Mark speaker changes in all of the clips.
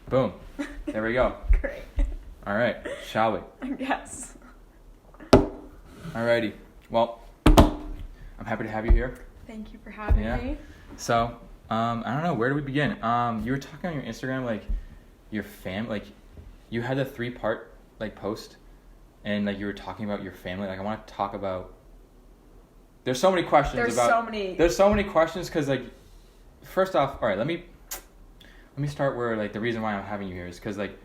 Speaker 1: Boom. There we go.
Speaker 2: Great.
Speaker 1: All right. Shall we?
Speaker 2: Yes.
Speaker 1: Alrighty. Well, I'm happy to have you here.
Speaker 2: Thank you for having me.
Speaker 1: So, I don't know. Where do we begin? You were talking on your Instagram, like, your family, like, you had a 3-part, like, post, and, like, you were talking about your family. Like, I want to talk about... There's so many questions
Speaker 2: There's so many questions,
Speaker 1: because, like, first off, all right, let me start where, like, the reason why I'm having you here is because, like,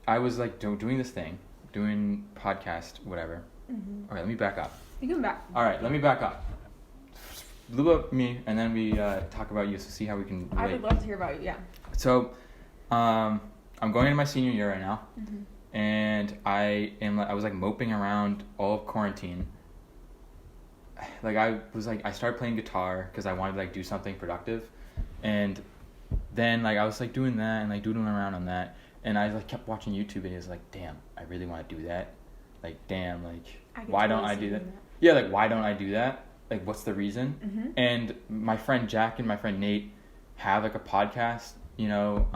Speaker 1: I was, like, doing this thing, doing podcast, whatever.
Speaker 2: Mm-hmm.
Speaker 1: All right, let me back up.
Speaker 2: You can back.
Speaker 1: All right, let me back up. A little bit of me, and then we talk about you, so see how we can relate.
Speaker 2: I would love to hear about you, yeah.
Speaker 1: So, I'm going into my senior year right now,
Speaker 2: Mm-hmm.
Speaker 1: and I was, like, moping around all of quarantine. Like, I started playing guitar because I wanted to, like, do something productive, and then, like, I was, like, doing that and, like, doodling around on that, and I, like, kept watching YouTube videos, like, damn, I really want to do that. Like, damn, like, why don't I do that? Yeah, like, why don't I do that? Like, what's the reason?
Speaker 2: Mm-hmm.
Speaker 1: And my friend Jack and my friend Nate have, like, a podcast, you know,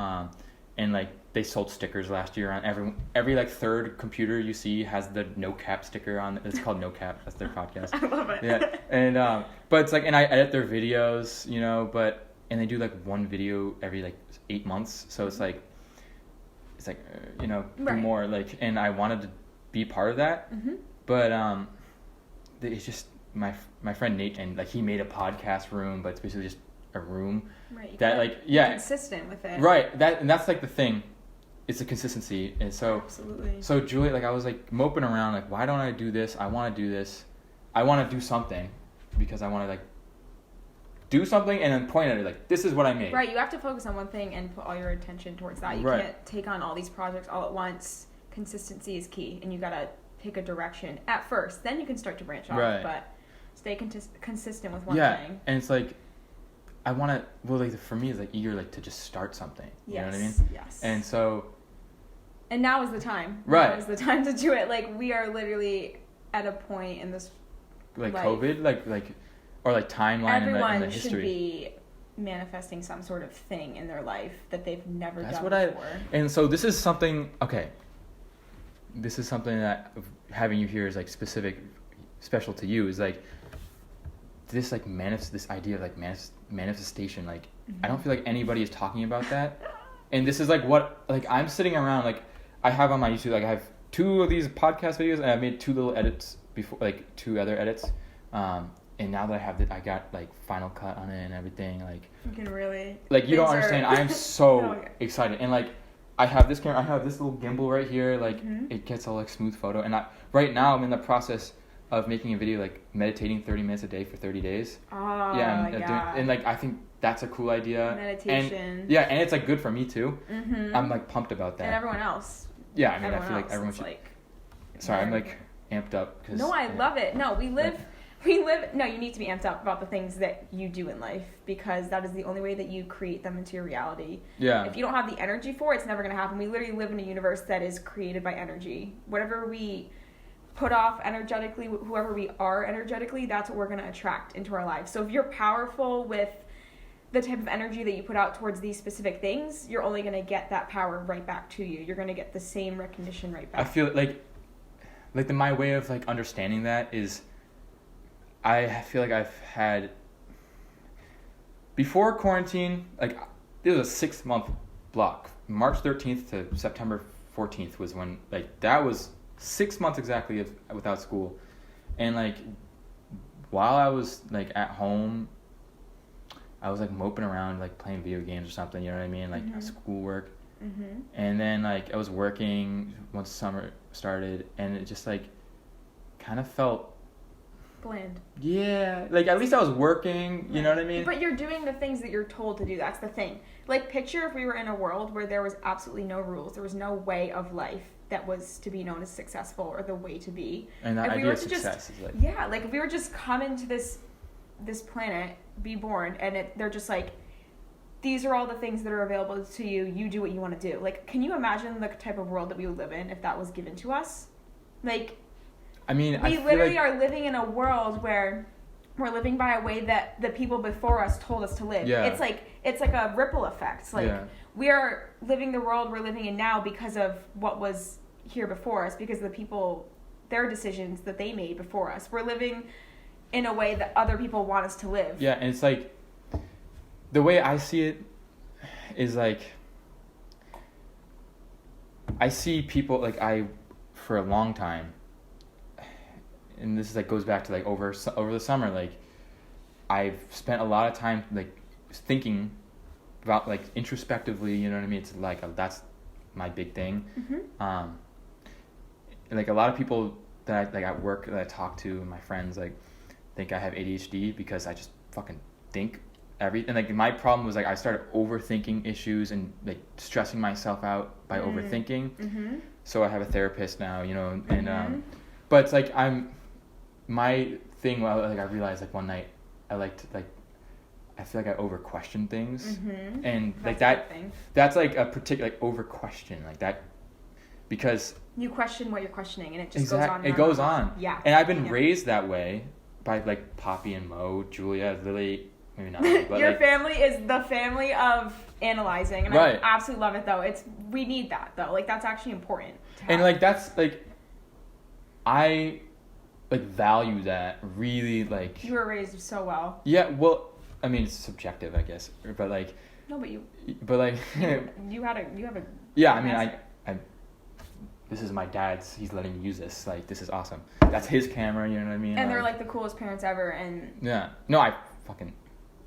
Speaker 1: and, like, they sold stickers last year on every like, third computer you see has the no cap sticker on. It's called No Cap. That's their podcast.
Speaker 2: I love it.
Speaker 1: Yeah, and, but it's, like, and I edit their videos, you know, and they do, like, one video every, like, 8 months, so it's, like, you know,
Speaker 2: right.
Speaker 1: more, like, and I wanted to be part of that,
Speaker 2: Mm-hmm.
Speaker 1: but it's just my friend Nate, and, like, he made a podcast room, but it's basically just a room that, like, yeah,
Speaker 2: consistent with it,
Speaker 1: right, that's like the thing, it's the consistency. And so
Speaker 2: absolutely.
Speaker 1: So Julie, like, I was, like, moping around, like, why don't I do this? I want to do this. I want to do something because I want to, like, do something and then point at it, like, this is what I made.
Speaker 2: Right, you have to focus on one thing and put all your attention towards that. You
Speaker 1: right.
Speaker 2: can't take on all these projects all at once. Consistency is key, and you gotta pick a direction at first. Then you can start to branch off,
Speaker 1: right.
Speaker 2: but stay consistent with one thing.
Speaker 1: Yeah, and it's like, I want to, well, like, for me, it's, like, eager, like, to just start something. You know what I mean?
Speaker 2: Yes.
Speaker 1: And so...
Speaker 2: And now is the time.
Speaker 1: Right.
Speaker 2: Now is the time to do it. Like, we are literally at a point in this
Speaker 1: like
Speaker 2: life.
Speaker 1: COVID, like or like timeline in the history.
Speaker 2: Everyone should be manifesting some sort of thing in their life that they've never done before.
Speaker 1: And so this is something, okay. This is something that having you here is, like, special to you, is, like, this, like, this idea of, like, manifestation, like,
Speaker 2: Mm-hmm.
Speaker 1: I don't feel like anybody is talking about that. And this is, like, what, like, I'm sitting around, like, I have on my YouTube, like, I have 2 of these podcast videos, and I've made 2 little edits before, like, 2 other edits. And now that I have I got, like, Final Cut on it and everything, like...
Speaker 2: You can really...
Speaker 1: Like, you don't understand. I am so excited. And, like, I have this camera, I have this little gimbal right here, like,
Speaker 2: Mm-hmm.
Speaker 1: it gets all, like, smooth photo. And right now, I'm in the process of making a video, like, meditating 30 minutes a day for 30 days.
Speaker 2: Oh,
Speaker 1: yeah. And, like, I think that's a cool idea.
Speaker 2: Meditation.
Speaker 1: And, yeah, and it's, like, good for me, too.
Speaker 2: Mm-hmm.
Speaker 1: I'm, like, pumped about that.
Speaker 2: And everyone else.
Speaker 1: Yeah, I mean, I feel like everyone should...
Speaker 2: Like,
Speaker 1: sorry, I'm, like, amped up. Cause,
Speaker 2: no, I love it. No, we live... No, you need to be amped up about the things that you do in life, because that is the only way that you create them into your reality.
Speaker 1: Yeah.
Speaker 2: If you don't have the energy for it, it's never going to happen. We literally live in a universe that is created by energy. Whatever we put off energetically, whoever we are energetically, that's what we're going to attract into our lives. So if you're powerful with the type of energy that you put out towards these specific things, you're only going to get that power right back to you. You're going to get the same recognition right back.
Speaker 1: I feel like my way of, like, understanding that is... I feel like I've had, before quarantine, like, it was a 6-month block. March 13th to September 14th was when, like, that was 6 months exactly without school. And, like, while I was, like, at home, I was, like, moping around, like, playing video games or something, you know what I mean? Like,
Speaker 2: Mm-hmm.
Speaker 1: schoolwork.
Speaker 2: Mm-hmm.
Speaker 1: And then, like, I was working once summer started, and it just, like, kind of felt...
Speaker 2: Bland.
Speaker 1: Yeah, like, at least I was working, you know what I mean?
Speaker 2: But you're doing the things that you're told to do. That's the thing. Like, picture if we were in a world where there was absolutely no rules. There was no way of life that was to be known as successful or the way to be.
Speaker 1: And that idea of success is like...
Speaker 2: Yeah, like, if we were just coming to this planet, be born, and they're just like, these are all the things that are available to you. You do what you want to do. Like, can you imagine the type of world that we would live in if that was given to us? Like...
Speaker 1: I mean,
Speaker 2: we literally are living in a world where we're living by a way that the people before us told us to live.
Speaker 1: Yeah.
Speaker 2: It's like a ripple effect. It's like we are living the world we're living in now because of what was here before us, because of the people, their decisions that they made before us. We're living in a way that other people want us to live.
Speaker 1: Yeah, and it's like, the way I see it is like, I see people, like, for a long time, and this is like goes back to like over the summer, like I've spent a lot of time like thinking about, like, introspectively, you know what I mean? It's like that's my big thing.
Speaker 2: Mm-hmm.
Speaker 1: Like a lot of people that I at work that I talk to, my friends, like, think I have ADHD because I just fucking think everything. Like my problem was like I started overthinking issues and like stressing myself out by overthinking.
Speaker 2: Mm-hmm.
Speaker 1: So I have a therapist now, you know, and
Speaker 2: Mm-hmm.
Speaker 1: but it's like my thing. Well, like I realized like one night I feel like I over question things,
Speaker 2: Mm-hmm.
Speaker 1: and like
Speaker 2: That's a good thing.
Speaker 1: that's like a particular like over question like that, because
Speaker 2: You question what you're questioning, and it just goes on.
Speaker 1: It goes on.
Speaker 2: Yeah.
Speaker 1: And I've been raised that way by like Poppy and Mo, Julia, Lily. Maybe not Lily, but
Speaker 2: Your
Speaker 1: like,
Speaker 2: family is the family of analyzing, and
Speaker 1: Right.
Speaker 2: I absolutely love it though. We need that though. Like that's actually important. To have.
Speaker 1: and like that's like I like value that really, like.
Speaker 2: You were raised so well.
Speaker 1: Yeah, well, I mean it's subjective, I guess, but like.
Speaker 2: No, but you
Speaker 1: You
Speaker 2: have a.
Speaker 1: Yeah, I mean I this is my dad's. He's letting me use this. Like, this is awesome. That's his camera. You know what I mean?
Speaker 2: And they're like the coolest parents ever. And
Speaker 1: yeah, no, I fucking.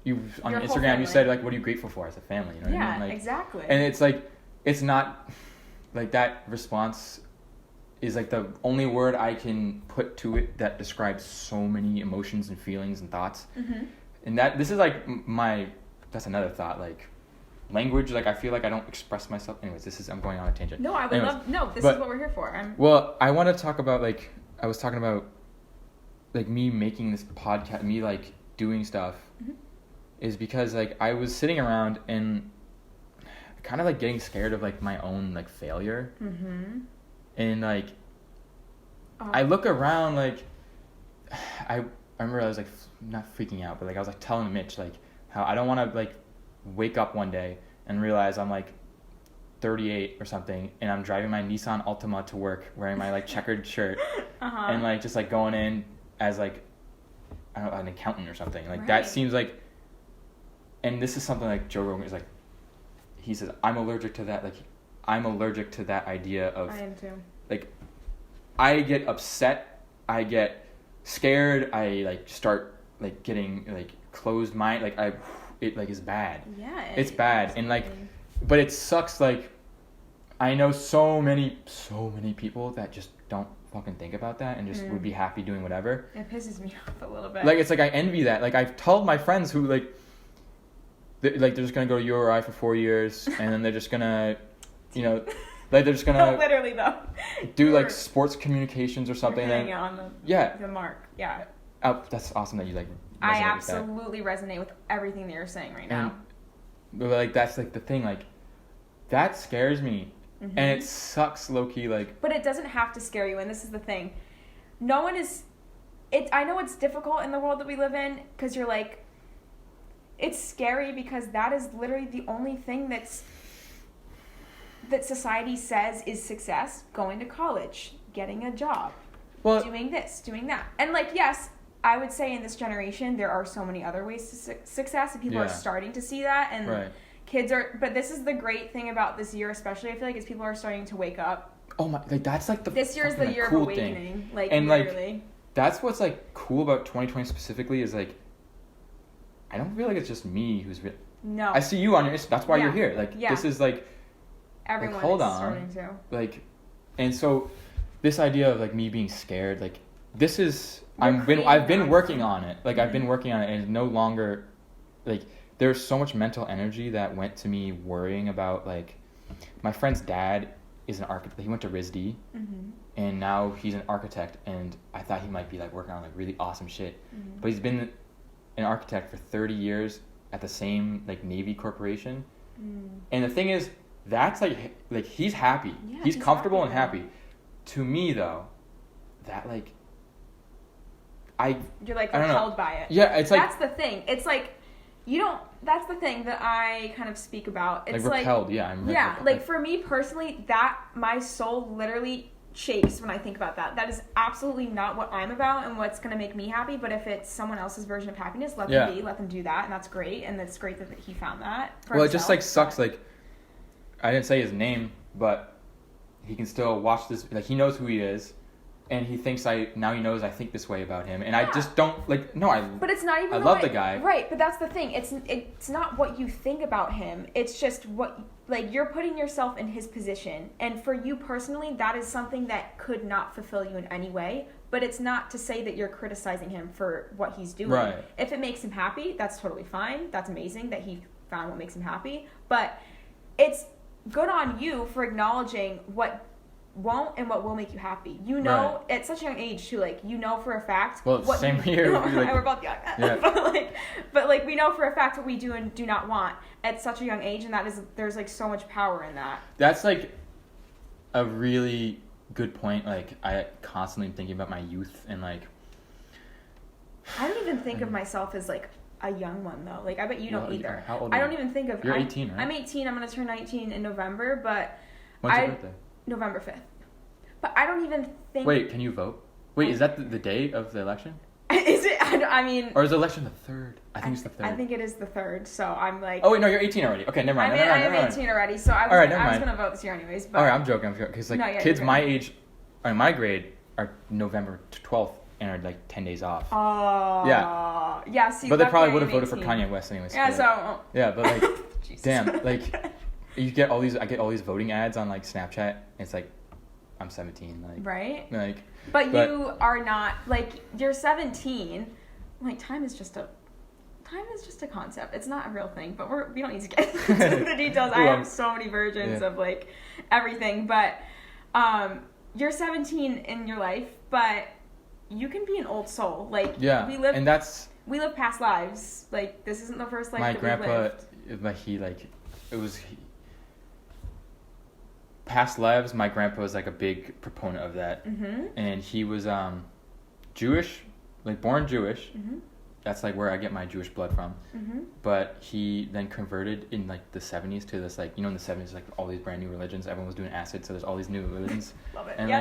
Speaker 1: You on
Speaker 2: Your whole
Speaker 1: Instagram,
Speaker 2: family.
Speaker 1: you said like, "What are you grateful for as a family?" You know what I mean? Like,
Speaker 2: exactly.
Speaker 1: and it's like, it's not, like that response, is like the only word I can put to it that describes so many emotions and feelings and thoughts.
Speaker 2: Mm-hmm.
Speaker 1: And this is like that's another thought, like. Language, like I feel like I don't express myself. Anyways, I'm going on a tangent.
Speaker 2: No, I would love. No, this is what we're here for.
Speaker 1: Well, I want to talk about like I was talking about, like me making this podcast, me like doing stuff,
Speaker 2: Mm-hmm.
Speaker 1: is because like I was sitting around and kind of like getting scared of like my own like failure, and like I look around like I remember I was like not freaking out, but like I was like telling Mitch like how I don't want to like wake up one day and realize I'm like 38 or something and I'm driving my Nissan Altima to work wearing my like checkered shirt and like just like going in as like I don't know, an accountant or something like that seems like, and this is something like Joe Rogan is like, he says I'm allergic to that, like I'm allergic to that idea of
Speaker 2: I am too.
Speaker 1: like I get upset, I get scared, I like start like getting like closed mind, like it like is bad.
Speaker 2: Yeah.
Speaker 1: It's bad. And like, but it sucks. Like, I know so many people that just don't fucking think about that and just would be happy doing whatever.
Speaker 2: It pisses me off a little bit.
Speaker 1: Like, it's like I envy that. Like, I've told my friends who like they're just gonna go to URI for 4 years and then they're just gonna, you know, like they're just gonna
Speaker 2: no, literally though.
Speaker 1: do like sports communications or something.
Speaker 2: You're
Speaker 1: And then,
Speaker 2: on the mark. Yeah.
Speaker 1: Oh, that's awesome that you like.
Speaker 2: I
Speaker 1: resonate with that.
Speaker 2: absolutely resonate with everything that you're saying right now.
Speaker 1: But like that's like the thing, like that scares me, and it sucks low key. Like,
Speaker 2: but it doesn't have to scare you, and this is the thing. No one is. I know it's difficult in the world that we live in because you're like. It's scary because that is literally the only thing that society says is success: going to college, getting a job, doing this, doing that, and like yes. I would say in this generation, there are so many other ways to success, and people are starting to see that, and kids are, but this is the great thing about this year, especially, I feel like, is people are starting to wake up.
Speaker 1: Oh my, like, that's like
Speaker 2: this year is the year
Speaker 1: cool
Speaker 2: of awakening,
Speaker 1: thing.
Speaker 2: like,
Speaker 1: and
Speaker 2: literally.
Speaker 1: Like, that's what's, like, cool about 2020 specifically is, like, I don't feel like it's just me who's,
Speaker 2: no.
Speaker 1: I see you on your, that's why you're here, like, this is, like,
Speaker 2: everyone
Speaker 1: like, hold
Speaker 2: is
Speaker 1: on.
Speaker 2: starting to.
Speaker 1: Like, and so, this idea of, like, me being scared, like, this is, I've been working on it. Like, I've been working on it, and it's no longer, like, there's so much mental energy that went to me worrying about, like, my friend's dad is an architect. He went to RISD, and now he's an architect, and I thought he might be, like, working on, like, really awesome shit. But he's been an architect for 30 years at the same, like, Navy corporation. And the thing is, that's, like he's happy.
Speaker 2: Yeah,
Speaker 1: he's comfortable and happy. To me, though, that, like,
Speaker 2: you're like
Speaker 1: I don't know.
Speaker 2: repelled by it.
Speaker 1: Yeah, it's like
Speaker 2: that's the thing. It's like you don't. That's the thing that I kind of speak about. It's
Speaker 1: like repelled. Yeah, repelled.
Speaker 2: Like for me personally, that my soul literally shakes when I think about that. That is absolutely not what I'm about and what's going to make me happy. But if it's someone else's version of happiness, let them be, let them do that, and that's great. And it's great that he found that.
Speaker 1: Well, it just like sucks. Like I didn't say his name, but he can still watch this. Like he knows who he is, and he thinks now he knows I think this way about him, and I just don't like. No,
Speaker 2: But it's not even.
Speaker 1: I love the guy.
Speaker 2: Right, but that's the thing. It's not what you think about him. It's just what like you're putting yourself in his position, and for you personally, that is something that could not fulfill you in any way. But it's not to say that you're criticizing him for what he's doing.
Speaker 1: Right.
Speaker 2: If it makes him happy, that's totally fine. That's amazing that he found what makes him happy. But it's good on you for acknowledging what won't and what will make you happy. You know, at such a young age too, like you know for a fact.
Speaker 1: Well,
Speaker 2: what
Speaker 1: same here.
Speaker 2: We're both young, but like we know for a fact what we do and do not want at such a young age, and there's like so much power in that.
Speaker 1: That's like a really good point. Like I constantly am thinking about my youth and like.
Speaker 2: I don't even think of myself as like a young one though. Like I bet you don't either.
Speaker 1: How old are you?
Speaker 2: I don't even think of.
Speaker 1: You're 18, right?
Speaker 2: I'm 18. I'm gonna turn 19 in November, but.
Speaker 1: When's your birthday?
Speaker 2: November 5th. But I don't even think...
Speaker 1: Wait, can you vote? Wait, is that the day of the election?
Speaker 2: Is it? I mean...
Speaker 1: Or is the election the 3rd? I think it's the 3rd.
Speaker 2: I think it is the 3rd, so I'm like...
Speaker 1: Oh, wait, no, you're 18 already. Okay, never mind.
Speaker 2: I am 18 already, so I was going to vote this year anyways. But...
Speaker 1: Alright, I'm joking. Because like kids my age, or my grade, are November 12th and are like 10 days off.
Speaker 2: Oh.
Speaker 1: Yeah.
Speaker 2: Yeah, see,
Speaker 1: but they probably would have voted for Kanye West anyways.
Speaker 2: Yeah, so...
Speaker 1: Yeah, but like... Damn, like... I get all these voting ads on like Snapchat. It's like I'm 17, like
Speaker 2: right.
Speaker 1: Like,
Speaker 2: but you are not like you're 17. Like time is just a concept. It's not a real thing. But we don't need to get into the details. I have so many versions of like everything. But you're 17 in your life, but you can be an old soul. Like we live past lives. Like this isn't the first life.
Speaker 1: My
Speaker 2: that
Speaker 1: grandpa,
Speaker 2: we lived.
Speaker 1: Past lives, my grandpa was like a big proponent of that, and he was Jewish, like born Jewish. That's like where I get my Jewish blood from. But he then converted in like the 70s to this like in the 70s like all these brand new religions. Everyone was doing acid, so there's all these new religions.
Speaker 2: Love it.
Speaker 1: And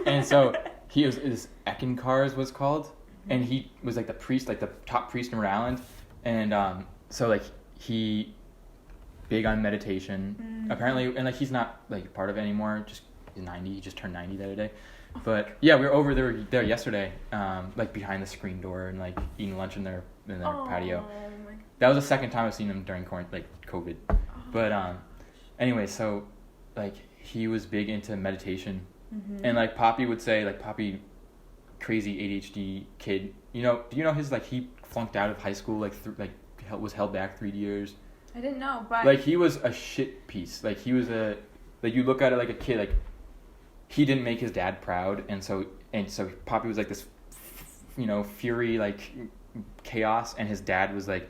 Speaker 1: and so he was Eckankar was called, and he was like the priest, like the top priest in Rhode Island, and so like he. Big on meditation, apparently, and like he's not like part of it anymore. Just he's 90. He just turned 90 the other day. But yeah, we were over there yesterday, like behind the screen door and like eating lunch in their patio. That was the second time I've seen him during COVID. But anyway, so like he was big into meditation, and like Poppy would say like Poppy, crazy ADHD kid. Do you know his like he flunked out of high school was held back 3 years.
Speaker 2: I didn't know, but...
Speaker 1: Like, he was a shit piece. Like, he was you look at it like a kid, like, he didn't make his dad proud, and so Poppy was, like, this, fury, like, chaos, and his dad was, like,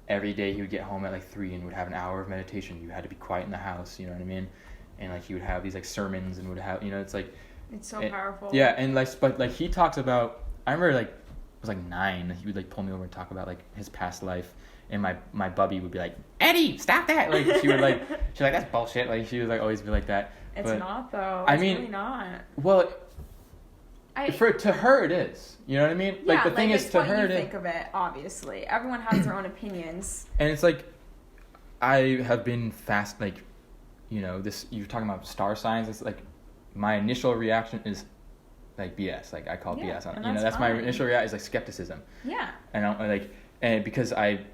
Speaker 1: every day he would get home at, like, 3 and would have an hour of meditation. You had to be quiet in the house, you know what I mean? And, like, he would have these, like, sermons and would have, it's, like...
Speaker 2: It's so powerful.
Speaker 1: Yeah, and, like, but, like, he talks about... I remember, like, I was, like, 9. He would, like, pull me over and talk about, like, his past life. And my bubby would be like, Eddie, stop that! Like she's like, that's bullshit. Like she would like always be like that.
Speaker 2: It's not though. It's really not.
Speaker 1: Well, to her it is. You know what I mean?
Speaker 2: Yeah,
Speaker 1: like the thing is to her it is.
Speaker 2: Think of it. Obviously, everyone has their own opinions.
Speaker 1: And it's like, I have been fast. Like, this you're talking about star signs. It's like, my initial reaction is like BS. Like I call it BS. That's my initial reaction is like skepticism.
Speaker 2: Yeah.
Speaker 1: And I'm like, and because I've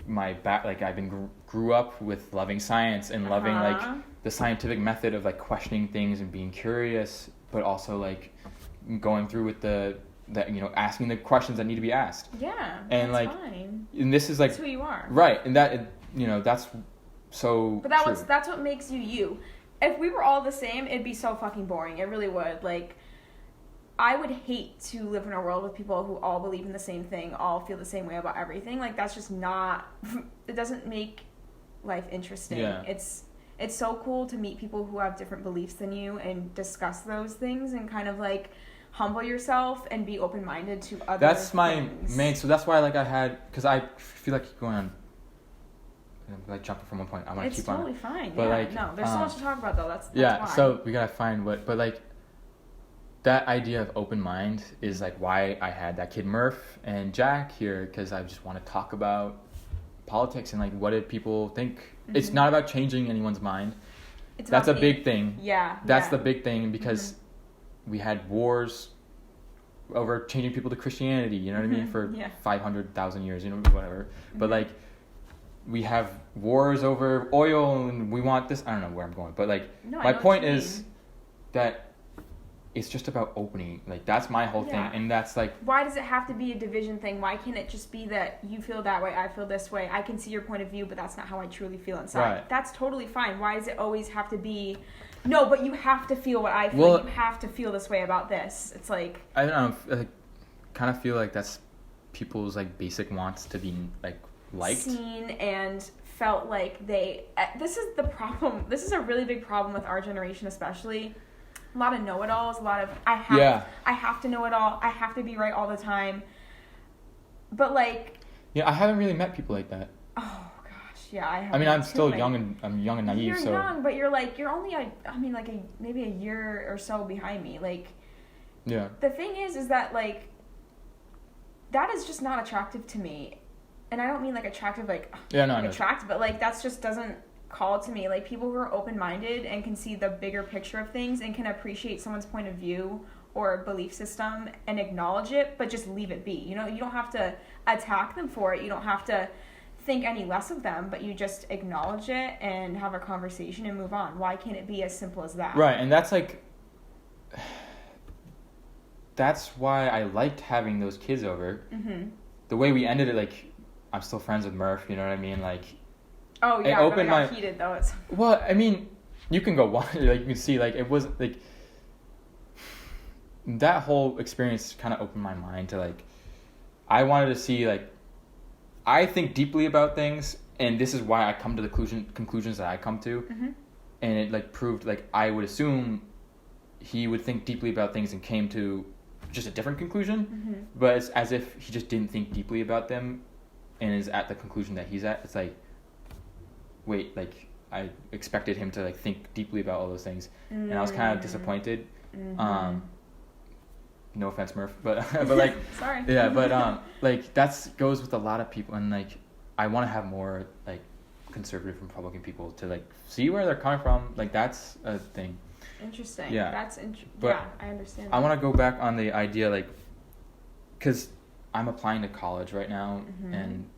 Speaker 1: been grew up with loving science and loving like the scientific method of like questioning things and being curious, but also like going through with asking the questions that need to be asked.
Speaker 2: Yeah,
Speaker 1: and
Speaker 2: that's fine.
Speaker 1: And this is like
Speaker 2: that's who you are,
Speaker 1: right? And that that's so.
Speaker 2: But that's what makes you you. If we were all the same, it'd be so fucking boring. It really would. Like, I would hate to live in a world with people who all believe in the same thing, all feel the same way about everything. Like, that's just not... It doesn't make life interesting.
Speaker 1: Yeah.
Speaker 2: It's so cool to meet people who have different beliefs than you and discuss those things and kind of, like, humble yourself and be open-minded to other
Speaker 1: That's my
Speaker 2: things.
Speaker 1: main. So that's why like I had, because I feel like going on, like jumping from one point. I want to keep on.
Speaker 2: It's totally fine.
Speaker 1: But
Speaker 2: yeah,
Speaker 1: like,
Speaker 2: no, there's so much to talk about though. That's
Speaker 1: yeah.
Speaker 2: why.
Speaker 1: So we gotta find but like, that idea of open mind is like why I had that kid Murph and Jack here, because I just want to talk about politics and like what did people think. It's not about changing anyone's mind. That's a big thing.
Speaker 2: Yeah.
Speaker 1: That's the big thing, because we had wars over changing people to Christianity, you know what I mean, for 500,000 years, you know, whatever. But like, we have wars over oil and we want this. I don't know where I'm going, but like, my point is that it's just about opening. Like, that's my whole thing. And that's like,
Speaker 2: why does it have to be a division thing? Why can't it just be that you feel that way, I feel this way, I can see your point of view, but that's not how I truly feel inside?
Speaker 1: Right.
Speaker 2: That's totally fine. Why does it always have to be, no, but you have to feel what I feel.
Speaker 1: Well,
Speaker 2: you have to feel this way about this. It's like,
Speaker 1: I don't know, I kind of feel like that's people's like basic wants to be like liked,
Speaker 2: seen, and felt like they, this is the problem. This is a really big problem with our generation, especially. A lot of know-it-alls, a lot of I have to know it all, I have to be right all the time. But like,
Speaker 1: I haven't really met people like that.
Speaker 2: Oh gosh, yeah, I have.
Speaker 1: I mean, I'm still
Speaker 2: like,
Speaker 1: young and naive.
Speaker 2: You're
Speaker 1: so
Speaker 2: young, but you're only maybe a year or so behind me. Like,
Speaker 1: yeah.
Speaker 2: The thing is that like, that is just not attractive to me, and I don't mean like attractive like attractive, but like that's just doesn't call to me. Like, people who are open-minded and can see the bigger picture of things and can appreciate someone's point of view or belief system and acknowledge it, but just leave it be. You know, you don't have to attack them for it. You don't have to think any less of them, but you just acknowledge it and have a conversation and move on. Why can't it be as simple as that?
Speaker 1: Right, and that's like, that's why I liked having those kids over. The way we ended it, like, I'm still friends with Murph, you know what I mean? Like,
Speaker 2: oh yeah, it really got heated though.
Speaker 1: Well, I mean, you can go watch, like, you can see, like, it was like, that whole experience kind of opened my mind to like, I wanted to see, like, I think deeply about things, and this is why I come to the conclusions that I come to. And it like proved, like, I would assume he would think deeply about things and came to just a different conclusion, but it's as if he just didn't think deeply about them and is at the conclusion that he's at. It's like, wait, like, I expected him to like think deeply about all those things, and I was kind of disappointed. No offense, Murph, but like,
Speaker 2: sorry.
Speaker 1: Yeah, but like, that's goes with a lot of people, and like, I want to have more like conservative Republican people to like see where they're coming from. Like, that's a thing.
Speaker 2: Interesting.
Speaker 1: Yeah.
Speaker 2: That's
Speaker 1: but
Speaker 2: yeah, I understand.
Speaker 1: I want to go back on the idea, like, because I'm applying to college right now, and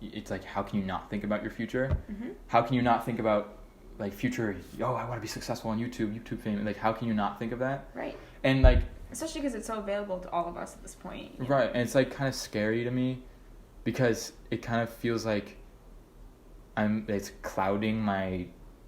Speaker 1: it's like, how can you not think about your future? How can you not think about like future? Oh, I want to be successful on YouTube fame. Like, how can you not think of that?
Speaker 2: Right.
Speaker 1: And like,
Speaker 2: especially because it's so available to all of us at this point.
Speaker 1: Right, and it's like kind of scary to me, because it kind of feels like it's clouding my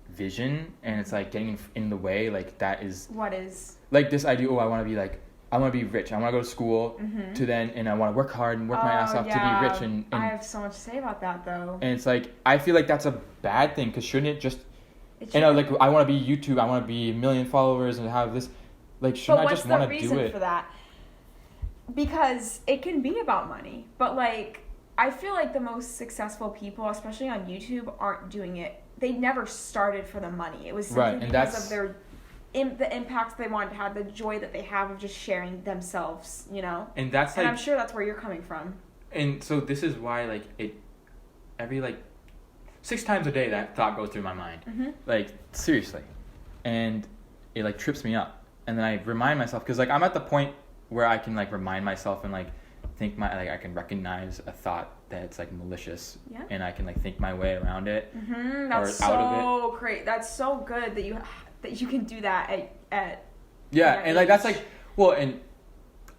Speaker 1: vision, and it's like getting in the way. Like, that is
Speaker 2: what is
Speaker 1: like this idea. Oh, I want to be rich. I want to go to school to then, and I want to work hard and work my ass off to be rich. And
Speaker 2: I have so much to say about that though.
Speaker 1: And it's like, I feel like that's a bad thing, because shouldn't it just? You know, like, I want to be YouTube. I want to be 1 million followers and have this. Like, shouldn't I just want to do it?
Speaker 2: But what's the reason for that? Because it can be about money, but like, I feel like the most successful people, especially on YouTube, aren't doing it. They never started for the money. It was simply because of the impact they wanted to have, the joy that they have of just sharing themselves, you know?
Speaker 1: And that's like,
Speaker 2: and I'm sure that's where you're coming from.
Speaker 1: And so this is why, like, every like 6 times a day that thought goes through my mind. Like, seriously. And it like trips me up. And then I remind myself, because like, I'm at the point where I can like remind myself and like think I can recognize a thought that's like malicious, and I can like think my way around it.
Speaker 2: That's
Speaker 1: or out of it.
Speaker 2: So great. That's so good that you can do that at
Speaker 1: and like, that's like, well, and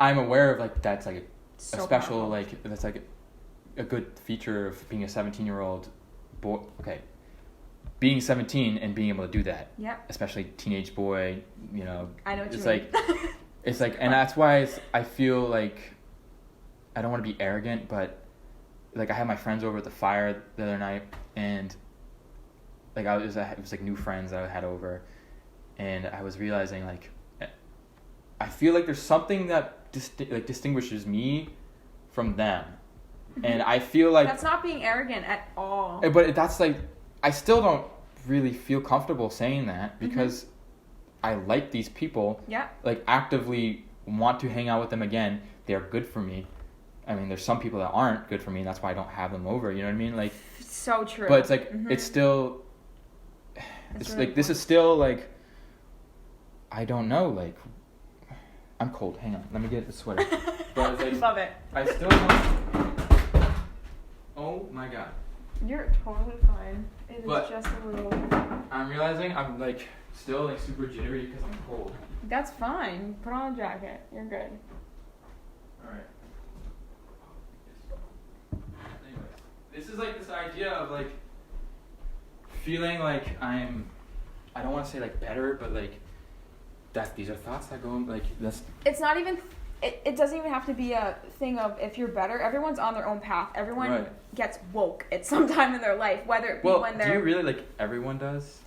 Speaker 1: I'm aware of like, that's like a special
Speaker 2: powerful.
Speaker 1: Like, that's like a good feature of being a 17-year-old boy. Okay, being 17 and being able to do that. Especially teenage boy, you know.
Speaker 2: I know what
Speaker 1: it's
Speaker 2: you mean.
Speaker 1: like, it's like, and that's why I feel like I don't want to be arrogant, but like, I had my friends over at the fire the other night, and like, it was like new friends that I had over, and I was realizing like, I feel like there's something that distinguishes me from them. And I feel like...
Speaker 2: That's not being arrogant at all.
Speaker 1: But that's like... I still don't really feel comfortable saying that because I like these people.
Speaker 2: Yeah.
Speaker 1: Like, actively want to hang out with them again. They're good for me. I mean, there's some people that aren't good for me, and that's why I don't have them over. You know what I mean? Like...
Speaker 2: So true.
Speaker 1: But it's like, it's still... It's really like, this is still like... I don't know, like... I'm cold. Hang on. Let me get the sweater. But it's like,
Speaker 2: love it.
Speaker 1: I still don't... Oh my god.
Speaker 2: You're totally fine. It is just a little...
Speaker 1: I'm realizing I'm like still like super jittery because I'm cold.
Speaker 2: That's fine. Put on a jacket. You're good.
Speaker 1: Alright. Anyways. This is like this idea of like feeling like I don't want to say like better, but like these are thoughts that go like that's...
Speaker 2: It's not even... It doesn't even have to be a thing of if you're better. Everyone's on their own path. Everyone gets woke at some time in their life, whether it be when they're...
Speaker 1: do you really like everyone does?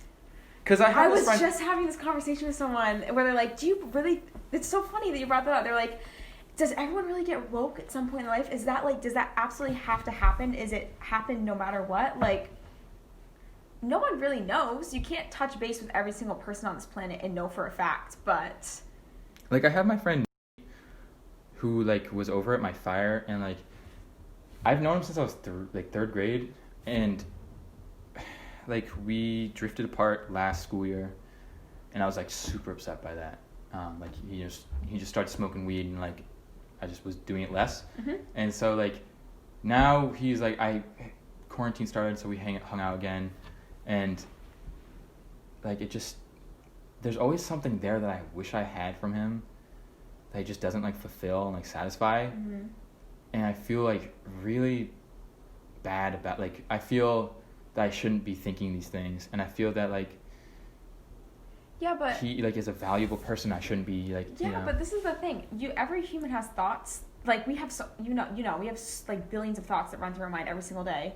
Speaker 1: Because I
Speaker 2: was just having this conversation with someone where they're like, do you really... It's so funny that you brought that up. They're like, does everyone really get woke at some point in life? Is that like, does that absolutely have to happen? Is it happen no matter what? Like, no one really knows. You can't touch base with every single person on this planet and know for a fact, but...
Speaker 1: Like, I have my friend who like was over at my fire, and like I've known him since I was third grade, and like we drifted apart last school year, and I was like super upset by that. Like he just started smoking weed, and like I just was doing it less. And so like now he's like, quarantine started, so we hung out again, and like it just, there's always something there that I wish I had from him that he just doesn't like fulfill and like satisfy. And I feel like really bad about, like, I feel that I shouldn't be thinking these things, and I feel that like
Speaker 2: but
Speaker 1: he like is a valuable person. I shouldn't be like
Speaker 2: but this is the thing, every human has thoughts. Like we have we have like billions of thoughts that run through our mind every single day,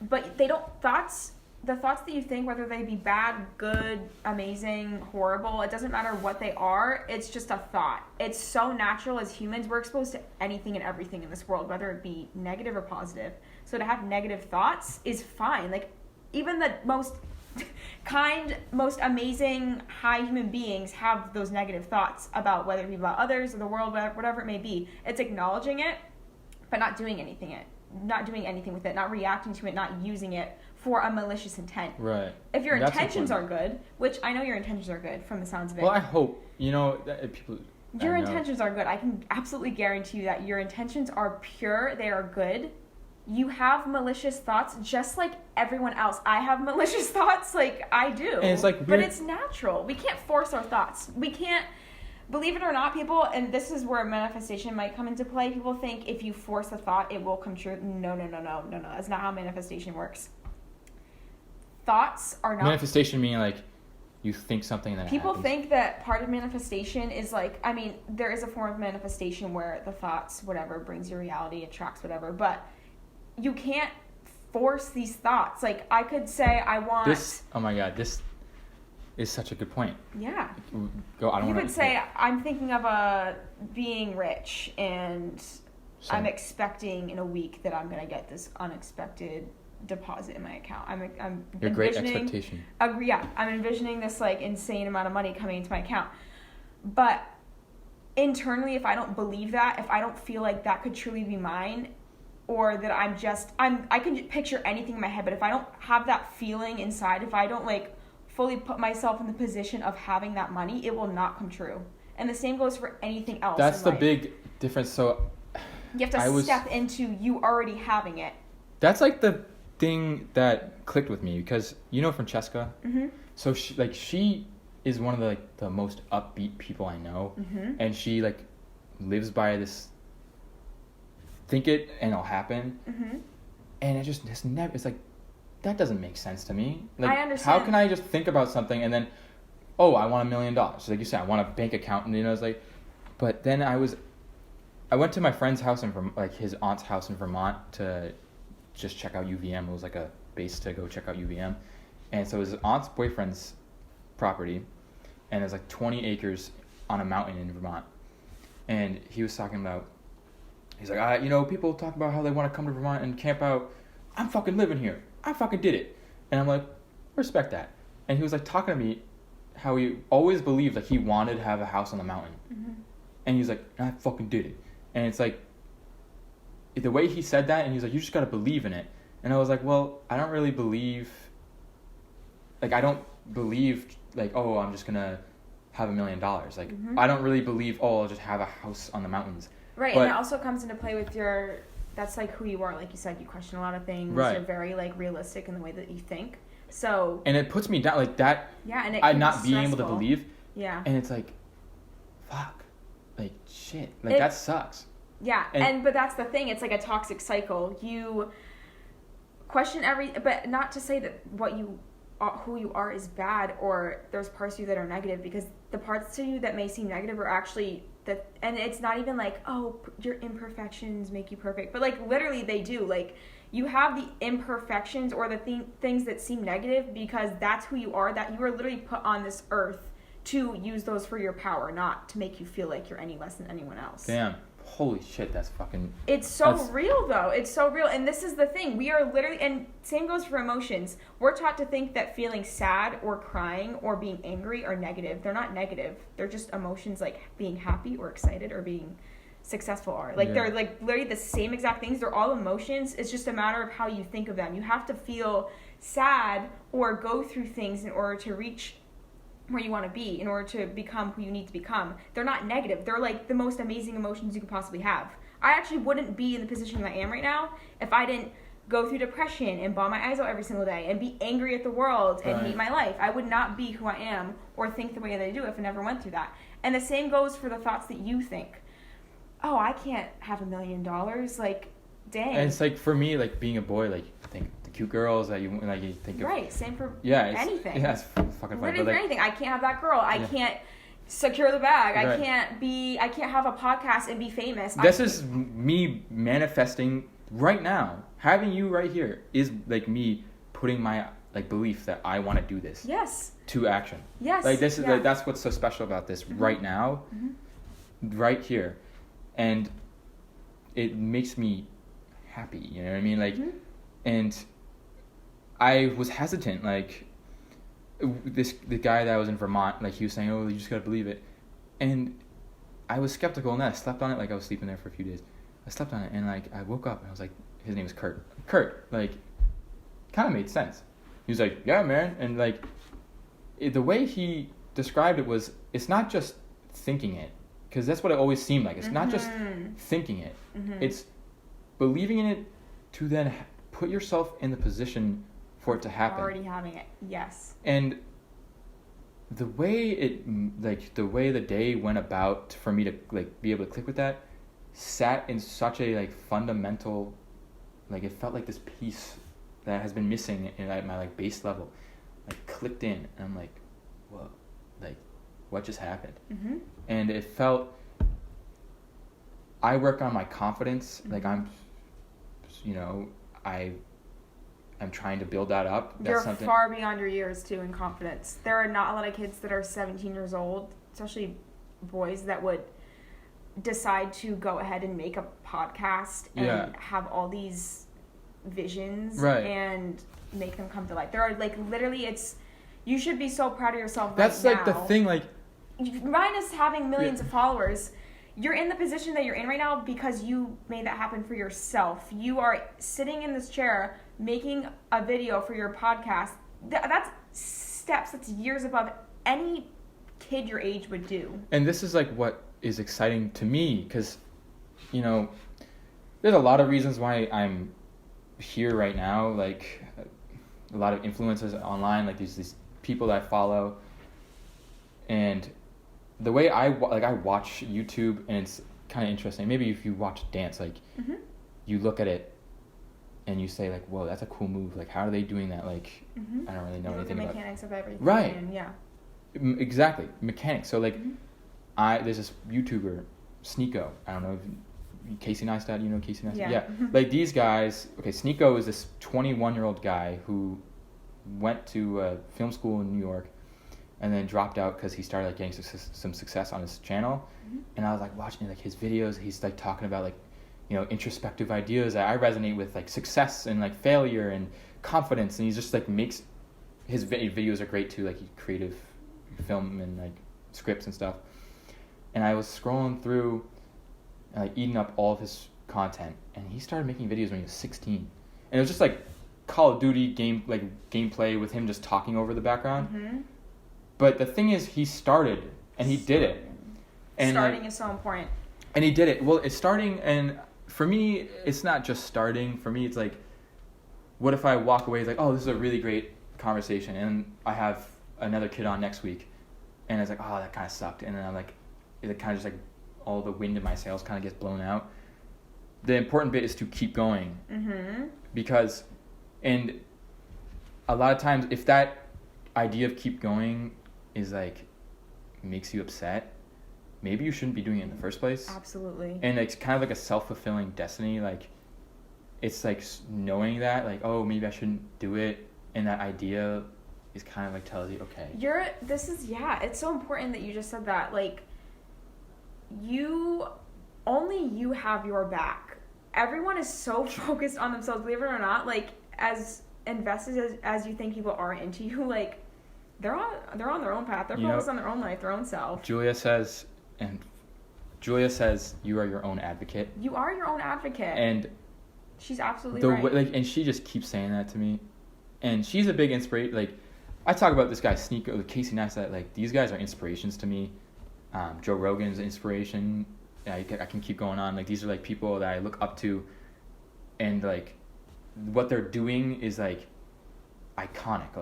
Speaker 2: but the thoughts that you think, whether they be bad, good, amazing, horrible, it doesn't matter what they are, it's just a thought. It's so natural as humans. We're exposed to anything and everything in this world, whether it be negative or positive. So to have negative thoughts is fine. Like, even the most kind, most amazing, high human beings have those negative thoughts about, whether it be about others or the world, whatever it may be. It's acknowledging it, but not doing anything with it, not reacting to it, not using it for a malicious intent.
Speaker 1: Right.
Speaker 2: If your intentions are good, which I know your intentions are good from the sounds of it.
Speaker 1: Well, I hope, that people...
Speaker 2: Your intentions are good. I can absolutely guarantee you that your intentions are pure. They are good. You have malicious thoughts just like everyone else. I have malicious thoughts like I do.
Speaker 1: And it's like...
Speaker 2: But it's natural. We can't force our thoughts. We can't... Believe it or not, people, and this is where manifestation might come into play, people think if you force a thought, it will come true. No. That's not how manifestation works. Thoughts are not...
Speaker 1: Manifestation meaning, like, you think something that
Speaker 2: People
Speaker 1: happens.
Speaker 2: think that part of manifestation is, like... I mean, there is a form of manifestation where the thoughts, whatever, brings your reality, attracts whatever, but you can't force these thoughts. Like, I could say, I want...
Speaker 1: This... Oh, my God. This is such a good point.
Speaker 2: Yeah.
Speaker 1: Go. I don't want to...
Speaker 2: You would say, I'm thinking of being rich, and I'm expecting in a week that I'm going to get this unexpected deposit in my account. I'm
Speaker 1: Your great expectation.
Speaker 2: I'm envisioning this like insane amount of money coming into my account. But internally, if I don't believe that, if I don't feel like that could truly be mine, or that I can picture anything in my head, but if I don't have that feeling inside, if I don't like fully put myself in the position of having that money, it will not come true. And the same goes for anything else.
Speaker 1: That's the big difference. So
Speaker 2: you have to step into you already having it.
Speaker 1: That's like the thing that clicked with me, because Francesca. So she is one of the most upbeat people I know, and she like lives by this think it and it'll happen, and it's like, that doesn't make sense to me. Like,
Speaker 2: I understand.
Speaker 1: How can I just think about something and then, I want $1 million? So like you said, I want a bank account, and it's like, but then I went to my friend's house his aunt's house in Vermont to just check out UVM. It was like a base to go check out UVM. And so it was his aunt's boyfriend's property, and there's like 20 acres on a mountain in Vermont. And he was talking about, he's like, people talk about how they want to come to Vermont and camp out. I'm fucking living here. I fucking did it. And I'm like, respect that. And he was like talking to me how he always believed like he wanted to have a house on the mountain.
Speaker 2: Mm-hmm.
Speaker 1: And he's like, I fucking did it. And it's like, the way he said that, and he's like, you just got to believe in it. And I was like, well, I don't really believe, like, I don't believe, like, oh, I'm just going to have $1 million. Like,
Speaker 2: mm-hmm.
Speaker 1: I don't really believe, oh, I'll just have a house on the mountains.
Speaker 2: Right,
Speaker 1: but,
Speaker 2: and it also comes into play with that's like who you are. Like you said, you question a lot of things.
Speaker 1: Right.
Speaker 2: You're very like realistic in the way that you think. So.
Speaker 1: And it puts me down like that.
Speaker 2: Yeah, and
Speaker 1: I'm not being able to believe.
Speaker 2: Yeah.
Speaker 1: And it's like, fuck, like shit, like that sucks.
Speaker 2: Yeah, but that's the thing. It's like a toxic cycle. You question but not to say that who you are is bad or there's parts of you that are negative, because the parts to you that may seem negative are actually and it's not even like, oh, your imperfections make you perfect, but like literally they do. Like you have the imperfections or the things that seem negative because that's who you are, that you are literally put on this earth to use those for your power, not to make you feel like you're any less than anyone else.
Speaker 1: Damn. Holy shit, that's fucking...
Speaker 2: That's real, though. It's so real. And this is the thing. We are literally... And same goes for emotions. We're taught to think that feeling sad or crying or being angry are negative. They're not negative. They're just emotions like being happy or excited or being successful are. Like, they're like literally the same exact things. They're all emotions. It's just a matter of how you think of them. You have to feel sad or go through things in order to reach where you want to be, in order to become who you need to become. They're not negative. They're like the most amazing emotions you could possibly have. I actually wouldn't be in the position that I am right now if I didn't go through depression and bawl my eyes out every single day and be angry at the world and hate my life. I would not be who I am or think the way that I do if I never went through that. And the same goes for the thoughts that you think. Oh, I can't have $1 million. Like, dang.
Speaker 1: And it's like, for me, like being a boy, like I think the cute girls that you think of.
Speaker 2: Right, same for anything.
Speaker 1: Yeah, it's fucking funny.
Speaker 2: Literally for anything. I can't have that girl. I can't secure the bag.
Speaker 1: Right.
Speaker 2: I can't have a podcast and be famous.
Speaker 1: This is me manifesting right now. Having you right here is like me putting my like belief that I want to do this.
Speaker 2: Yes.
Speaker 1: To action.
Speaker 2: Yes.
Speaker 1: Like this is like, that's what's so special about this right now. Right here. And it makes me happy, you know what I mean? Like and I was hesitant, like the guy that was in Vermont, like he was saying, oh, you just gotta believe it. And I was skeptical, and then I slept on it. Like I was sleeping there for a few days. I slept on it, and like I woke up and I was like, his name is Kurt, like kind of made sense. He was like, yeah, man. And like the way he described it was, it's not just thinking it, because that's what it always seemed like. It's not just thinking it, it's believing in it to then put yourself in the position for it to happen.
Speaker 2: Already having it, yes.
Speaker 1: And the way the day went about for me to like be able to click with that sat in such a like fundamental, like it felt like this piece that has been missing at my like base level, like clicked in, and I'm like, whoa, like what just happened? And it felt, I work on my confidence, like I'm trying to build that up.
Speaker 2: You're far beyond your years too in confidence. There are not a lot of kids that are 17 years old, especially boys, that would decide to go ahead and make a podcast and have all these visions and make them come to life. There are like literally, you should be so proud of yourself.
Speaker 1: That's
Speaker 2: right
Speaker 1: like
Speaker 2: now.
Speaker 1: the thing, like
Speaker 2: minus having millions of followers. You're in the position that you're in right now because you made that happen for yourself. You are sitting in this chair making a video for your podcast. That's steps, that's years above any kid your age would do.
Speaker 1: And this is like what is exciting to me, because, there's a lot of reasons why I'm here right now. Like a lot of influences online, like these people that I follow, and the way I watch YouTube, and it's kind of interesting. Maybe if you watch dance, like you look at it and you say like, whoa, that's a cool move. Like, how are they doing that? Like, I don't really know anything about
Speaker 2: the mechanics of everything.
Speaker 1: Right.
Speaker 2: And, yeah.
Speaker 1: Exactly. Mechanics. So like, there's this YouTuber, Sneeko. I don't know if Casey Neistat, you know Casey Neistat? Yeah. Like these guys, okay, Sneeko is this 21-year-old guy who went to film school in New York, and then dropped out because he started like getting some success on his channel. And I was like watching like his videos. He's like talking about like, you know, introspective ideas that I resonate with, like success and like failure and confidence. And he's just like makes his videos are great too, like creative film and like scripts and stuff. And I was scrolling through, like eating up all of his content, and he started making videos when he was 16, and it was just like Call of Duty gameplay with him just talking over the background. But the thing is, he started and he did it. And
Speaker 2: starting is so important.
Speaker 1: And he did it. Well, it's starting, and for me, it's not just starting. For me, it's like, what if I walk away, it's like, oh, this is a really great conversation, and I have another kid on next week, and it's like, oh, that kind of sucked. And then I'm like, it kind of just like, all the wind in my sails kind of gets blown out. The important bit is to keep going. Because, and a lot of times, if that idea of keep going is like, makes you upset, maybe you shouldn't be doing it in the first place.
Speaker 2: Absolutely.
Speaker 1: And it's kind of like a self-fulfilling destiny. Like, it's like knowing that, like, oh, maybe I shouldn't do it. And that idea is kind of like tells you, okay.
Speaker 2: It's so important that you just said that. Like, only you have your back. Everyone is so focused on themselves, believe it or not. Like, as invested as you think people are into you, like, they're on their own path. They're focused on their own life, their own self.
Speaker 1: Julia says, you are your own advocate.
Speaker 2: You are your own advocate.
Speaker 1: And
Speaker 2: she's absolutely right.
Speaker 1: Like, and she just keeps saying that to me. And she's a big inspiration. Like, I talk about this guy, Casey Neistat. Like, these guys are inspirations to me. Joe Rogan's an inspiration. I can keep going on. Like, these are like people that I look up to, and like what they're doing is like iconic.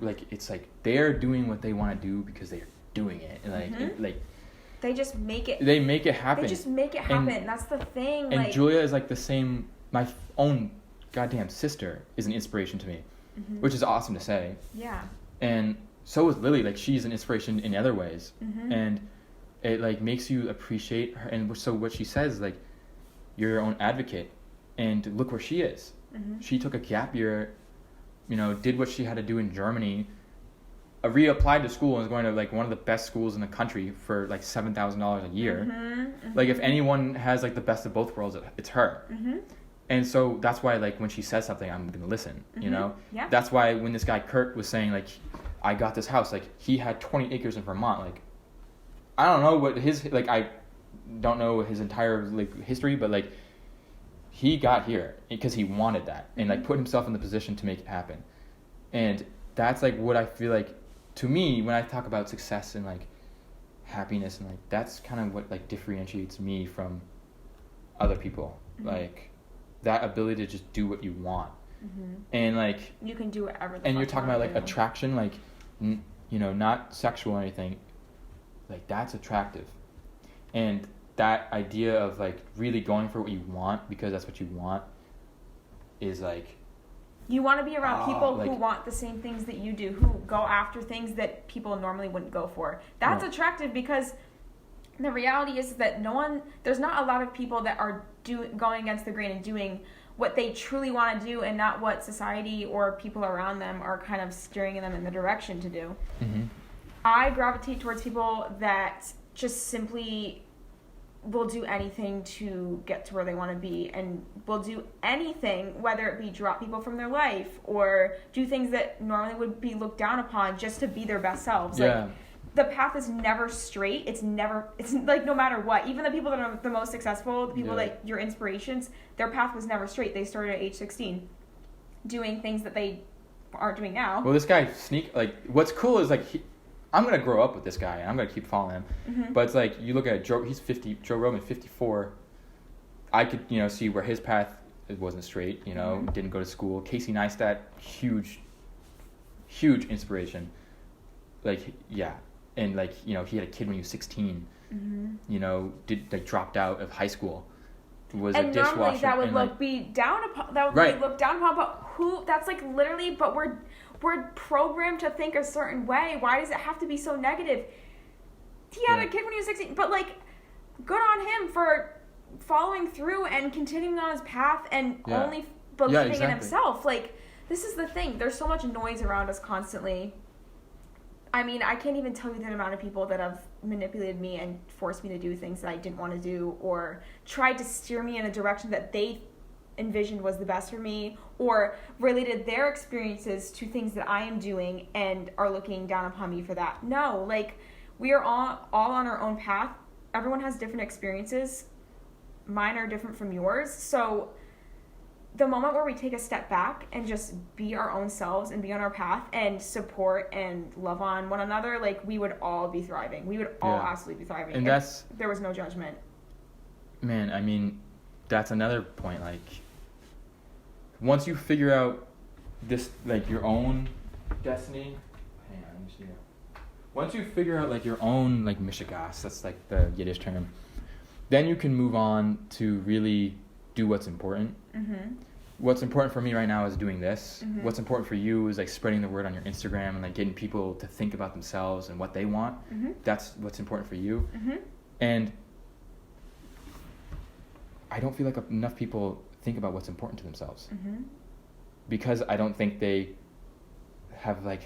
Speaker 1: Like, it's like they're doing what they want to do because they're doing it. And like
Speaker 2: they just make it.
Speaker 1: They make it happen.
Speaker 2: They just make it happen. And that's the thing.
Speaker 1: And
Speaker 2: like,
Speaker 1: Julia is like the same. My own goddamn sister is an inspiration to me, which is awesome to say.
Speaker 2: Yeah.
Speaker 1: And so is Lily. Like, she's an inspiration in other ways. And it like makes you appreciate her. And so what she says is like, you're your own advocate, and look where she is. She took a gap year, you know, did what she had to do in Germany, reapplied to school, and is going to like one of the best schools in the country for like $7,000 a year. Like, if anyone has like the best of both worlds, it's her. And so that's why, like, when she says something, I'm gonna listen. You know.
Speaker 2: Yeah.
Speaker 1: That's why when this guy Kurt was saying like, I got this house, like, he had 20 acres in Vermont. Like, I don't know what I don't know his entire like history, but like, he got here because he wanted that, and like put himself in the position to make it happen. And that's like what I feel like, to me, when I talk about success and like happiness, and like that's kind of what like differentiates me from other people. Like, that ability to just do what you want. And like,
Speaker 2: you can do whatever.
Speaker 1: And you're talking about like attraction, like, you know, not sexual or anything. Like, that's attractive. And that idea of like really going for what you want because that's what you want is like,
Speaker 2: you want to be around people who want the same things that you do, who go after things that people normally wouldn't go for. That's attractive, because the reality is that there's not a lot of people that are going against the grain and doing what they truly want to do, and not what society or people around them are kind of steering them in the direction to do. I gravitate towards people that just simply will do anything to get to where they want to be, and will do anything, whether it be drop people from their life or do things that normally would be looked down upon, just to be their best selves. Like, the path is never straight. It's like, no matter what, even the people that are the most successful, the people like your inspirations, their path was never straight. They started at age 16 doing things that they aren't doing now.
Speaker 1: Well, this guy what's cool is like, I'm going to grow up with this guy, and I'm going to keep following him. But it's like, you look at Joe Rogan, 54. I could, you know, see where his path, it wasn't straight, you know, didn't go to school. Casey Neistat, huge inspiration. Like, yeah. And like, you know, he had a kid when he was 16, you know, dropped out of high school, was a dishwasher. And normally
Speaker 2: that would be down upon, be looked down upon, but that's like literally, but we're programmed to think a certain way. Why does it have to be so negative? He had a kid when he was 16, but like, good on him for following through and continuing on his path and only believing in himself. Like, this is the thing. There's so much noise around us constantly. I mean, I can't even tell you the amount of people that have manipulated me and forced me to do things that I didn't want to do, or tried to steer me in a direction that they envisioned was the best for me, or related their experiences to things that I am doing and are looking down upon me for that. No, like, we are all on our own path. Everyone has different experiences. Mine are different from yours. So the moment where we take a step back and just be our own selves and be on our path and support and love on one another, like, we would all be thriving. We would all absolutely be thriving.
Speaker 1: And that's...
Speaker 2: there was no judgment.
Speaker 1: Man, I mean, that's another point. Like, once you figure out this, like, your own destiny... Hang on, let me see here. Once you figure out, like, your own, like, mishigas, that's, like, the Yiddish term, then you can move on to really do what's important. Mm-hmm. What's important for me right now is doing this. Mm-hmm. What's important for you is, like, spreading the word on your Instagram and, like, getting people to think about themselves and what they want. Mm-hmm. That's what's important for you. Mm-hmm. And I don't feel like enough people think about what's important to themselves. Mm-hmm. Because I don't think they have, like,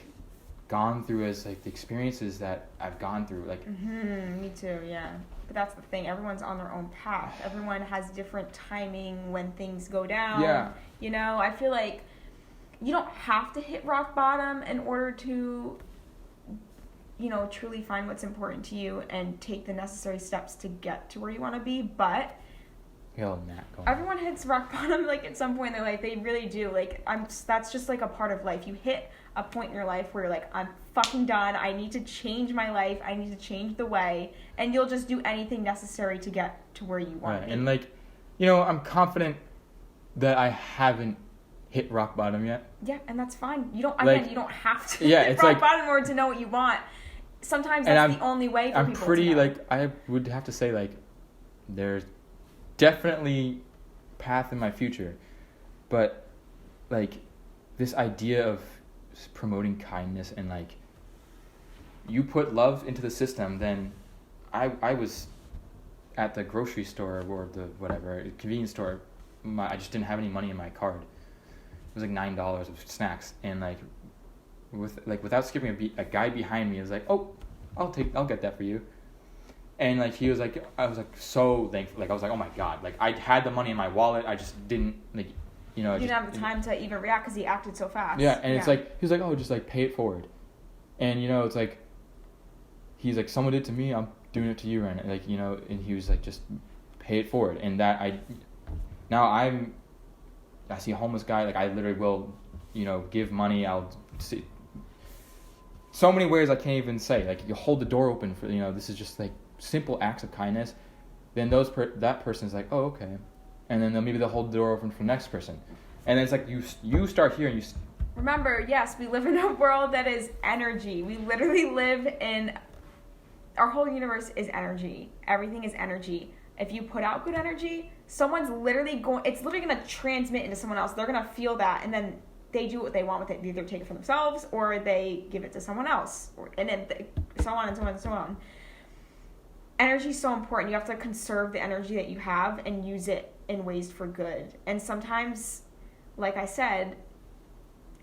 Speaker 1: gone through as, like, the experiences that I've gone through. Like,
Speaker 2: me too, yeah. But that's the thing. Everyone's on their own path. Everyone has different timing when things go down.
Speaker 1: Yeah.
Speaker 2: You know, I feel like you don't have to hit rock bottom in order to, you know, truly find what's important to you and take the necessary steps to get to where you want to be. But everyone hits rock bottom, like, at some point in their life. They really do. Like, that's just, like, a part of life. You hit a point in your life where you're like, I'm fucking done. I need to change my life. I need to change the way. And you'll just do anything necessary to get to where you want to be.
Speaker 1: And, like, you know, I'm confident that I haven't hit rock bottom yet.
Speaker 2: Yeah, and that's fine. You don't,
Speaker 1: like,
Speaker 2: again, you don't have to
Speaker 1: hit
Speaker 2: rock bottom in order to know what you want. Sometimes that's the only way for people to know. I'm pretty,
Speaker 1: like, I would have to say, like, there's definitely path in my future. But, like, this idea of promoting kindness and, like, you put love into the system, then I was at the grocery store or the whatever convenience store. I just didn't have any money in my card. It was like $9 of snacks, and, like, without skipping a guy behind me was like, "Oh, I'll get that for you." And, like, he was like, I was, like, so thankful. Like, I was like, oh my God, like, I had the money in my wallet, I just didn't, like, you know,
Speaker 2: you didn't have the time to even react because he acted so fast.
Speaker 1: Yeah, and it's like, he was like, oh, just, like, pay it forward. And, you know, it's like, he's like, someone did to me, I'm doing it to you, and, like, you know, and he was like, just pay it forward. And that I see a homeless guy, like, I literally will, you know, give money. I'll see so many ways I can't even say. Like, you hold the door open for, you know, this is just, like, simple acts of kindness. Then that person's like, oh, okay. And then maybe they'll hold the door open for the next person. And then it's like, you start here and you...
Speaker 2: Remember, yes, we live in a world that is energy. We literally live in... Our whole universe is energy. Everything is energy. If you put out good energy, someone's literally it's literally going to transmit into someone else. They're going to feel that, and then they do what they want with it. They either take it for themselves, or they give it to someone else, and then so on and so on and so on. Energy is so important. You have to conserve the energy that you have and use it in ways for good. And sometimes, like I said,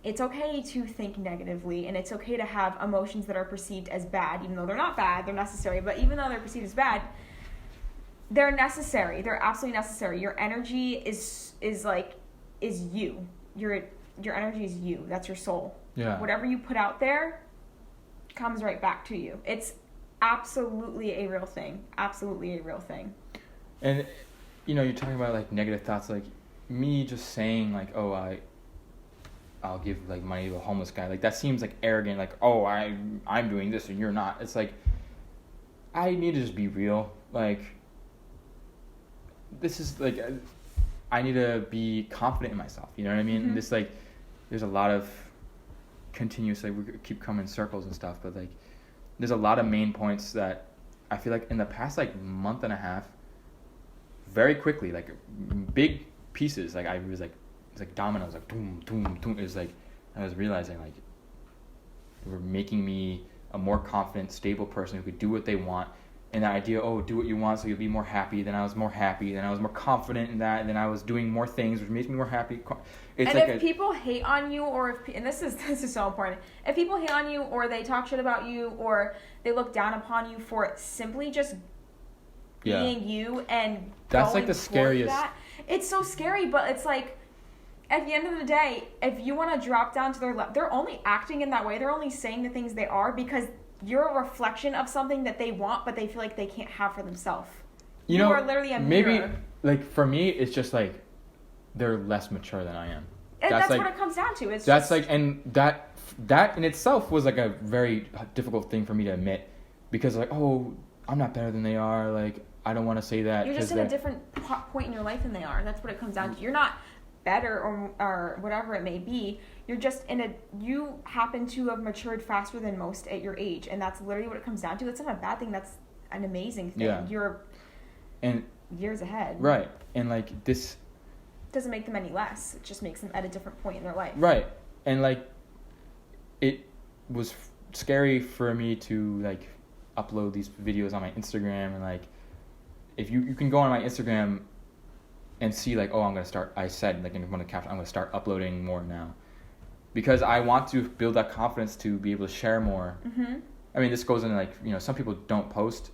Speaker 2: it's okay to think negatively, and it's okay to have emotions that are perceived as bad, even though they're not bad, they're necessary. But even though they're perceived as bad, they're necessary. They're absolutely necessary. Your energy is you. Your energy is you. That's your soul.
Speaker 1: Yeah.
Speaker 2: Whatever you put out there comes right back to you. It's absolutely a real thing. Absolutely a real thing.
Speaker 1: And, you know, you're talking about, like, negative thoughts, like, me just saying, like, oh, I'll give, like, money to a homeless guy. Like, that seems, like, arrogant. Like, oh, I'm doing this and you're not. It's like, I need to just be real. Like, this is, like, I need to be confident in myself. You know what I mean? Mm-hmm. This, like, there's a lot of continuous, like, we keep coming in circles and stuff, but, like, there's a lot of main points that I feel like in the past, like, month and a half, very quickly, like, big pieces, like, I was, like, it's like dominoes, like, boom, boom, boom. It was like, I was realizing, like, they were making me a more confident, stable person who could do what they want and that idea, oh, do what you want so you'll be more happy. Then I was more happy. Then I was more confident in that. And then I was doing more things, which makes me more happy. It's
Speaker 2: and
Speaker 1: like
Speaker 2: if people hate on you, or if, and this is so important, if people hate on you, or they talk shit about you, or they look down upon you for simply just being you and
Speaker 1: that's
Speaker 2: going
Speaker 1: like the scariest.
Speaker 2: that, it's so scary. But it's like, at the end of the day, if you want to drop down to their level, they're only acting in that way. They're only saying the things they are because you're a reflection of something that they want, but they feel like they can't have for themselves. You are literally a mirror.
Speaker 1: Maybe, like, for me, it's just, like, they're less mature than I am.
Speaker 2: And that's
Speaker 1: like,
Speaker 2: what it comes down to. It's
Speaker 1: that's,
Speaker 2: just,
Speaker 1: like, and that in itself was, like, a very difficult thing for me to admit. Because, like, oh, I'm not better than they are. Like, I don't want to say that.
Speaker 2: You're just in a different point in your life than they are. That's what it comes down to. You're not better or whatever it may be. You're just you happen to have matured faster than most at your age, and that's literally what it comes down to. It's not a bad thing. That's an amazing thing.
Speaker 1: Yeah.
Speaker 2: You're years ahead.
Speaker 1: Right. And, like, this
Speaker 2: doesn't make them any less. It just makes them at a different point in their life.
Speaker 1: Right. And, like, it was scary for me to, like, upload these videos on my Instagram, and, like, if you can go on my Instagram and see, like, oh, I said, like, in one of the captions, I'm going to start uploading more now. Because I want to build that confidence to be able to share more.
Speaker 2: Mm-hmm.
Speaker 1: I mean, this goes into, like, some people don't post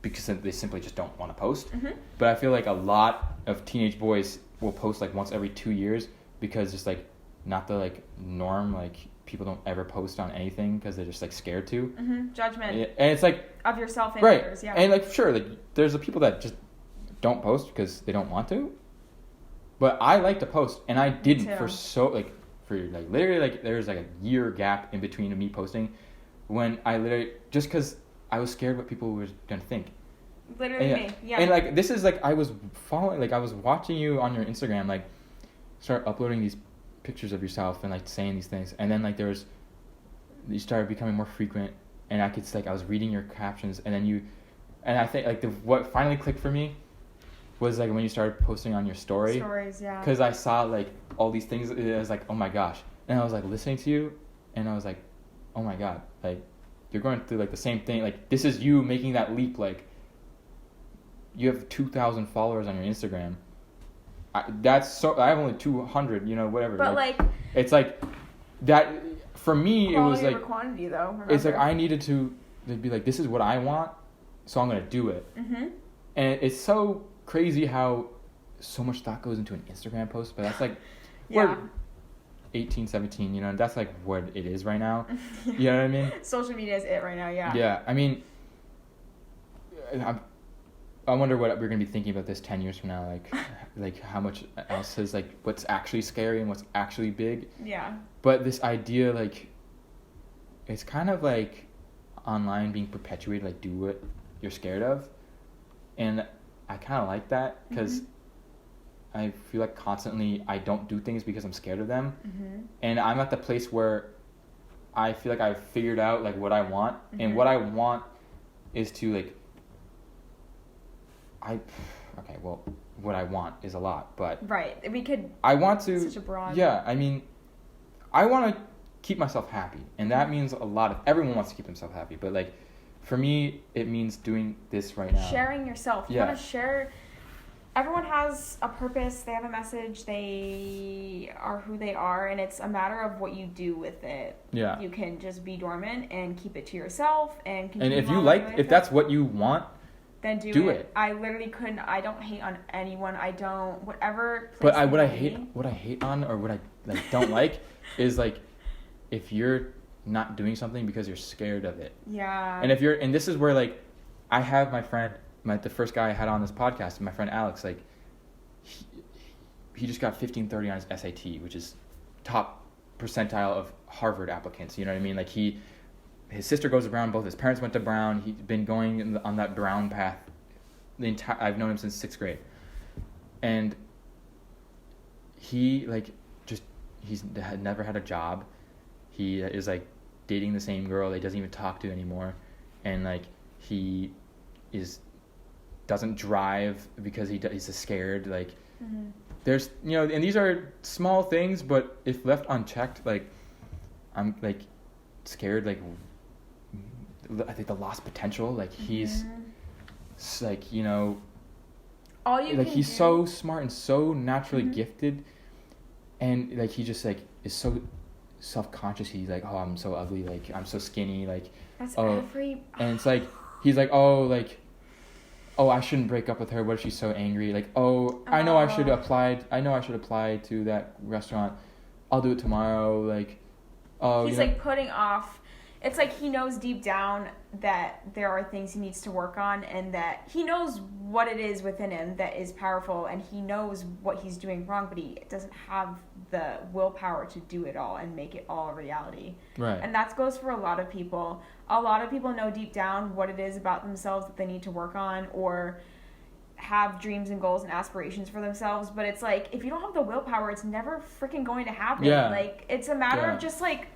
Speaker 1: because they simply just don't want to post.
Speaker 2: Mm-hmm.
Speaker 1: But I feel like a lot of teenage boys will post, like, once every 2 years because it's, like, not the, like, norm. Like, people don't ever post on anything because they're just, like, scared to.
Speaker 2: Mm-hmm. Judgment.
Speaker 1: And it's, like...
Speaker 2: Of yourself and
Speaker 1: right.
Speaker 2: others, yeah.
Speaker 1: And, like, sure, like, there's the people that just don't post because they don't want to. But I like to post, and I didn't literally, like, there's, like, a year gap in between me posting when I literally, just because I was scared what people were going to think.
Speaker 2: Literally
Speaker 1: and,
Speaker 2: me, yeah.
Speaker 1: And, like, this is, like, I was watching you on your Instagram, like, start uploading these pictures of yourself and, like, saying these things. And then, like, you started becoming more frequent, and I could, like, I was reading your captions, and then and I think, like, what finally clicked for me was, like, when you started posting on your stories,
Speaker 2: yeah.
Speaker 1: Because I saw, like, all these things. It was like, oh my gosh. And I was, like, listening to you, and I was like, oh my god, like, you're going through, like, the same thing. Like, this is you making that leap. Like, you have 2,000 followers on your Instagram. I have only 200. Whatever.
Speaker 2: But like,
Speaker 1: it's like that for me. It was like
Speaker 2: quantity, though. Remember?
Speaker 1: It's like I needed to be like, this is what I want, so I'm gonna do it.
Speaker 2: Mm-hmm.
Speaker 1: And it's so crazy how so much thought goes into an Instagram post, but that's like
Speaker 2: yeah.
Speaker 1: 18, 17, and that's like what it is right now. You know what I mean?
Speaker 2: Social media is it right now, yeah.
Speaker 1: Yeah, I mean, I wonder what we're going to be thinking about this 10 years from now, like how much else is, like, what's actually scary and what's actually big.
Speaker 2: Yeah.
Speaker 1: But this idea, like, it's kind of like online being perpetuated, like, do what you're scared of. And I kind of like that because I feel like constantly I don't do things because I'm scared of them. Mm-hmm. And I'm at the place where I feel like I've figured out, like, what I want. Mm-hmm. And what I want is to, like, what I want is a lot, but...
Speaker 2: Right.
Speaker 1: I want to...
Speaker 2: Such a broad...
Speaker 1: Yeah, I mean, I want to keep myself happy. And that means a lot of... Everyone wants to keep themselves happy, but, like, for me, it means doing this right now.
Speaker 2: Sharing yourself. You
Speaker 1: yeah.
Speaker 2: want to share... Everyone has a purpose, they have a message, they are who they are, and it's a matter of what you do with it.
Speaker 1: Yeah.
Speaker 2: You can just be dormant and keep it to yourself and continue.
Speaker 1: And if that's what you want,
Speaker 2: then do it. I literally couldn't. I don't hate on anyone. I don't whatever.
Speaker 1: But what I hate on, or what I, like, don't like is, like, if you're not doing something because you're scared of it.
Speaker 2: Yeah.
Speaker 1: And this is where, like, I have my friend, the first guy I had on this podcast, my friend Alex, like, he just got 1530 on his SAT, which is top percentile of Harvard applicants. You know what I mean? Like, his sister goes to Brown, both his parents went to Brown. He's been going on that Brown path I've known him since 6th grade. And he, like, he's never had a job. He is, like, dating the same girl that he doesn't even talk to anymore. And, like, he doesn't drive because he's scared. Like, there's, and these are small things, but if left unchecked, like, I'm, like, scared, like, I think the lost potential, like, he's like, you know,
Speaker 2: all you
Speaker 1: like
Speaker 2: can
Speaker 1: he's
Speaker 2: do,
Speaker 1: so smart and so naturally
Speaker 2: Mhm.
Speaker 1: gifted, and like he just like is so self-conscious. He's like, oh, I'm so ugly, like I'm so skinny, like,
Speaker 2: that's
Speaker 1: oh,
Speaker 2: every
Speaker 1: and it's like he's like, oh, like, oh, I shouldn't break up with her. What if she's so angry? Like, oh, I know I should apply to that restaurant. I'll do it tomorrow. Like, oh,
Speaker 2: he's like putting off. It's like he knows deep down that there are things he needs to work on, and that he knows what it is within him that is powerful, and he knows what he's doing wrong, but he doesn't have the willpower to do it all and make it all a reality.
Speaker 1: right.
Speaker 2: And that goes for a lot of people. A lot of people know deep down what it is about themselves that they need to work on, or have dreams and goals and aspirations for themselves, but it's like if you don't have the willpower, it's never freaking going to happen.
Speaker 1: Yeah.
Speaker 2: Like it's a matter
Speaker 1: Yeah.
Speaker 2: of just like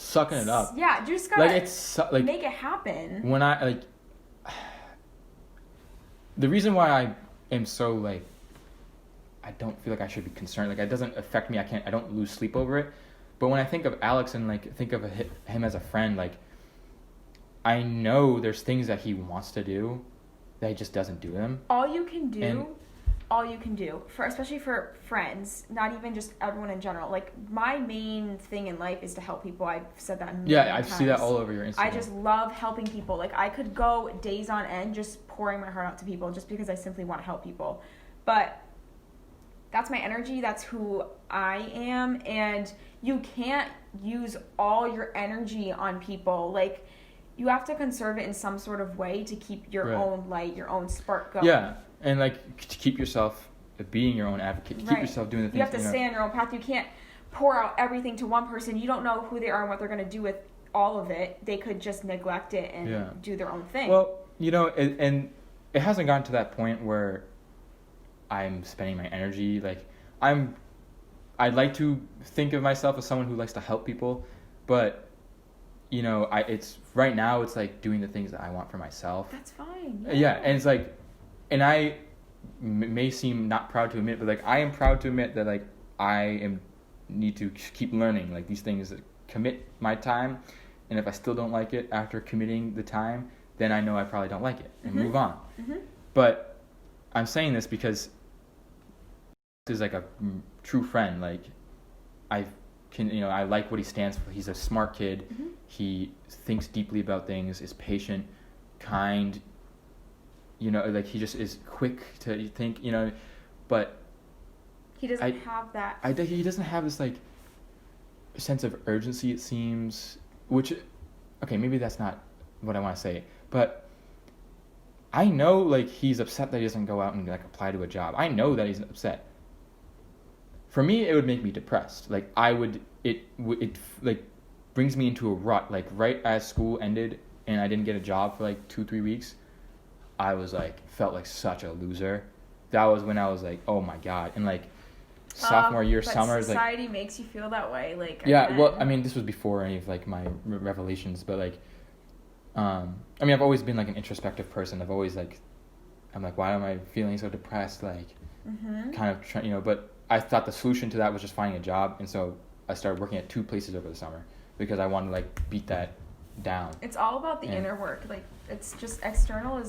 Speaker 1: Sucking it up.
Speaker 2: Yeah, you just gotta
Speaker 1: Like it's like
Speaker 2: make it happen.
Speaker 1: when I like the reason why I am so like I don't feel like I should be concerned. Like it doesn't affect me. I don't lose sleep over it. But when I think of Alex and like think of him as a friend, like I know there's things that he wants to do that he just doesn't do them.
Speaker 2: All you can do for especially for friends, not even just everyone in general. Like my main thing in life is to help people. I've said that many
Speaker 1: Yeah, I
Speaker 2: times.
Speaker 1: see that all over your Instagram.
Speaker 2: I just love helping people. Like I could go days on end just pouring my heart out to people just because I simply want to help people. But that's my energy, that's who I am, and you can't use all your energy on people. Like you have to conserve it in some sort of way to keep your
Speaker 1: Right.
Speaker 2: own light, your own spark going.
Speaker 1: Yeah, and like to keep yourself being your own advocate, to keep
Speaker 2: Right.
Speaker 1: yourself doing the things.
Speaker 2: You have to stay on your own path. You can't pour out everything to one person. You don't know who they are and what they're going to do with all of it. They could just neglect it and do their own thing.
Speaker 1: Well, you know, and it hasn't gotten to that point where I'm spending my energy like I'd like to think of myself as someone who likes to help people, but you know, it's right now it's like doing the things that I want for myself.
Speaker 2: That's fine.
Speaker 1: Yeah, and it's like, and I may seem not proud to admit, but like I am proud to admit that like need to keep learning like these things, that commit my time, and if I still don't like it after committing the time, then I know I probably don't like it and move on.
Speaker 2: Mm-hmm.
Speaker 1: But I'm saying this because this is like a true friend. Like I like what he stands for. He's a smart kid.
Speaker 2: Mm-hmm.
Speaker 1: He thinks deeply about things, is patient, kind, you know, like he just is quick to think, you know, but
Speaker 2: He doesn't have that.
Speaker 1: he doesn't have this like sense of urgency, it seems, which, okay, maybe that's not what I want to say, but I know like he's upset that he doesn't go out and like apply to a job. I know that he's upset. For me, it would make me depressed. Like it like brings me into a rut. Like right as school ended and I didn't get a job for like 2-3 weeks, I was like felt like such a loser. That was when I was like, oh my god. And like sophomore year
Speaker 2: but
Speaker 1: summer is like
Speaker 2: society makes you feel that way. Like
Speaker 1: yeah. Well, I mean, this was before any of like my revelations, but like, I mean, I've always been like an introspective person. I've always like, I'm like, why am I feeling so depressed? Like, kind of, you know. But I thought the solution to that was just finding a job, and so I started working at 2 places over the summer because I wanted to like beat that down.
Speaker 2: It's all about the inner work. Like it's just external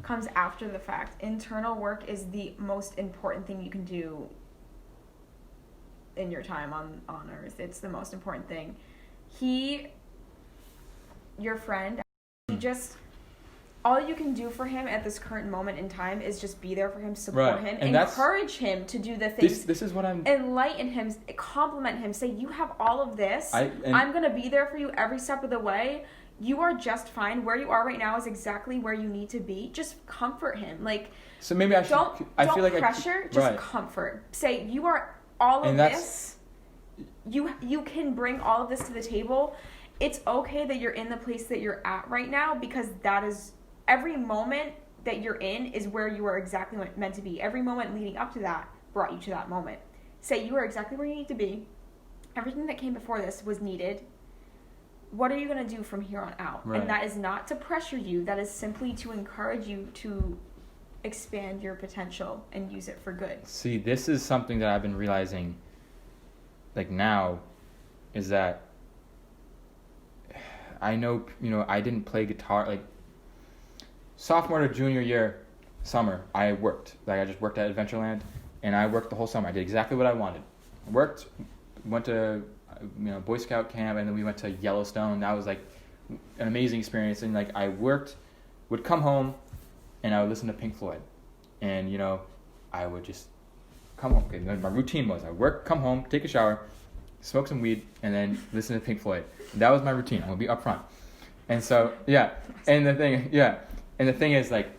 Speaker 2: comes after the fact. Internal work is the most important thing you can do in your time on earth. It's the most important thing. Your friend, all you can do for him at this current moment in time is just be there for him, support him, and encourage him to do the things.
Speaker 1: This is what I'm...
Speaker 2: Enlighten him, compliment him, say, you have all of this. I'm going to be there for you every step of the way. You are just fine. Where you are right now is exactly where you need to be. Just comfort him. Like,
Speaker 1: so maybe I should...
Speaker 2: Don't feel like pressure, just comfort. Say, you are all of this. You can bring all of this to the table. It's okay that you're in the place that you're at right now, because that is... Every moment that you're in is where you are exactly meant to be. Every moment leading up to that brought you to that moment. Say you are exactly where you need to be. Everything that came before this was needed. What are you going to do from here on out? Right. And that is not to pressure you. That is simply to encourage you to expand your potential and use it for good.
Speaker 1: See, this is something that I've been realizing, like now, is that I know, I didn't play guitar, like, sophomore to junior year summer, I worked. Like I just worked at Adventureland, and I worked the whole summer. I did exactly what I wanted. Worked, went to Boy Scout camp, and then we went to Yellowstone. That was like an amazing experience. And like I worked, would come home, and I would listen to Pink Floyd, and I would just come home. Okay, my routine was I work, come home, take a shower, smoke some weed, and then listen to Pink Floyd. That was my routine. I'm gonna be upfront. And so and the thing is like,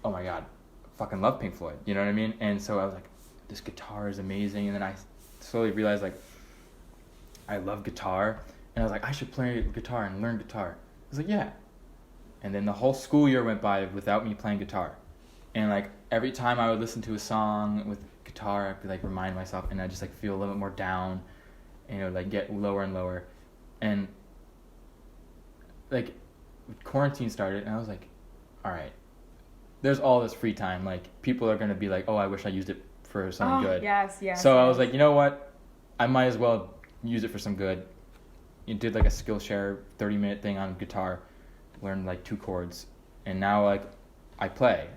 Speaker 1: oh my god, I fucking love Pink Floyd. You know what I mean? And so I was like, this guitar is amazing. And then I slowly realized like, I love guitar, and I was like, I should play guitar and learn guitar. I was like, yeah. And then the whole school year went by without me playing guitar. And like every time I would listen to a song with guitar, I'd be like remind myself, and I just like feel a little bit more down, and it would like get lower and lower. And like quarantine started, and I was like, all right, there's all this free time. Like people are gonna be like, oh, I wish I used it for something good.
Speaker 2: Yes.
Speaker 1: So I was like, you know what? I might as well use it for some good. You did like a Skillshare 30-minute thing on guitar, learned like 2 chords, and now like I play.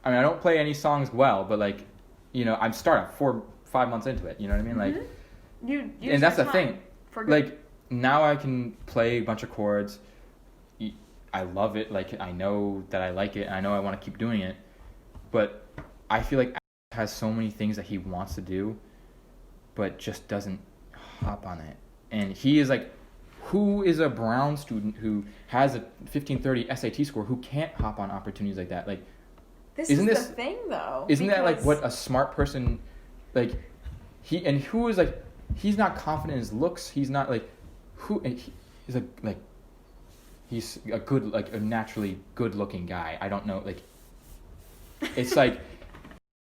Speaker 1: I mean, I don't play any songs well, but like, I'm starting 4-5 months into it. You know what I mean? Like,
Speaker 2: you
Speaker 1: and that's the thing.
Speaker 2: For good.
Speaker 1: Like now I can play a bunch of chords. I love it. Like I know that I like it, and I know I want to keep doing it. But I feel like Alex has so many things that he wants to do, but just doesn't hop on it. And he is like, who is a Brown student who has a 1530 SAT score who can't hop on opportunities like that? Like,
Speaker 2: Isn't this the thing though?
Speaker 1: Isn't that like what a smart person, like, who is like, he's not confident in his looks. He's not like, he's he's a good, like a naturally good looking guy. I don't know, like, it's like,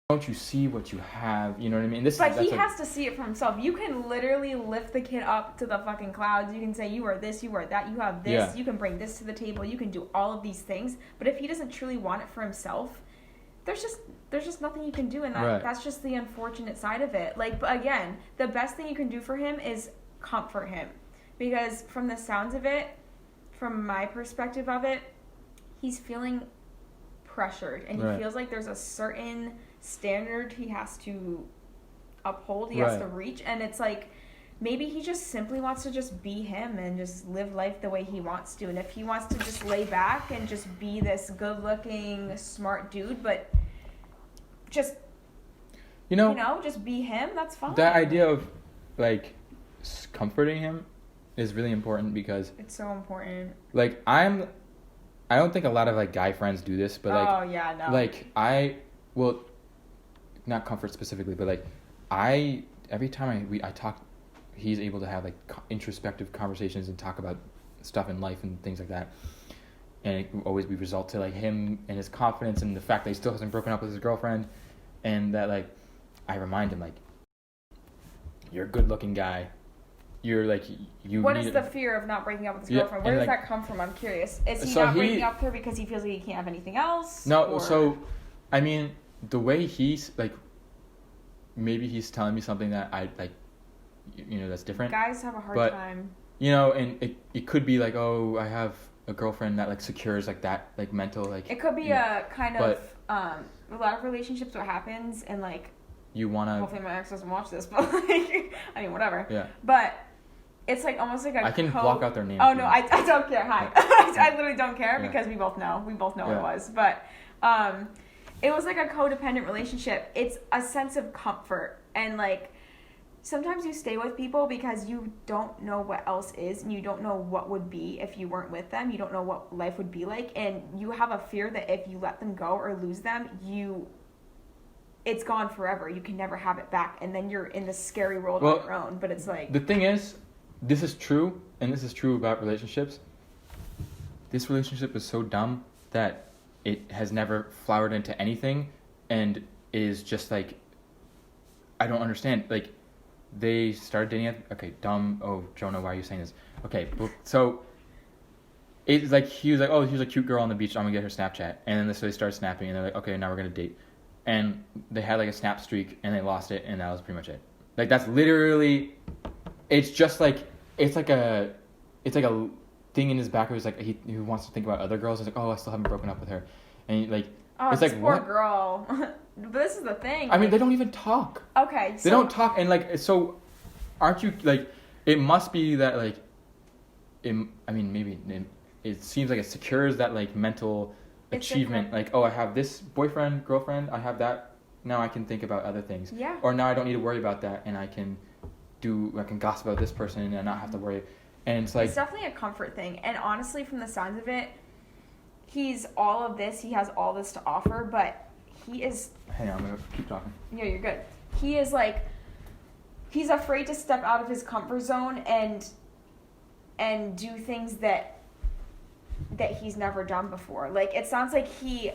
Speaker 1: don't you see what you have? You know what I mean?
Speaker 2: But he has to see it for himself. You can literally lift the kid up to the fucking clouds. You can say, you are this, you are that, you have this, you can bring this to the table, you can do all of these things. But if he doesn't truly want it for himself, there's just nothing you can do, and that's just the unfortunate side of it. Like, but again, the best thing you can do for him is comfort him. Because from the sounds of it, from my perspective of it, he's feeling pressured, and he feels like there's a certain standard he has to uphold, he has to reach, and it's like maybe he just simply wants to just be him and just live life the way he wants to. And if he wants to just lay back and just be this good looking smart dude, but just just be him, that's fine.
Speaker 1: That idea of like comforting him is really important, because
Speaker 2: it's so important.
Speaker 1: Like I don't think a lot of like guy friends do this, but like like I will not comfort specifically, but like every time I talk, he's able to have like introspective conversations and talk about stuff in life and things like that, and it will always be result to like him and his confidence and the fact that he still hasn't broken up with his girlfriend, and that like I remind him like, you're a good looking guy, you're like
Speaker 2: What is the fear of not breaking up with his girlfriend? Where does that come from? I'm curious. Is he not breaking up with her because he feels like he can't have anything else?
Speaker 1: No, so I mean the way he's like, maybe he's telling me something that I like, that's different.
Speaker 2: Guys have a hard time.
Speaker 1: And it could be like, oh, I have a girlfriend that like secures like that, like mental, like.
Speaker 2: It could be a kind of a lot of relationships. What happens and like.
Speaker 1: You wanna.
Speaker 2: Hopefully my ex doesn't watch this, but like, I mean, whatever.
Speaker 1: Yeah.
Speaker 2: But it's like almost like
Speaker 1: I can block out their names.
Speaker 2: Oh no, I don't care. Hi, I literally don't care because we both know. We both know what it was, but it was like a codependent relationship. It's a sense of comfort, and like sometimes you stay with people because you don't know what else is, and you don't know what would be if you weren't with them. You don't know what life would be like, and you have a fear that if you let them go or lose them, it's gone forever. You can never have it back, and then you're in this scary world on your own. But it's like,
Speaker 1: the thing is, this is true, and this is true about relationships. This relationship is so dumb that it has never flowered into anything, and is just like, I don't understand. Like, they started dating. Okay, dumb. Oh, Jonah, why are you saying this? Okay, so it's like he was like, oh, here's a cute girl on the beach. I'm gonna get her Snapchat, and then so they started snapping, and they're like, okay, now we're gonna date. And they had like a snap streak, and they lost it, and that was pretty much it. Like, that's literally, it's just like, it's like a thing in his back where he's like he wants to think about other girls. He's like, oh, I still haven't broken up with her, and like
Speaker 2: Oh,
Speaker 1: it's
Speaker 2: this
Speaker 1: like
Speaker 2: poor
Speaker 1: what?
Speaker 2: girl. But this is the thing.
Speaker 1: I mean, they don't even talk.
Speaker 2: Okay. So,
Speaker 1: They don't talk, and like so, aren't you like? It must be that like, I mean maybe it seems like it secures that like mental achievement. Like, oh, I have this boyfriend, girlfriend, I have that. Now I can think about other things.
Speaker 2: Yeah.
Speaker 1: Or now I don't need to worry about that, and I can gossip about this person and not have to worry. And it's like
Speaker 2: it's definitely a comfort thing. And honestly, from the signs of it, he's all of this. He has all this to offer, but he is.
Speaker 1: Hang on, I'm gonna keep talking.
Speaker 2: Yeah, you're good. He is like, he's afraid to step out of his comfort zone and do things that he's never done before. Like, it sounds like he's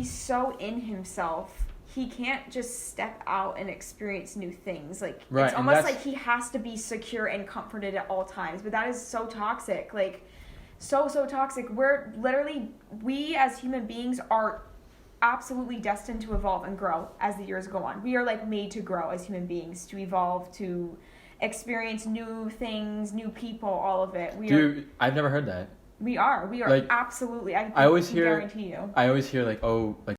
Speaker 2: so in himself. He can't just step out and experience new things. Like,
Speaker 1: right,
Speaker 2: it's almost like he has to be secure and comforted at all times. But that is so toxic. Like, so toxic. We as human beings are absolutely destined to evolve and grow as the years go on. We are like made to grow as human beings, to evolve, to experience new things, new people, all of it.
Speaker 1: I've never heard that.
Speaker 2: We are like, absolutely. I guarantee you.
Speaker 1: I always hear like, oh, like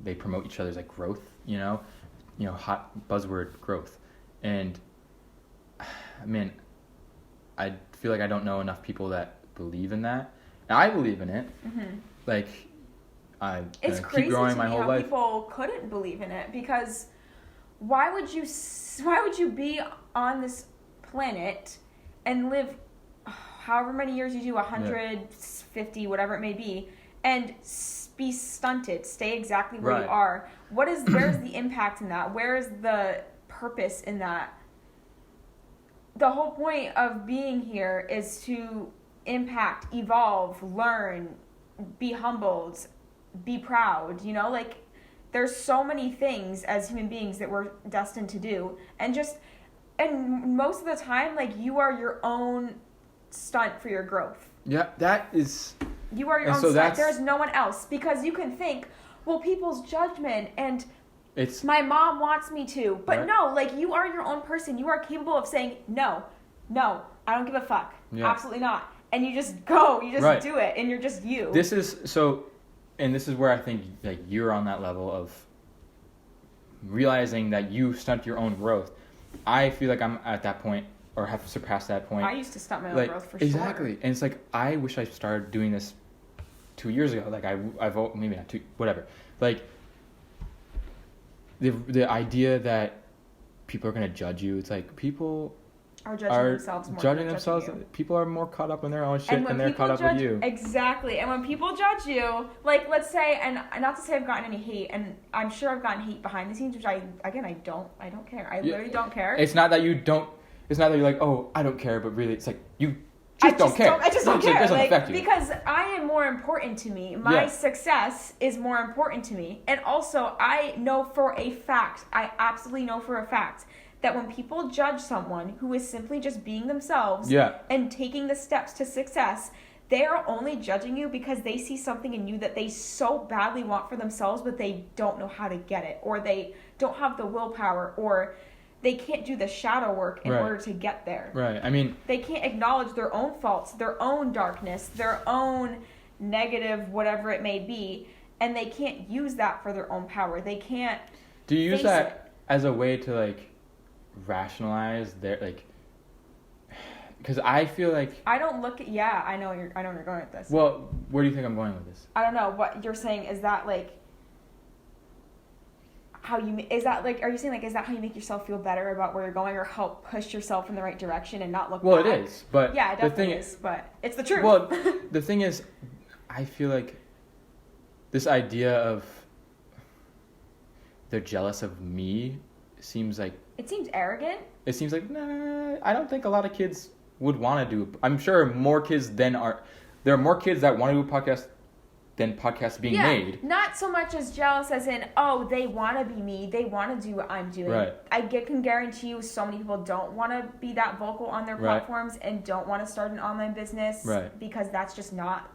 Speaker 1: they promote each other's like growth, hot buzzword growth, and man, I feel like I don't know enough people that believe in that. And I believe in it. Mm-hmm. Like,
Speaker 2: it's
Speaker 1: keep
Speaker 2: crazy
Speaker 1: growing
Speaker 2: to
Speaker 1: my
Speaker 2: me
Speaker 1: whole
Speaker 2: how
Speaker 1: life.
Speaker 2: people couldn't believe in it, because why would you be on this planet and live however many years you do, 150, whatever it may be, and be stunted, stay exactly where you are? Where's the impact in that? Where is the purpose in that? The whole point of being here is to impact, evolve, learn, be humbled, be proud, like, there's so many things as human beings that we're destined to do, and most of the time, like, you are your own stunt for your growth.
Speaker 1: Yeah, that is.
Speaker 2: You are your own stunt. There's no one else, because you can think, well, people's judgment and my mom wants me to, but no, like, you are your own person. You are capable of saying no, I don't give a fuck, absolutely not, and you just go, you just do it, and you're just you.
Speaker 1: This is where I think like you're on that level of realizing that you stunt your own growth. I feel like I'm at that point, or have surpassed that point.
Speaker 2: I used to stunt my own growth for sure.
Speaker 1: Exactly, and it's like I wish I started doing this 2 years ago. Like I've maybe not 2, whatever. Like the idea that people are gonna judge you. It's like people
Speaker 2: are judging themselves.
Speaker 1: People are more caught up in their own shit than they're caught up with you.
Speaker 2: Exactly. And when people judge you, like, let's say, and not to say I've gotten any hate, and I'm sure I've gotten hate behind the scenes, which I don't care. I literally don't care.
Speaker 1: It's not that you're like, oh, I don't care, but really it's like you just don't care.
Speaker 2: I just don't care.
Speaker 1: It doesn't affect you.
Speaker 2: Because I am more important to me. My success is more important to me. And also, I absolutely know for a fact that when people judge someone who is simply just being themselves and taking the steps to success, they are only judging you because they see something in you that they so badly want for themselves, but they don't know how to get it, or they don't have the willpower, or they can't do the shadow work in order to get there.
Speaker 1: Right. I mean,
Speaker 2: they can't acknowledge their own faults, their own darkness, their own negative, whatever it may be, and they can't use that for their own power. They can't.
Speaker 1: Do you use that as a way to like rationalize their like? Because I feel like
Speaker 2: I don't look at. Yeah, I know where you're going with this.
Speaker 1: Well, where do you think I'm going with this?
Speaker 2: I don't know what you're saying. Is that like how you? Is that like? Are you saying like? Is that how you make yourself feel better about where you're going, or help push yourself in the right direction and not look?
Speaker 1: Well,
Speaker 2: back?
Speaker 1: it is, but
Speaker 2: yeah, it definitely is. But it's the truth.
Speaker 1: Well, the thing is, I feel like this idea of they're jealous of me seems like
Speaker 2: it seems arrogant.
Speaker 1: It seems like nah. I don't think a lot of kids would want to do. I'm sure more kids there are more kids that want to do a podcast than podcasts being made.
Speaker 2: Not so much as jealous as in, oh, they want to be me. They want to do what I'm doing.
Speaker 1: Right.
Speaker 2: I can guarantee you so many people don't want to be that vocal on their platforms and don't want to start an online business because that's just not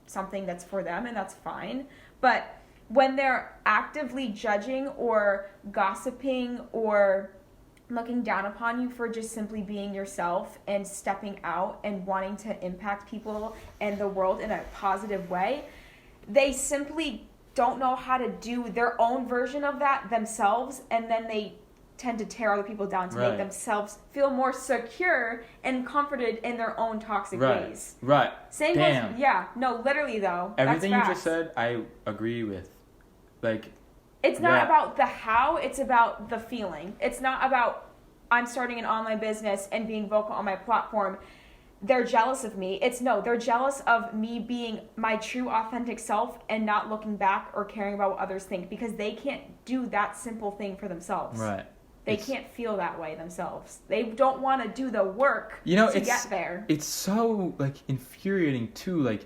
Speaker 2: something that's for them, and that's fine. But when they're actively judging or gossiping or looking down upon you for just simply being yourself and stepping out and wanting to impact people and the world in a positive way, they simply don't know how to do their own version of that themselves, and then they tend to tear other people down to make themselves feel more secure and comforted in their own toxic ways.
Speaker 1: Right.
Speaker 2: Same
Speaker 1: Damn.
Speaker 2: goes, yeah. No, literally though.
Speaker 1: Everything
Speaker 2: that's
Speaker 1: you just said, I agree with. Like,
Speaker 2: it's not about the how, it's about the feeling. It's not about I'm starting an online business and being vocal on my platform. They're jealous of me. They're jealous of me being my true authentic self and not looking back or caring about what others think, because they can't do that simple thing for themselves.
Speaker 1: Right.
Speaker 2: They can't feel that way themselves. They don't want to do the work to get there.
Speaker 1: It's so, like, infuriating, too. Like,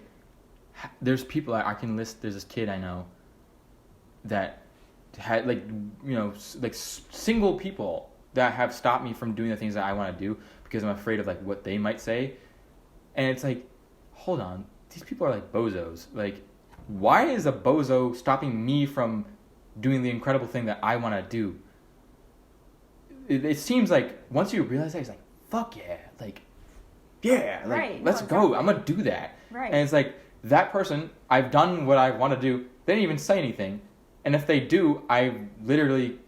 Speaker 1: there's people I can list. There's this kid I know that had, like, you know, like, single people that have stopped me from doing the things that I want to do because I'm afraid of, like, what they might say. And it's like, hold on. These people are, like, bozos. Like, why is a bozo stopping me from doing the incredible thing that I want to do? It seems like once you realize that, it's like, fuck yeah. Like, yeah. Like, let's go. I'm going to do that.
Speaker 2: Right.
Speaker 1: And it's like, that person, I've done what I want to do. They didn't even say anything. And if they do, I literally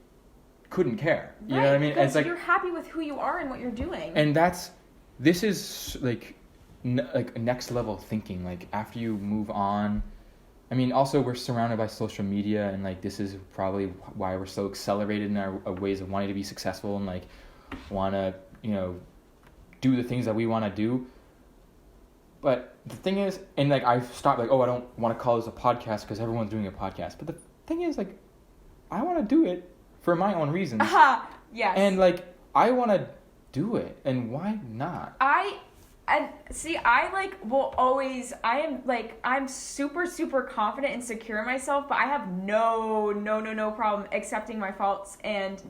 Speaker 1: couldn't care. You know what I mean?
Speaker 2: Because
Speaker 1: it's like,
Speaker 2: you're happy with who you are and what you're doing.
Speaker 1: And this is like next level thinking. Like, after you move on, I mean, also we're surrounded by social media, and like, this is probably why we're so accelerated in our ways of wanting to be successful and like want to, you know, do the things that we want to do. But the thing is, and like, I've stopped, like, oh, I don't want to call this a podcast because everyone's doing a podcast. But the thing is, like, I want to do it for my own reasons.
Speaker 2: Yes.
Speaker 1: And like, I want to do it, and why not?
Speaker 2: I'm super, super confident and secure in myself, but I have no problem accepting my faults and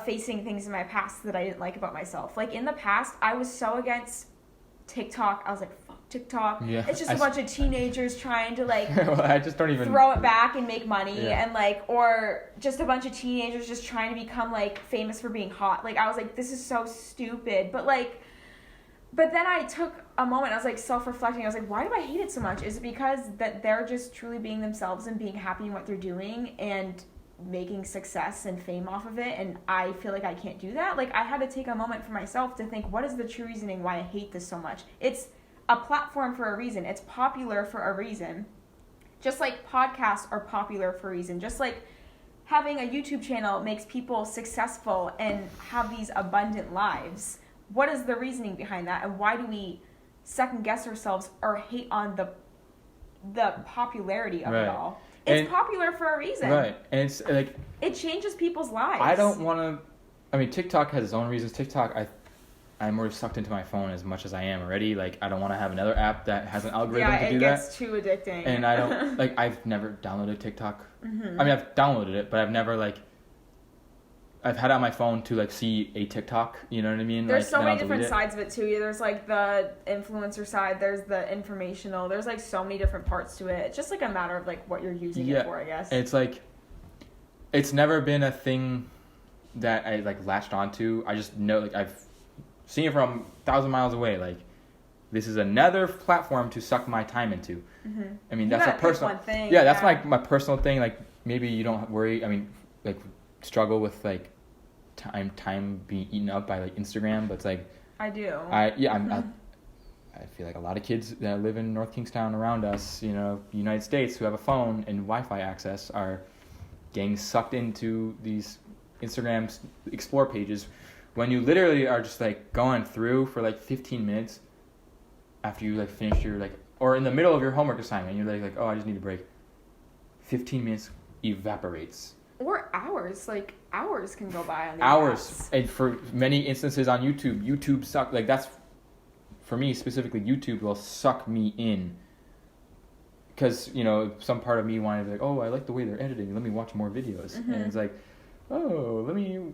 Speaker 2: facing things in my past that I didn't like about myself. Like, in the past, I was so against TikTok. I was like, fuck TikTok.
Speaker 1: Yeah,
Speaker 2: it's just a bunch of teenagers trying to like
Speaker 1: well, I just don't even
Speaker 2: throw it back and make money,
Speaker 1: yeah.
Speaker 2: and like, or just a bunch of teenagers just trying to become like famous for being hot. Like, I was like, this is so stupid. But then I took a moment, I was like self-reflecting. I was like, why do I hate it so much? Is it because that they're just truly being themselves and being happy in what they're doing and making success and fame off of it, and I feel like I can't do that? Like, I had to take a moment for myself to think, what is the true reasoning why I hate this so much? It's a platform for a reason. It's popular for a reason. Just like podcasts are popular for a reason. Just like having a YouTube channel makes people successful and have these abundant lives. What is the reasoning behind that, and why do we second guess ourselves or hate on the popularity of it all? It's popular for a reason.
Speaker 1: Right. And it's like,
Speaker 2: it changes people's lives.
Speaker 1: I don't want to, I mean, TikTok has its own reasons. TikTok, I'm already sucked into my phone as much as I am already. Like, I don't want to have another app that has an algorithm to do that.
Speaker 2: Yeah, it gets too addicting.
Speaker 1: And I don't, like, I've never downloaded TikTok.
Speaker 2: Mm-hmm.
Speaker 1: I mean, I've downloaded it, but I've never, like, I've had it on my phone to, like, see a TikTok, you know what I mean?
Speaker 2: There's
Speaker 1: like,
Speaker 2: so many different sides of it, too. There's, like, the influencer side. There's the informational. There's, like, so many different parts to it. It's just, like, a matter of, like, what you're using it for, I guess.
Speaker 1: It's, like, it's never been a thing that I, like, latched onto. I just know, like, I've seen it from 1,000 miles away. Like, this is another platform to suck my time into.
Speaker 2: Mm-hmm.
Speaker 1: I mean, that's a personal
Speaker 2: one thing.
Speaker 1: Yeah, that's my personal thing. Like, maybe you don't worry. I mean, like, struggle with, like, time being eaten up by, like, Instagram, but it's like,
Speaker 2: I do.
Speaker 1: I feel like a lot of kids that live in North Kingstown around us, you know, United States, who have a phone and Wi-Fi access, are getting sucked into these Instagram explore pages when you literally are just, like, going through for, like, 15 minutes after you, like, finish your, like, or in the middle of your homework assignment, you're like, oh, I just need a break. 15 minutes evaporates.
Speaker 2: Or hours. Like, hours can go by on the
Speaker 1: hours
Speaker 2: apps.
Speaker 1: And for many instances on YouTube suck. Like, that's, for me specifically, YouTube will suck me in because, you know, some part of me wanted to be like, oh, I like the way they're editing, let me watch more videos. Mm-hmm. And it's like, oh,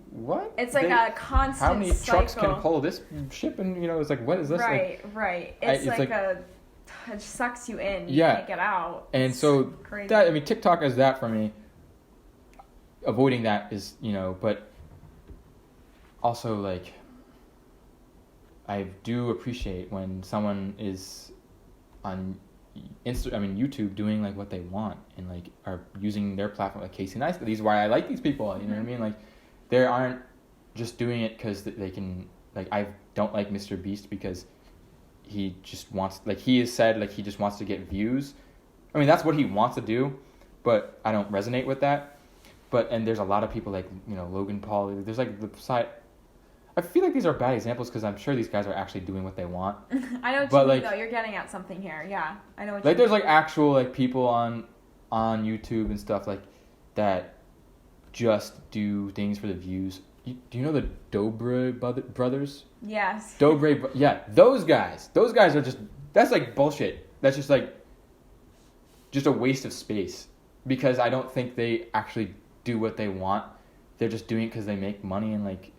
Speaker 1: what?
Speaker 2: It's like a constant cycle.
Speaker 1: How many trucks can pull this ship? And, you know, it's like, what is this?
Speaker 2: Right. It's like it sucks you in. You can't get out.
Speaker 1: And
Speaker 2: it's
Speaker 1: so
Speaker 2: crazy.
Speaker 1: that, I mean, TikTok is that for me. Avoiding that is, you know, but also, like, I do appreciate when someone is on YouTube doing, like, what they want and, like, are using their platform, like Casey Neistat. These are why I like these people, you know what I mean? Like, they aren't just doing it because they can, like, I don't like Mr. Beast because he just wants, like, he has said, like, he just wants to get views. I mean, that's what he wants to do, but I don't resonate with that. And there's a lot of people, like, you know, Logan Paul. There's, like, the side. I feel like these are bad examples because I'm sure these guys are actually doing what they want.
Speaker 2: I know what you mean, though. You're getting at something here. Yeah, I know what you mean.
Speaker 1: Like, there's, like, actual, like, people on YouTube and stuff, like, that just do things for the views. Do you know the Dobre brothers?
Speaker 2: Yes.
Speaker 1: Yeah, those guys. Those guys are just, that's, like, bullshit. That's just, like, just a waste of space. Because I don't think they actually do what they want. They're just doing it because they make money and, like...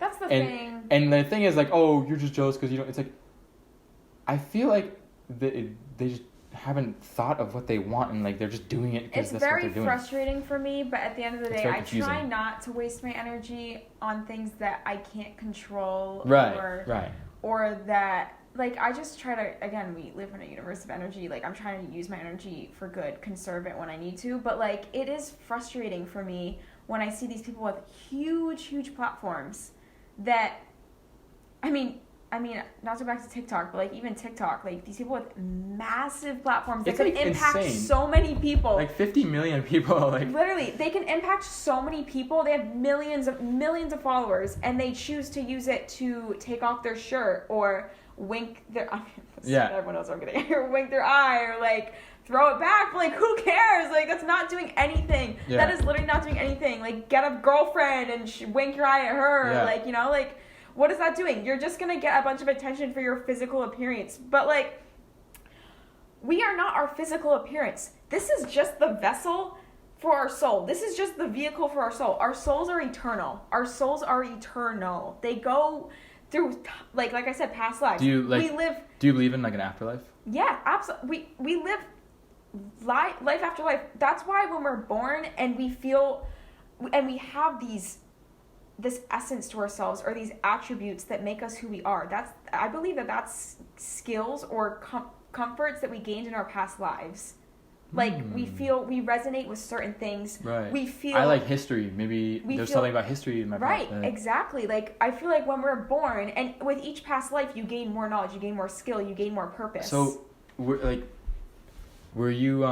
Speaker 2: That's the thing.
Speaker 1: And the thing is, like, oh, you're just jealous because you don't... It's like... I feel like they just haven't thought of what they want and, like, they're just doing it because that's what they're doing.
Speaker 2: It's very frustrating for me, but at the end of the day, I try not to waste my energy on things that I can't control.
Speaker 1: Right.
Speaker 2: Or that... Like, I just try to, again, we live in a universe of energy. Like, I'm trying to use my energy for good, conserve it when I need to. But, like, it is frustrating for me when I see these people with huge, huge platforms that, I mean, not to go back to TikTok, but, like, even TikTok, like, these people with massive platforms that could impact insane. So many people.
Speaker 1: Like, 50 million people. Like,
Speaker 2: literally, they can impact so many people. They have millions of followers, and they choose to use it to take off their shirt or... wink their everyone knows what I'm getting or wink their eye or like throw it back, but, like, who cares? Like, that's not doing anything. That is literally not doing anything. Like, get a girlfriend and wink your eye at her. Like, you know, like, what is that doing? You're just gonna get a bunch of attention for your physical appearance, but, like, we are not our physical appearance. This is just the vessel for our soul. This is just the vehicle for our soul. Our souls are eternal. They go through, like I said, past lives.
Speaker 1: Do you believe in, like, an afterlife?
Speaker 2: Yeah, absolutely. We live life after life. That's why when we're born and we feel, and we have this essence to ourselves or these attributes that make us who we are. I believe that's skills or comforts that we gained in our past lives. Like, we resonate with certain things.
Speaker 1: Right.
Speaker 2: We feel...
Speaker 1: I like history. Maybe there's something about history in my past.
Speaker 2: Right, exactly. Like, I feel like when we're born, and with each past life, you gain more knowledge, you gain more skill, you gain more purpose.
Speaker 1: So, were you,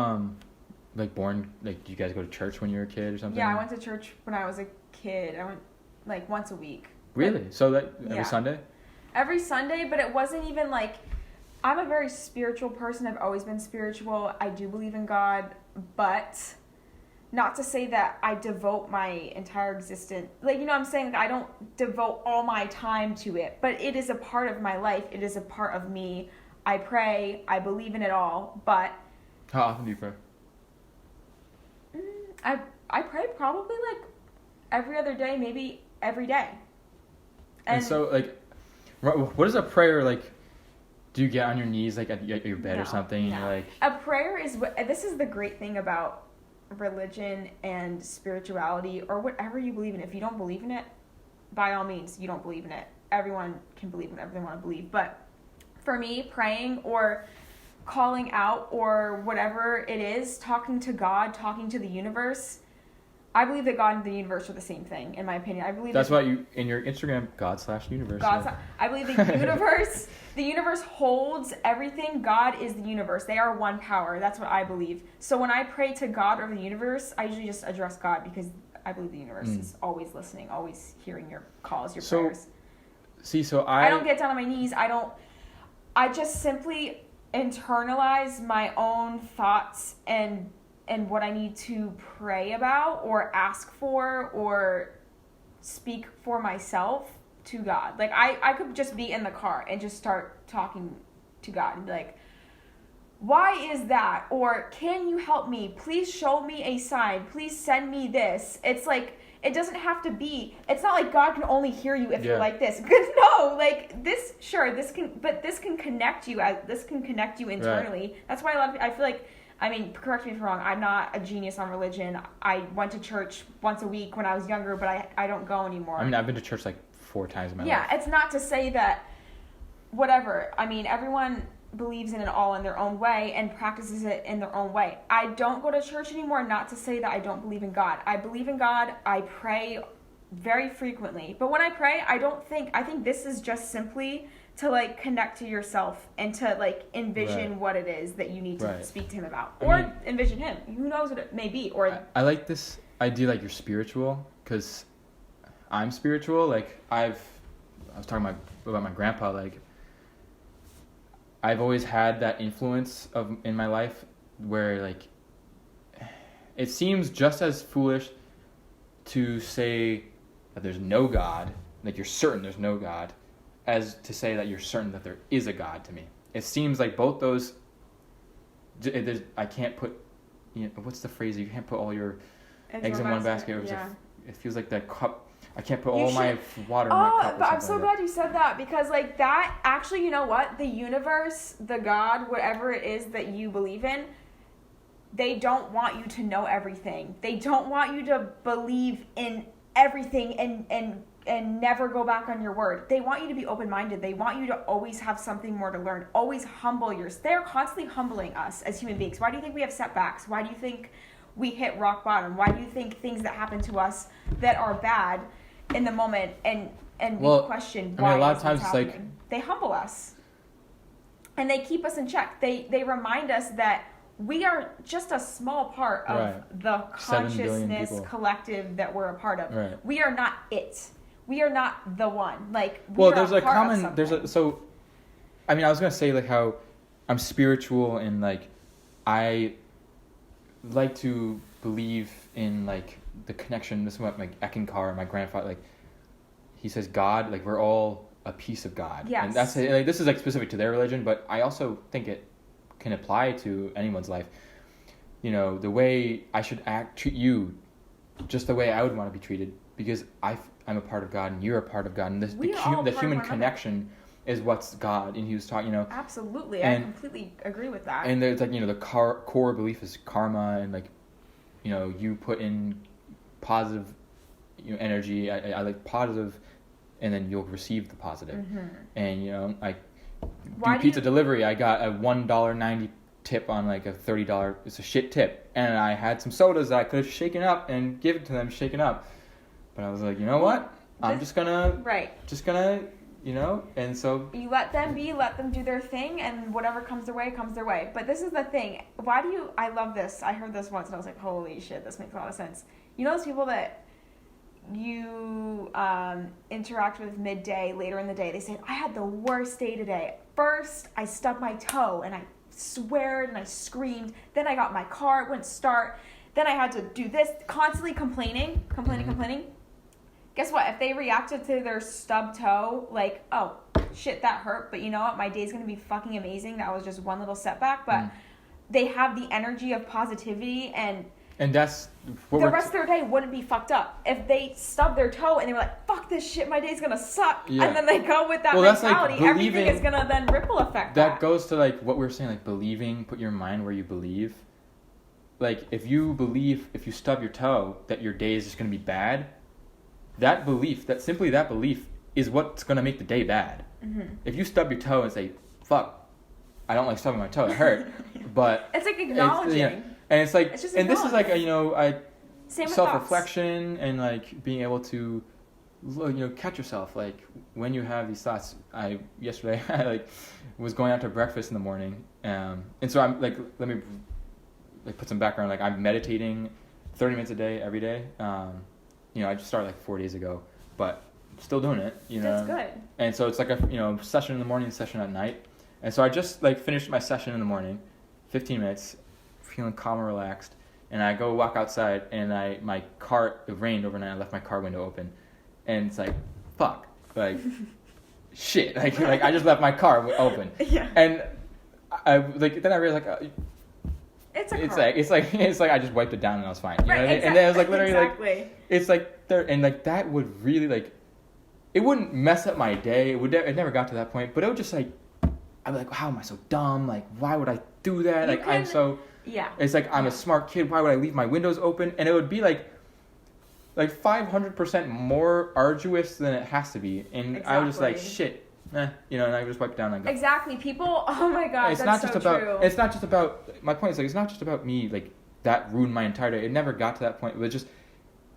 Speaker 1: like, born... Like, do you guys go to church when you were a kid or something?
Speaker 2: Yeah, I went to church when I was a kid. I went, like, once a week.
Speaker 1: Really? So, that every Sunday?
Speaker 2: Every Sunday, but it wasn't even, like... I'm a very spiritual person. I've always been spiritual. I do believe in God, but not to say that I devote my entire existence. Like, you know what I'm saying? Like, I don't devote all my time to it, but it is a part of my life. It is a part of me. I pray. I believe in it all, but...
Speaker 1: How often do you pray?
Speaker 2: I pray probably, like, every other day, maybe every day.
Speaker 1: And so, like, what is a prayer, like... Do you get on your knees, like, at your bed or something?
Speaker 2: No.
Speaker 1: And you're like...
Speaker 2: A prayer is this is the great thing about religion and spirituality or whatever you believe in. If you don't believe in it, by all means, you don't believe in it. Everyone can believe in whatever they want to believe. But for me, praying or calling out or whatever it is, talking to God, talking to the universe, I believe that God and the universe are the same thing, in my opinion. I believe
Speaker 1: that's why you, in your Instagram, God/universe.
Speaker 2: I believe the universe holds everything. God is the universe. They are one power. That's what I believe. So when I pray to God or the universe, I usually just address God because I believe the universe is always listening, always hearing your calls, your prayers. I don't get down on my knees. I just simply internalize my own thoughts and what I need to pray about or ask for or speak for myself to God. Like, I could just be in the car and just start talking to God and be like, why is that? Or, can you help me? Please show me a sign. Please send me this. It's like, it doesn't have to be, it's not like God can only hear you if you're like this. Because no, like, this can connect you. This can connect you internally. Right. That's why I feel like, I mean, correct me if I'm wrong, I'm not a genius on religion. I went to church once a week when I was younger, but I don't go anymore.
Speaker 1: I mean, I've been to church like 4 times in my life.
Speaker 2: Yeah, it's not to say that whatever. I mean, everyone believes in it all in their own way and practices it in their own way. I don't go to church anymore, not to say that I don't believe in God. I believe in God. I pray very frequently. But when I pray, I think this is just simply to like connect to yourself and to like envision what it is that you need to speak to him about. Or envision him. Who knows what it may be. Or
Speaker 1: I like this idea like you're spiritual, because I'm spiritual. Like I was talking about my grandpa, like I've always had that influence in my life where like it seems just as foolish to say that there's no God, like you're certain there's no God, as to say that you're certain that there is a God to me. It seems like both those, I can't put, what's the phrase? You can't put all your eggs in one basket. It feels like that cup. I can't put all my water in my cup.
Speaker 2: But I'm so glad you said that, because like that actually, you know what? The universe, the God, whatever it is that you believe in, they don't want you to know everything. They don't want you to believe in everything and never go back on your word. They want you to be open-minded. They want you to always have something more to learn. Always humble yourself. They're constantly humbling us as human beings. Why do you think we have setbacks? Why do you think we hit rock bottom? Why do you think things that happen to us that are bad in the moment and we question why?
Speaker 1: I mean, a lot of times it's like
Speaker 2: they humble us and they keep us in check. They remind us that we are just a small part of the consciousness collective that we're a part of.
Speaker 1: Right.
Speaker 2: We are not it. We are not the one. Like, I was
Speaker 1: gonna say like how I'm spiritual and like I like to believe in like the connection. This is what like Eckankar, my grandfather, like he says God, like we're all a piece of God.
Speaker 2: Yes.
Speaker 1: And that's like this is like specific to their religion, but I also think it can apply to anyone's life. The way I should treat you just the way I would want to be treated, because I'm a part of God and you're a part of God, and the human connection is what's God. And he was talking,
Speaker 2: Absolutely, I completely agree with that.
Speaker 1: And there's like the core belief is karma, and like you put in positive energy. I like positive, and then you'll receive the positive. Mm-hmm. And like do pizza delivery, I got a $1.90 tip on like a $30. It's a shit tip, and I had some sodas that I could have shaken up and given to them shaken up, but I was like, you know what? I'm just gonna and so
Speaker 2: you let them be, let them do their thing, and whatever comes their way. But this is the thing. I love this. I heard this once and I was like, holy shit, this makes a lot of sense. Those people that you interact with midday, later in the day, they say, I had the worst day today. First, I stubbed my toe and I sweared and I screamed. Then I got my car, it wouldn't start. Then I had to do this, constantly complaining. Guess what? If they reacted to their stubbed toe, like, oh, shit, that hurt, but you know what? My day's going to be fucking amazing. That was just one little setback. But they have the energy of positivity, and
Speaker 1: that's what
Speaker 2: the rest of their day wouldn't be fucked up. If they stubbed their toe and they were like, fuck this shit, my day's going to suck. Yeah. And then they go with that mentality, like everything is going to then ripple effect
Speaker 1: that. That goes to like what we're saying, like believing, put your mind where you believe. Like if you stub your toe that your day is just going to be bad, that belief is what's going to make the day bad. Mm-hmm. If you stub your toe and say, fuck, I don't like stubbing my toe, it hurt. But
Speaker 2: it's like acknowledging.
Speaker 1: And it's like, this is like, self-reflection and like being able to, catch yourself. Like when you have these thoughts, yesterday I like was going out to breakfast in the morning. And so I'm like, let me like put some background. Like I'm meditating 30 minutes a day, every day. I just started like 4 days ago, but still doing it,
Speaker 2: That's good.
Speaker 1: And so it's like a, session in the morning, session at night. And so I just like finished my session in the morning, 15 minutes, feeling calm and relaxed. And I go walk outside and my car, it rained overnight. I left my car window open, and it's like, fuck, like, shit. Like I just left my car open. Yeah. And then I realized like, it's like I just wiped it down and I was fine. You know what I mean? And then it was like literally like it's like there, and like that would really like it wouldn't mess up my day. It never got to that point, but it would just like I'd be like, how am I so dumb? Like why would I do that?
Speaker 2: I'm so yeah.
Speaker 1: It's like I'm a smart kid. Why would I leave my windows open? And it would be like like 500% more arduous than it has to be. And I was just like, shit, you know, and I just wiped it down and I go.
Speaker 2: Exactly. People, oh my God,
Speaker 1: it's
Speaker 2: that's
Speaker 1: not
Speaker 2: so
Speaker 1: just about,
Speaker 2: true.
Speaker 1: It's not just about, my point is like, it's not just about me, like, that ruined my entire day. It never got to that point.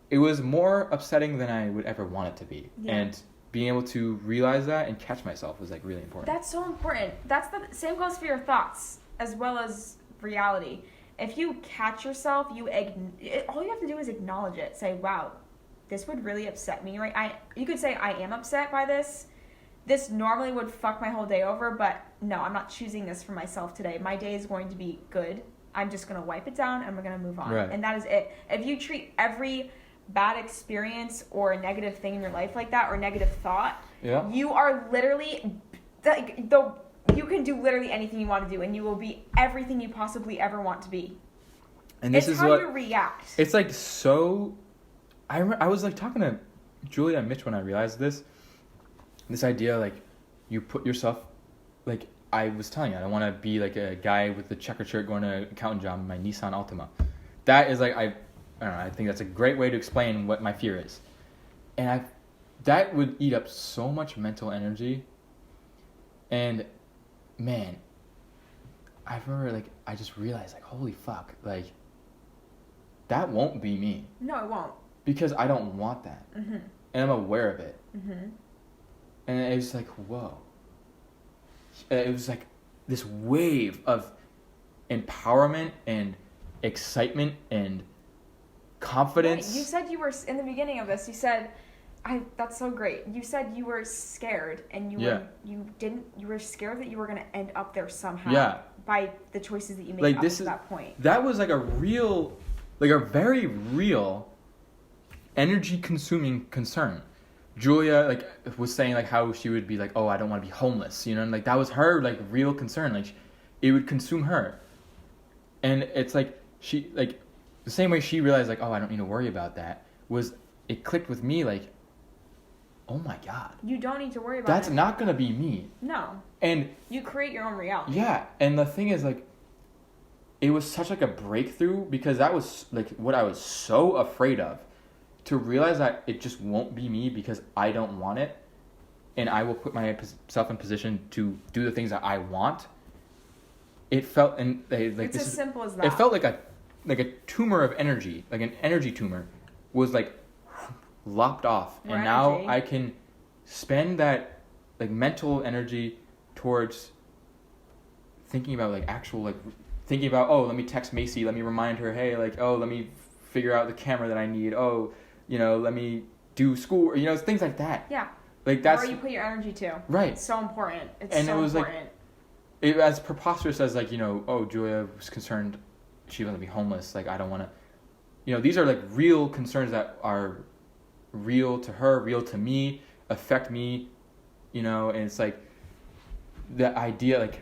Speaker 1: It was more upsetting than I would ever want it to be. Yeah. And being able to realize that and catch myself was like really important.
Speaker 2: That's so important. That's the same goes for your thoughts as well as reality. If you catch yourself, all you have to do is acknowledge it. Say, wow, this would really upset me, right? You could say, I am upset by this. This normally would fuck my whole day over, but no, I'm not choosing this for myself today. My day is going to be good. I'm just going to wipe it down and we're going to move on.
Speaker 1: Right.
Speaker 2: And that is it. If you treat every bad experience or a negative thing in your life like that, or negative thought, you are literally, you can do literally anything you want to do, and you will be everything you possibly ever want to be.
Speaker 1: And this
Speaker 2: it's
Speaker 1: is
Speaker 2: how
Speaker 1: what
Speaker 2: you react.
Speaker 1: It's like so. I was like talking to Julia and Mitch when I realized this idea, like you put yourself, like I was telling you, I don't want to be like a guy with the checkered shirt going to an accountant job in my Nissan Altima. That is like I don't know. I think that's a great way to explain what my fear is, and that would eat up so much mental energy. And man, I remember like I just realized like holy fuck, like that won't be me.
Speaker 2: No, it won't.
Speaker 1: Because I don't want that, and I'm aware of it. And it was like whoa. It was like this wave of empowerment and excitement and confidence.
Speaker 2: Right. You said you were in the beginning of this. You said, that's so great. You said you were scared, and you were scared that you were going to end up there somehow by the choices that you made
Speaker 1: like
Speaker 2: up to that point.
Speaker 1: That was like a very real energy consuming concern. Julia like was saying like how she would be like, oh, I don't want to be homeless, you know, and like that was her like real concern. Like it would consume her, and it's like she like the same way she realized like, oh, I don't need to worry about that. It clicked with me like, oh my God,
Speaker 2: you don't need to worry about
Speaker 1: that's not gonna be me.
Speaker 2: No,
Speaker 1: and
Speaker 2: you create your own reality.
Speaker 1: Yeah, and the thing is like, it was such like a breakthrough because that was like what I was so afraid of. To realize that it just won't be me because I don't want it, and I will put myself in position to do the things that I want. It felt
Speaker 2: it's as simple as that.
Speaker 1: It felt like a tumor of energy, like an energy tumor, was like lopped off, and now I can spend that like mental energy towards thinking about like actual like thinking about, oh, let me text Macie, let me remind her, hey, like, oh, let me figure out the camera that I need, oh, you know, let me do school, or, you know, things like that.
Speaker 2: Yeah.
Speaker 1: Like that's
Speaker 2: where you put your energy to.
Speaker 1: Right.
Speaker 2: It's so important.
Speaker 1: And so it was important. Like, as preposterous as like, you know, oh, Julia was concerned she was going to be homeless. Like, I don't want to, you know, these are like real concerns that are real to her, real to me, affect me, you know, and it's like the idea, like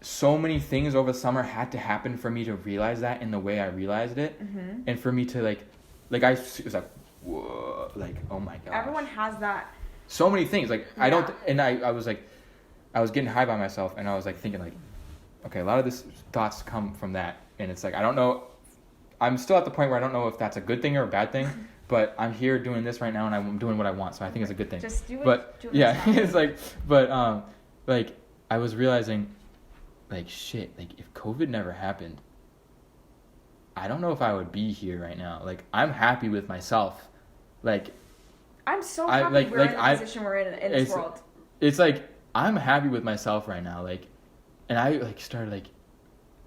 Speaker 1: so many things over the summer had to happen for me to realize that in the way I realized it. And for me to it was like, whoa, like, oh my God.
Speaker 2: Everyone has that. So
Speaker 1: many things. Like, I don't, and I was like, I was getting high by myself, and I was like thinking like, okay, a lot of this thoughts come from that. And it's like, I don't know, I'm still at the point where I don't know if that's a good thing or a bad thing, but I'm here doing this right now, and I'm doing what I want, so I think it's a good thing.
Speaker 2: Just do it.
Speaker 1: But, yeah, it's like, but, like, I was realizing, like, shit, like, if COVID never happened, I don't know if I would be here right now. Like, I'm happy with myself. Like,
Speaker 2: I'm so happy we're in the position we're in this world.
Speaker 1: It's like, I'm happy with myself right now. Like, and I, like, started, like,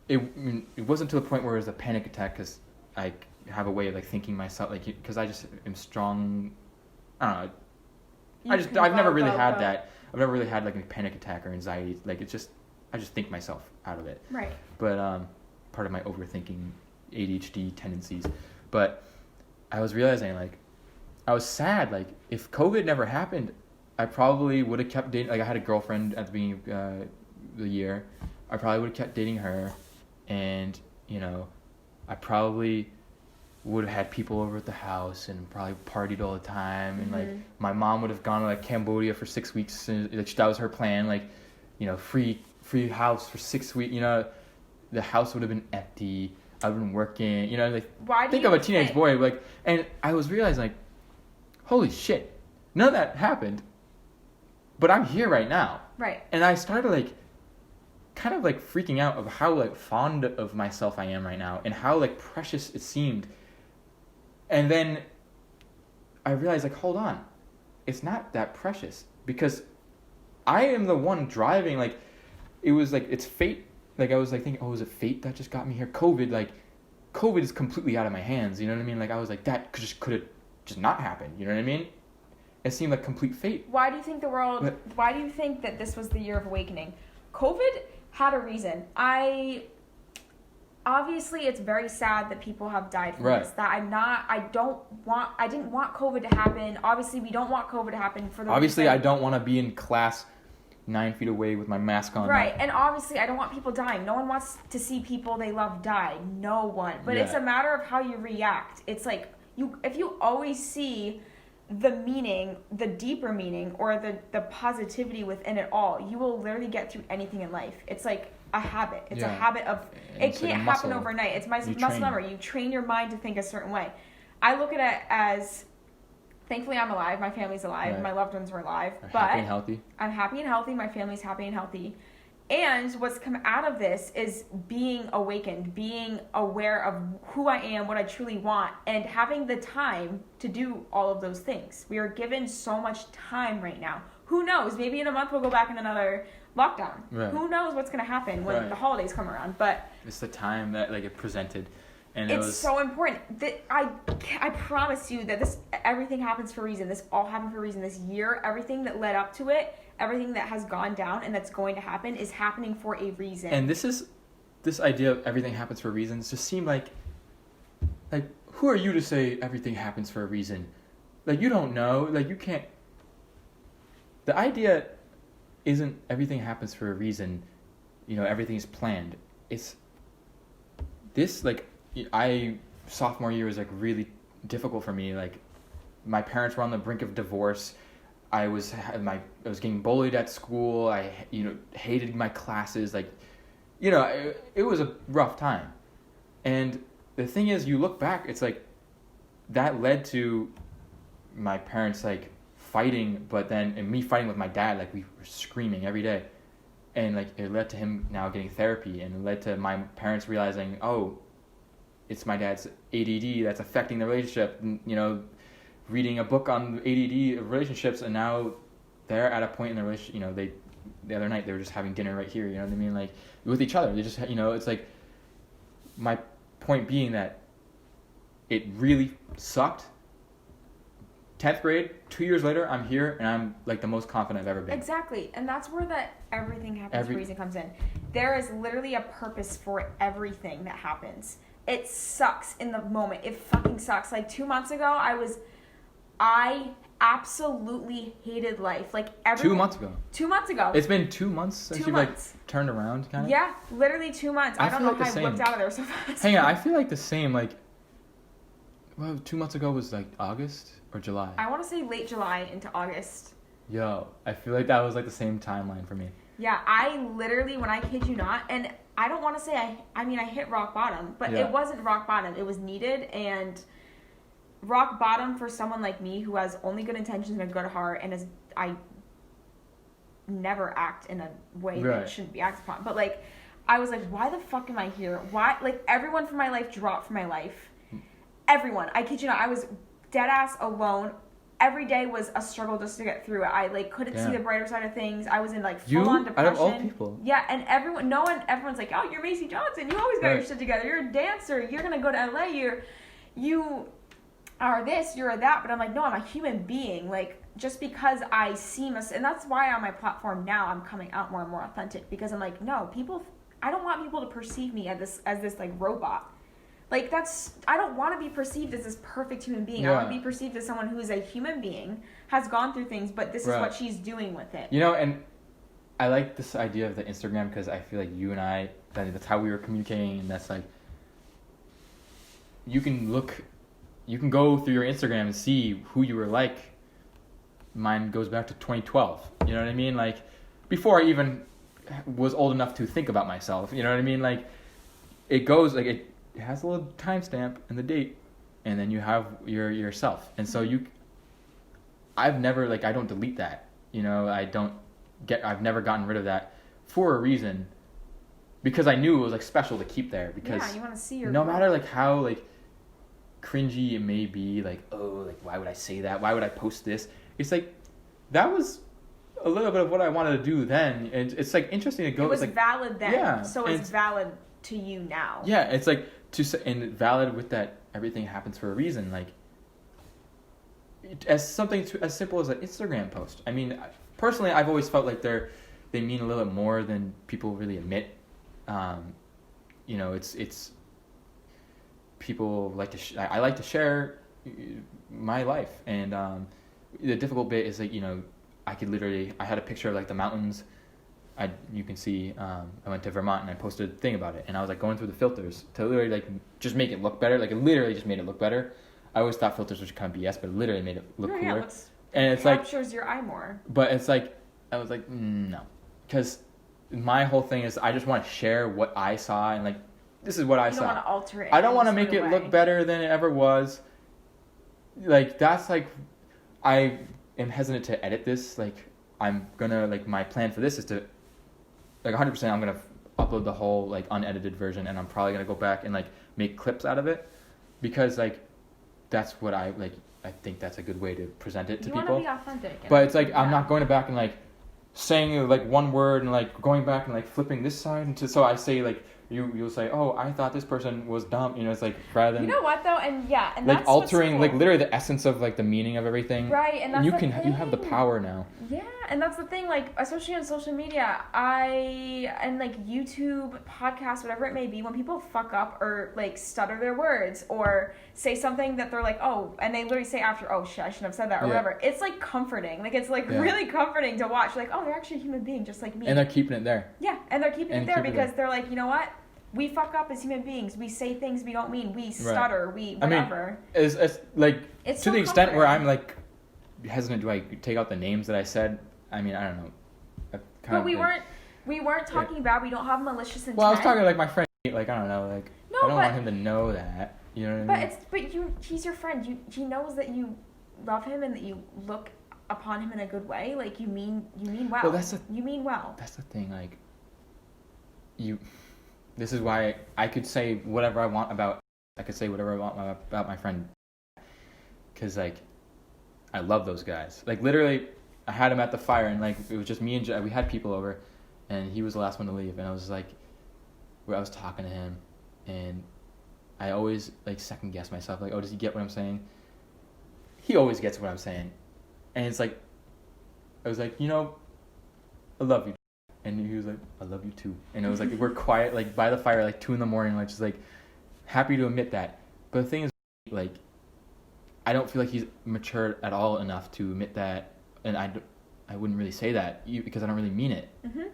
Speaker 1: it wasn't to the point where it was a panic attack because I have a way of, like, thinking myself, like, because I just am strong. I don't know. I've never really had that. I've never really had, like, a panic attack or anxiety. Like, it's just, I just think myself out of it.
Speaker 2: Right.
Speaker 1: But, part of my overthinking ADHD tendencies. But I was realizing, like, I was sad. Like, if COVID never happened, I probably would have kept dating. Like, I had a girlfriend at the beginning of the year. I probably would have kept dating her. And, you know, I probably would have had people over at the house and probably partied all the time. And, like, my mom would have gone to, like, Cambodia for 6 weeks. And that was her plan. Like, you know, free house for 6 weeks. You know, the house would have been empty. I've been working, you know, like, think of a teenage boy, like, and I was realizing, like, holy shit, none of that happened, but I'm here right now.
Speaker 2: Right.
Speaker 1: And I started like, kind of like freaking out of how like fond of myself I am right now and how like precious it seemed. And then I realized like, hold on, it's not that precious because I am the one driving. Like, it was like, it's fate. Like, I was like thinking, oh, is it fate that just got me here? COVID is completely out of my hands. You know what I mean? Like, I was like, that could have just not happened. You know what I mean? It seemed like complete fate.
Speaker 2: Why do you think why do you think that this was the year of awakening? COVID had a reason. Obviously, it's very sad that people have died from this. That I didn't want COVID to happen. Obviously, we don't want COVID to happen for the
Speaker 1: Obviously,
Speaker 2: reason.
Speaker 1: I don't want to be in class 9 feet away with my mask on.
Speaker 2: Right, and obviously, I don't want people dying. No one wants to see people they love die. No one. But it's a matter of how you react. It's like, if you always see the meaning, the deeper meaning, or the positivity within it all, you will literally get through anything in life. It's like a habit. It's a habit of, it can't happen overnight. It's muscle memory. You train your mind to think a certain way. I look at it as, thankfully I'm alive, my family's alive, my loved ones were alive, but
Speaker 1: happy and healthy.
Speaker 2: I'm happy and healthy, my family's happy and healthy. And what's come out of this is being awakened, being aware of who I am, what I truly want, and having the time to do all of those things. We are given so much time right now. Who knows? Maybe in a month we'll go back in another lockdown. Right. Who knows what's going to happen when the holidays come around? But
Speaker 1: it's the time that like it presented, and
Speaker 2: it's so important. That I promise you that everything happens for a reason. This all happened for a reason. This year, everything that led up to it, everything that has gone down and that's going to happen is happening for a reason.
Speaker 1: And this idea of everything happens for reasons just seemed like who are you to say everything happens for a reason? Like, you don't know. Like, you can't. The idea isn't everything happens for a reason. You know, everything is planned. It's this, like, sophomore year was like really difficult for me. Like, my parents were on the brink of divorce. I was getting bullied at school. I hated my classes. Like, it was a rough time. And the thing is, you look back, it's like that led to my parents like fighting, and me fighting with my dad. Like, we were screaming every day, and like it led to him now getting therapy, and it led to my parents realizing, oh, it's my dad's ADD that's affecting the relationship. And, reading a book on ADD relationships, and now they're at a point in the relationship. The other night they were just having dinner right here. You know what I mean? Like, with each other. They just, it's like, my point being that it really sucked. 10th grade, 2 years later, I'm here, and I'm like the most confident I've ever been.
Speaker 2: Exactly, and that's where everything happens for a reason comes in. There is literally a purpose for everything that happens. It sucks in the moment. It fucking sucks. Like 2 months ago, I absolutely hated life. Like
Speaker 1: 2 months ago.
Speaker 2: 2 months ago.
Speaker 1: It's been 2 months since you've like turned around, kind of.
Speaker 2: Yeah, literally 2 months. I don't know how I whipped out of there so fast.
Speaker 1: Hang on, I feel like the same. Like, well, 2 months ago was like August or July.
Speaker 2: I want to say late July into August.
Speaker 1: Yo, I feel like that was like the same timeline for me.
Speaker 2: Yeah, I literally, when I kid you not, and I don't want to say I hit rock bottom, but it wasn't rock bottom. It was needed, and rock bottom for someone like me who has only good intentions and a good heart, and I never act in a way that shouldn't be acted upon. But like, I was like, why the fuck am I here? Why? Like, everyone from my life dropped from my life. Everyone. I kid you not. I was dead ass alone. Every day was a struggle just to get through it. I like couldn't see the brighter side of things. I was in like full on depression.
Speaker 1: Out of all people.
Speaker 2: Yeah, and everyone's like, oh, you're Macie Johnson. You always got your shit together. You're a dancer. You're gonna go to LA. You are this. You're that. But I'm like, no, I'm a human being. Like, just because I seem and that's why on my platform now I'm coming out more and more authentic, because I'm like, no, I don't want people to perceive me as this like robot. Like, I don't want to be perceived as this perfect human being. I want to be perceived as someone who is a human being, has gone through things, but this is what she's doing with it.
Speaker 1: And I like this idea of the Instagram, because I feel like you and I, that's how we were communicating, and that's like, you can go through your Instagram and see who you were like. Mine goes back to 2012. You know what I mean? Like, before I even was old enough to think about myself. You know what I mean? Like, it goes, like, it has a little timestamp and the date, and then you have yourself. And so I've never, like, I don't delete that. You know, I've never gotten rid of that for a reason, because I knew it was, like, special to keep there, because
Speaker 2: you want to see your
Speaker 1: no
Speaker 2: growth.
Speaker 1: matter, like, how, like, cringy it may be, like, oh, like, why would I say that? Why would I post this? It's like, that was a little bit of what I wanted to do then, and it's, like, interesting to go.
Speaker 2: It was
Speaker 1: like,
Speaker 2: valid then,
Speaker 1: yeah,
Speaker 2: so it's valid to you now.
Speaker 1: Yeah, it's like and valid with that. Everything happens for a reason. Like, as something as simple as an Instagram post. I mean, personally, I've always felt like they mean a little bit more than people really admit. You know, it's people like to. I like to share my life, and the difficult bit is, like, you know, I had a picture of, like, the mountains. You can see, I went to Vermont and I posted a thing about it, and I was, like, going through the filters to literally, like, just make it look better. Like, it literally just made it look better. I always thought filters was kind of BS, but it literally made it look cooler.
Speaker 2: Yeah,
Speaker 1: and it's
Speaker 2: captures your eye more.
Speaker 1: But it's like, I was like, no, because my whole thing is I just want to share what I saw, and, like, this is what I saw.
Speaker 2: You don't want to alter it.
Speaker 1: I don't want to make it look better than it ever was. Like, that's, like, I am hesitant to edit this. Like, I'm gonna, like, my plan for this is to, like, 100%, I'm going to upload the whole, like, unedited version, and I'm probably going to go back and, like, make clips out of it, because, like, that's what I think that's a good way to present it to people.
Speaker 2: You want to be authentic.
Speaker 1: But it's, like, I'm not going back and, like, saying, like, one word and, like, going back and, like, flipping this side into, so I say, like, you'll say, oh, I thought this person was dumb, you know, it's like, rather than,
Speaker 2: you know what though, and
Speaker 1: like,
Speaker 2: that's
Speaker 1: altering,
Speaker 2: cool.
Speaker 1: like, literally the essence of, like, the meaning of everything,
Speaker 2: right? And that's
Speaker 1: you have the power now.
Speaker 2: Yeah, and that's the thing, like, especially on social media, and, like, YouTube, podcasts, whatever it may be, when people fuck up or, like, stutter their words or say something that they're like, oh, and they literally say after, oh shit, I shouldn't have said that, or whatever, it's, like, comforting. Like, it's, like, really comforting to watch, like, oh, they're actually a human being just like me.
Speaker 1: And they're keeping it there.
Speaker 2: Yeah, and they're keeping it there because they're like, you know what? We fuck up as human beings. We say things we don't mean. We stutter. We whatever.
Speaker 1: I mean, it's like,
Speaker 2: it's
Speaker 1: to
Speaker 2: so
Speaker 1: the extent
Speaker 2: comforting.
Speaker 1: where I'm, like, hesitant. Do I take out the names that I said? I mean, I don't know.
Speaker 2: But we weren't talking bad. We don't have malicious intent.
Speaker 1: Well, I was talking, like, my friend. Like, I don't know. Like,
Speaker 2: no,
Speaker 1: I don't want him to know that. You know what I mean?
Speaker 2: He's your friend. He knows that you love him and that you look upon him in a good way. Like, you mean well.
Speaker 1: Well,
Speaker 2: you mean well.
Speaker 1: That's the thing. Like, this is why I could say whatever I want about my friend, because, like, I love those guys. Like, literally, I had him at the fire, and, like, it was just me and we had people over, and he was the last one to leave, and I was like, I was talking to him, and I always, like, second guess myself, like, oh, does he get what I'm saying? He always gets what I'm saying, and it's like, I was like, you know, I love you. And he was like, I love you too. And it was like, we're quiet, like, by the fire, like, 2 a.m, like, just, like, happy to admit that. But the thing is, like, I don't feel like he's matured at all enough to admit that. And I wouldn't really say that because I don't really mean it.
Speaker 2: Mm-hmm.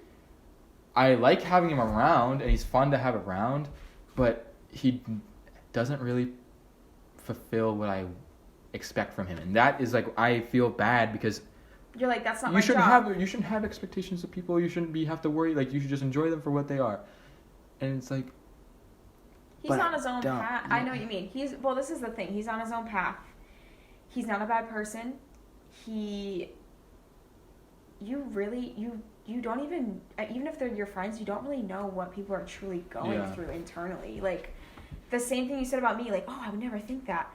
Speaker 1: I like having him around, and he's fun to have around, but he doesn't really fulfill what I expect from him. And that is, like, I feel bad because
Speaker 2: you're like, that's not my job.
Speaker 1: You shouldn't have expectations of people. You shouldn't have to worry. Like, you should just enjoy them for what they are. And it's like,
Speaker 2: he's on his own path. I know what you mean. This is the thing. He's on his own path. He's not a bad person. You don't even if they're your friends, you don't really know what people are truly going through internally. Like, the same thing you said about me, like, oh, I would never think that.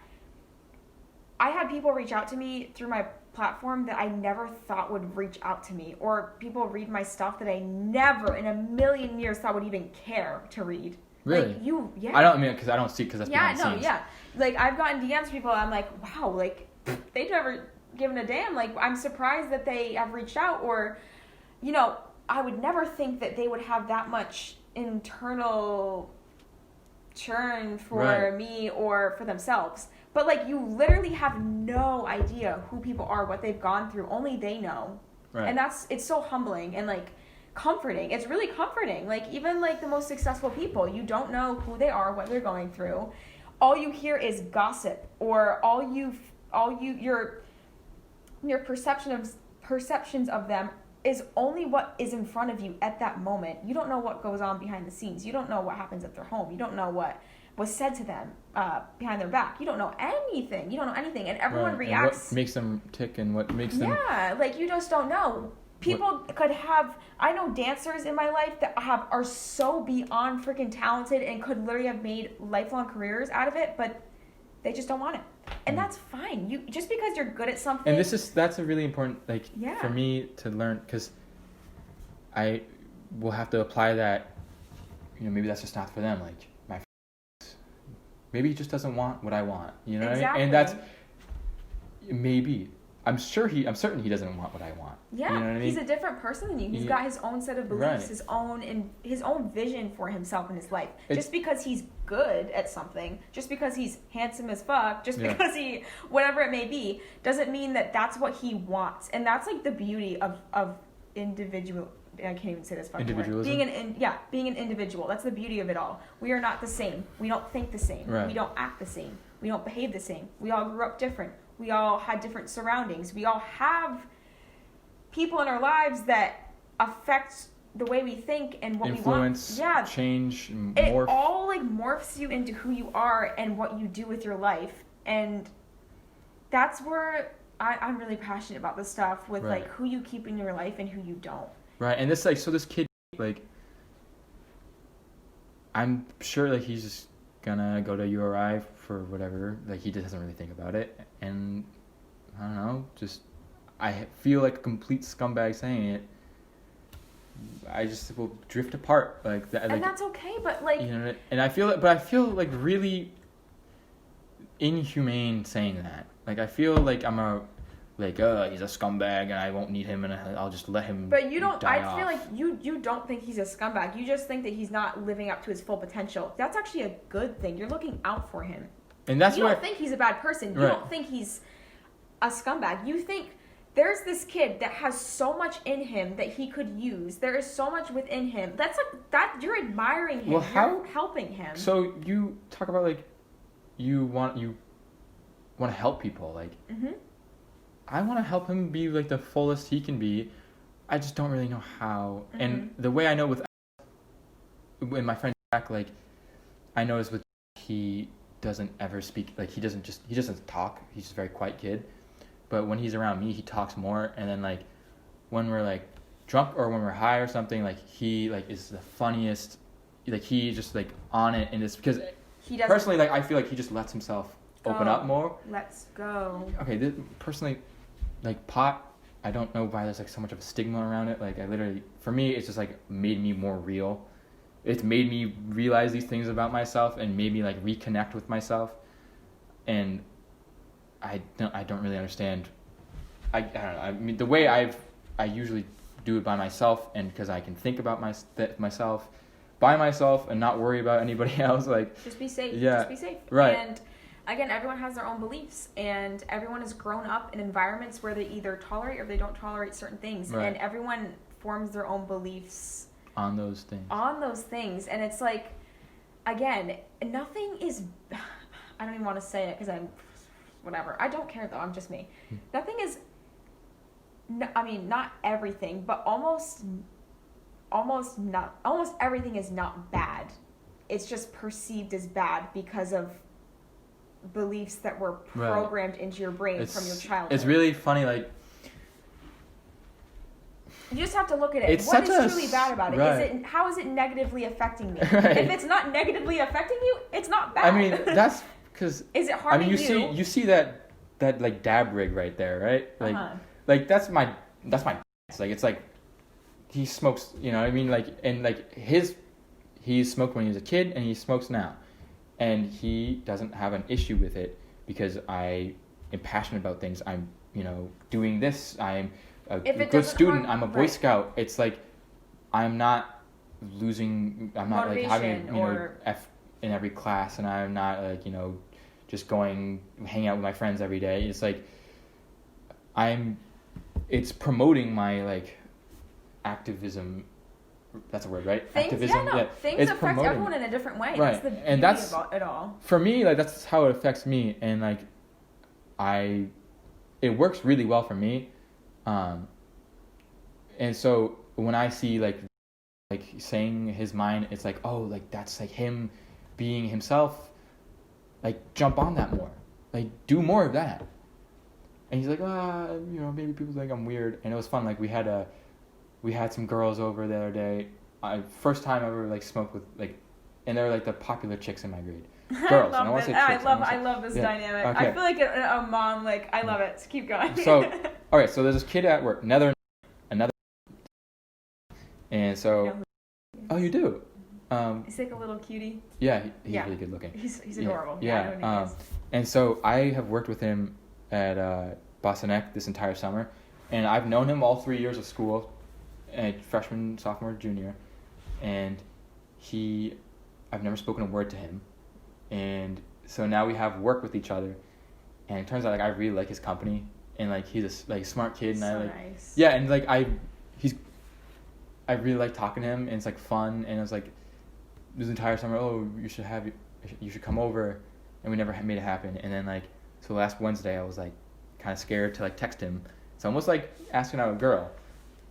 Speaker 2: I had people reach out to me through my platform that I never thought would reach out to me, or people read my stuff that I never in a million years thought would even care to read.
Speaker 1: Really?
Speaker 2: Like,
Speaker 1: I don't mean because I don't see, because that's behind the scenes.
Speaker 2: Yeah. Like, I've gotten DMs from people, I'm like, wow, like, they've never given a damn. Like, I'm surprised that they have reached out, or, you know, I would never think that they would have that much internal churn for me or for themselves. But, like, you literally have no idea who people are, what they've gone through. Only they know. Right. And it's so humbling and, like, comforting. It's really comforting. Like, even, like, the most successful people, you don't know who they are, what they're going through. All you hear is gossip, or your perceptions of them is only what is in front of you at that moment. You don't know what goes on behind the scenes. You don't know what happens at their home. You don't know what was said to them behind their back. You don't know anything. And everyone reacts.
Speaker 1: And what makes them tick and what makes them...
Speaker 2: Yeah, like you just don't know. People could have... I know dancers in my life that are so beyond freaking talented and could literally have made lifelong careers out of it, but they just don't want it. And that's fine. You just because you're good at something...
Speaker 1: And that's a really important, like, for me to learn, because I will have to apply that, you know, maybe that's just not for them. Like, my friend, maybe he just doesn't want what I want, you know what I mean? And that's, maybe... I'm certain he doesn't want what I want.
Speaker 2: Yeah,
Speaker 1: you know what I mean?
Speaker 2: He's a different person than you. He's got his own set of beliefs,
Speaker 1: right.
Speaker 2: his own vision for himself in his life. Just because he's good at something, just because he's handsome as fuck, just because he, whatever it may be, doesn't mean that that's what he wants. And that's like the beauty of individual. I can't even say this fucking word. Being an individual. That's the beauty of it all. We are not the same. We don't think the same.
Speaker 1: Right.
Speaker 2: We don't act the same. We don't behave the same. We all grew up different. We all had different surroundings. We all have people in our lives that affect the way we think and what we want.
Speaker 1: Influence, change, morph.
Speaker 2: It all like morphs you into who you are and what you do with your life. And that's where I'm really passionate about this stuff with like who you keep in your life and who you don't.
Speaker 1: Right. And this this kid, like, I'm sure like he's just gonna go to URI for whatever, like he just doesn't really think about it, and I don't know, just I feel like a complete scumbag saying it. I just will drift apart like that,
Speaker 2: and that's okay, but like,
Speaker 1: you know, and I feel like really inhumane saying that. Like I feel like I'm he's a scumbag and I won't need him and I'll just let him.
Speaker 2: But you don't.
Speaker 1: Die
Speaker 2: I feel like you don't think he's a scumbag. You just think that he's not living up to his full potential. That's actually a good thing. You're looking out for him.
Speaker 1: And that's
Speaker 2: you don't think he's a bad person. You don't think he's a scumbag. You think there's this kid that has so much in him that he could use. There is so much within him. That's like that. You're admiring him.
Speaker 1: Well,
Speaker 2: you're helping him.
Speaker 1: So you talk about like you want to help people like.
Speaker 2: Mm-hmm.
Speaker 1: I want to help him be like the fullest he can be. I just don't really know how. Mm-hmm. And the way I know when my friend Jack, like I noticed with he doesn't ever speak, like he doesn't talk. He's just a very quiet kid. But when he's around me, he talks more. And then like when we're like drunk or when we're high or something, like he like is the funniest. Like he just like on it, and it's because he doesn't, personally, like I feel like he just lets himself open up more.
Speaker 2: Let's go.
Speaker 1: Okay, personally, like pot, I don't know why there's like so much of a stigma around it. Like for me, it's just like made me more real. It's made me realize these things about myself and made me like reconnect with myself. And I don't really understand. I don't know. I mean, the way I usually do it by myself, and because I can think about myself by myself and not worry about anybody else. Like
Speaker 2: just be safe.
Speaker 1: Yeah.
Speaker 2: Just be safe.
Speaker 1: Right.
Speaker 2: And again, everyone has their own beliefs, and everyone has grown up in environments where they either tolerate or they don't tolerate certain things.
Speaker 1: Right.
Speaker 2: And everyone forms their own beliefs
Speaker 1: on those things. And
Speaker 2: it's like, again, nothing is, I don't even want to say it because I'm, whatever. I don't care though, I'm just me. Nothing is, I mean, not everything, but almost everything is not bad. It's just perceived as bad because of beliefs that were programmed into your brain from your childhood.
Speaker 1: It's really funny, like
Speaker 2: you just have to look at it. What is truly bad about it?
Speaker 1: Right.
Speaker 2: How is it negatively affecting me?
Speaker 1: Right.
Speaker 2: If it's not negatively affecting you, it's not bad.
Speaker 1: I mean, that's because
Speaker 2: is it harming you?
Speaker 1: You see that like dab rig right there, right? Like like that's my like it's like he smokes, you know what I mean? Like and like he smoked when he was a kid and he smokes now. And he doesn't have an issue with it because I am passionate about things. I'm, doing this. I'm a good student. I'm a Boy Scout. It's like I'm not losing. I'm not like having F in every class, and I'm not like just hanging out with my friends every day. It's like it's promoting my like activism. That's a word, right? Activism. Yeah,
Speaker 2: things affect everyone in a different way.
Speaker 1: Right.
Speaker 2: That's the beauty of it all.
Speaker 1: For me, like that's how it affects me, and like it works really well for me. And so when I see like saying his mind, it's like, oh, like that's like him being himself, like, jump on that more. Like, do more of that. And he's like, you know, maybe people think I'm weird. And it was fun. Like, we had some girls over the other day. First time I ever, like, smoked with, like, and they're, like, the popular chicks in my grade. Girls. I want to say chicks.
Speaker 2: I love this dynamic. Okay. I feel like a mom, like, I love it. So keep going.
Speaker 1: So, all right. So there's this kid at work. Another. And so, oh, you do?
Speaker 2: He's like a little cutie.
Speaker 1: Yeah, he's really good looking.
Speaker 2: He's adorable.
Speaker 1: Yeah.
Speaker 2: I know who he is.
Speaker 1: And so I have worked with him at Boston Ec this entire summer, and I've known him all 3 years of school, freshman, sophomore, junior, and I've never spoken a word to him, and so now we have work with each other, and it turns out like I really like his company, and like he's a smart kid, and
Speaker 2: so
Speaker 1: I like
Speaker 2: nice.
Speaker 1: Yeah, and like I really like talking to him, and it's like fun, and it was like this entire summer, you should come over, and we never made it happen. And then like so last Wednesday I was like kind of scared to like text him. It's almost like asking out a girl.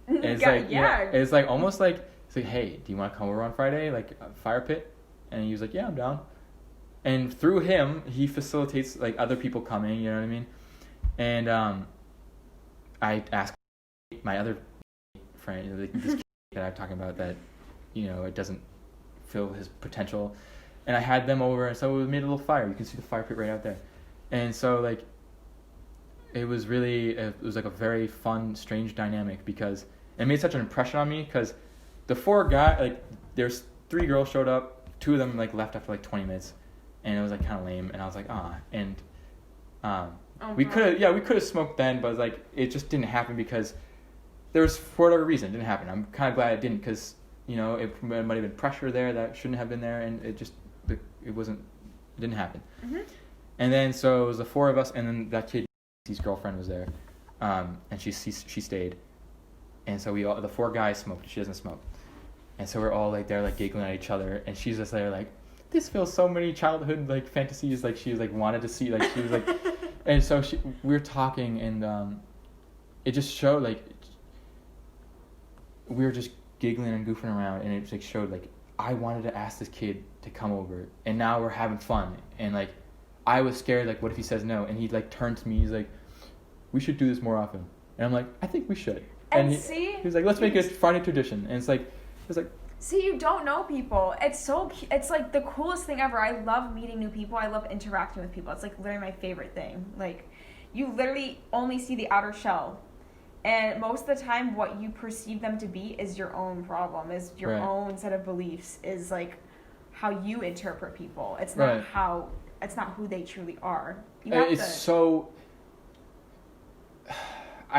Speaker 1: And it's it's like almost like it's like, hey, do you want to come over on Friday, like a fire pit? And he was like, yeah, I'm down. And through him, he facilitates like other people coming. You know what I mean? And I asked my other friend, this kid that I'm talking about, that it doesn't feel his potential, and I had them over, and so we made a little fire. You can see the fire pit right out there, and so like it was like a very fun, strange dynamic, because it made such an impression on me, because the 4 guys, like there's 3 girls showed up, 2 of them like left after like 20 minutes, and it was like kind of lame, and I was like and we could have smoked then, but it was like it just didn't happen because there was, for whatever reason, it didn't happen. I'm kind of glad it didn't, because it might have been pressure there that shouldn't have been there, and it didn't happen.
Speaker 2: Mm-hmm.
Speaker 1: And then so it was the 4 of us, and then that kid's girlfriend was there, and she stayed, and so the 4 guys smoked. She doesn't smoke, and so we're all like there like giggling at each other, and she's just there like, this feels so many childhood like fantasies, like she was like wanted to see, like she was like, and so we were talking, and it just showed like we were just giggling and goofing around, and it just like showed like I wanted to ask this kid to come over, and now we're having fun, and like I was scared, like what if he says no, and he like turned to me, he's like, we should do this more often, and I'm like, I think we should, and he was like, let's make it a Friday tradition, and it's like
Speaker 2: see, you don't know people. It's like the coolest thing ever. I love meeting new people. I love interacting with people. It's like literally my favorite thing. Like you literally only see the outer shell. And most of the time, what you perceive them to be is your own problem, is your own set of beliefs, is like how you interpret people. It's not it's not who they truly are.
Speaker 1: I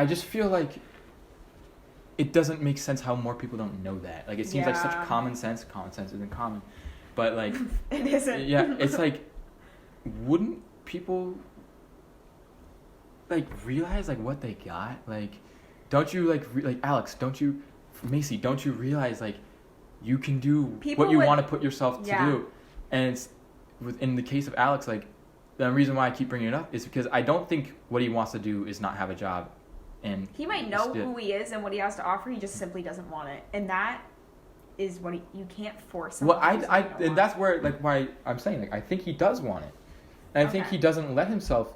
Speaker 1: just feel like it doesn't make sense how more people don't know that. Like it seems like such common sense. Common sense isn't common, but like
Speaker 2: it isn't.
Speaker 1: Yeah, it's like, wouldn't people like realize like what they got? Like, don't you like Alex? Macie? Don't you realize like you can do what you want to put yourself to do? And it's in the case of Alex, like the reason why I keep bringing it up is because I don't think what he wants to do is not have a job, and
Speaker 2: he might know who he is and what he has to offer. He just simply doesn't want it, and that is what you can't force him.
Speaker 1: Well, and that's where like why I'm saying like I think he does want it, and I think he doesn't let himself,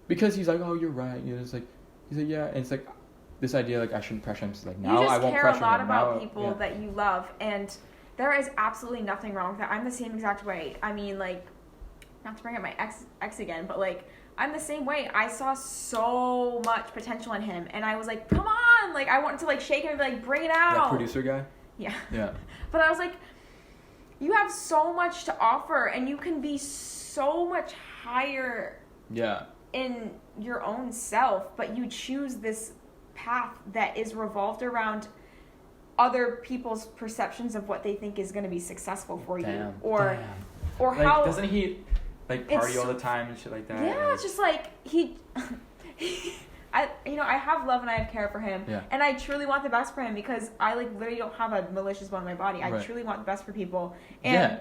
Speaker 1: because he's like, oh, you're right. It's like he's like, yeah, and it's like this idea like I shouldn't pressure him. It's like now I won't pressure him. You just care a lot about people that you love, and there is absolutely nothing wrong with that. I'm the same exact way. I mean, like, not to bring up my ex again, but like I'm the same way. I saw so much potential in him, and I was like, come on, like I wanted to like shake him and be like, bring it out. That producer guy.
Speaker 2: Yeah.
Speaker 1: Yeah.
Speaker 2: But I was like, you have so much to offer, and you can be so much higher.
Speaker 1: Yeah.
Speaker 2: In your own self, but you choose this path that is revolved around other people's perceptions of what they think is going to be successful for you, or like, how
Speaker 1: doesn't he like party all the time and shit like that?
Speaker 2: Yeah, it's just like I have love and I have care for him, and I truly want the best for him, because I like literally don't have a malicious bone in my body. I truly want the best for people, and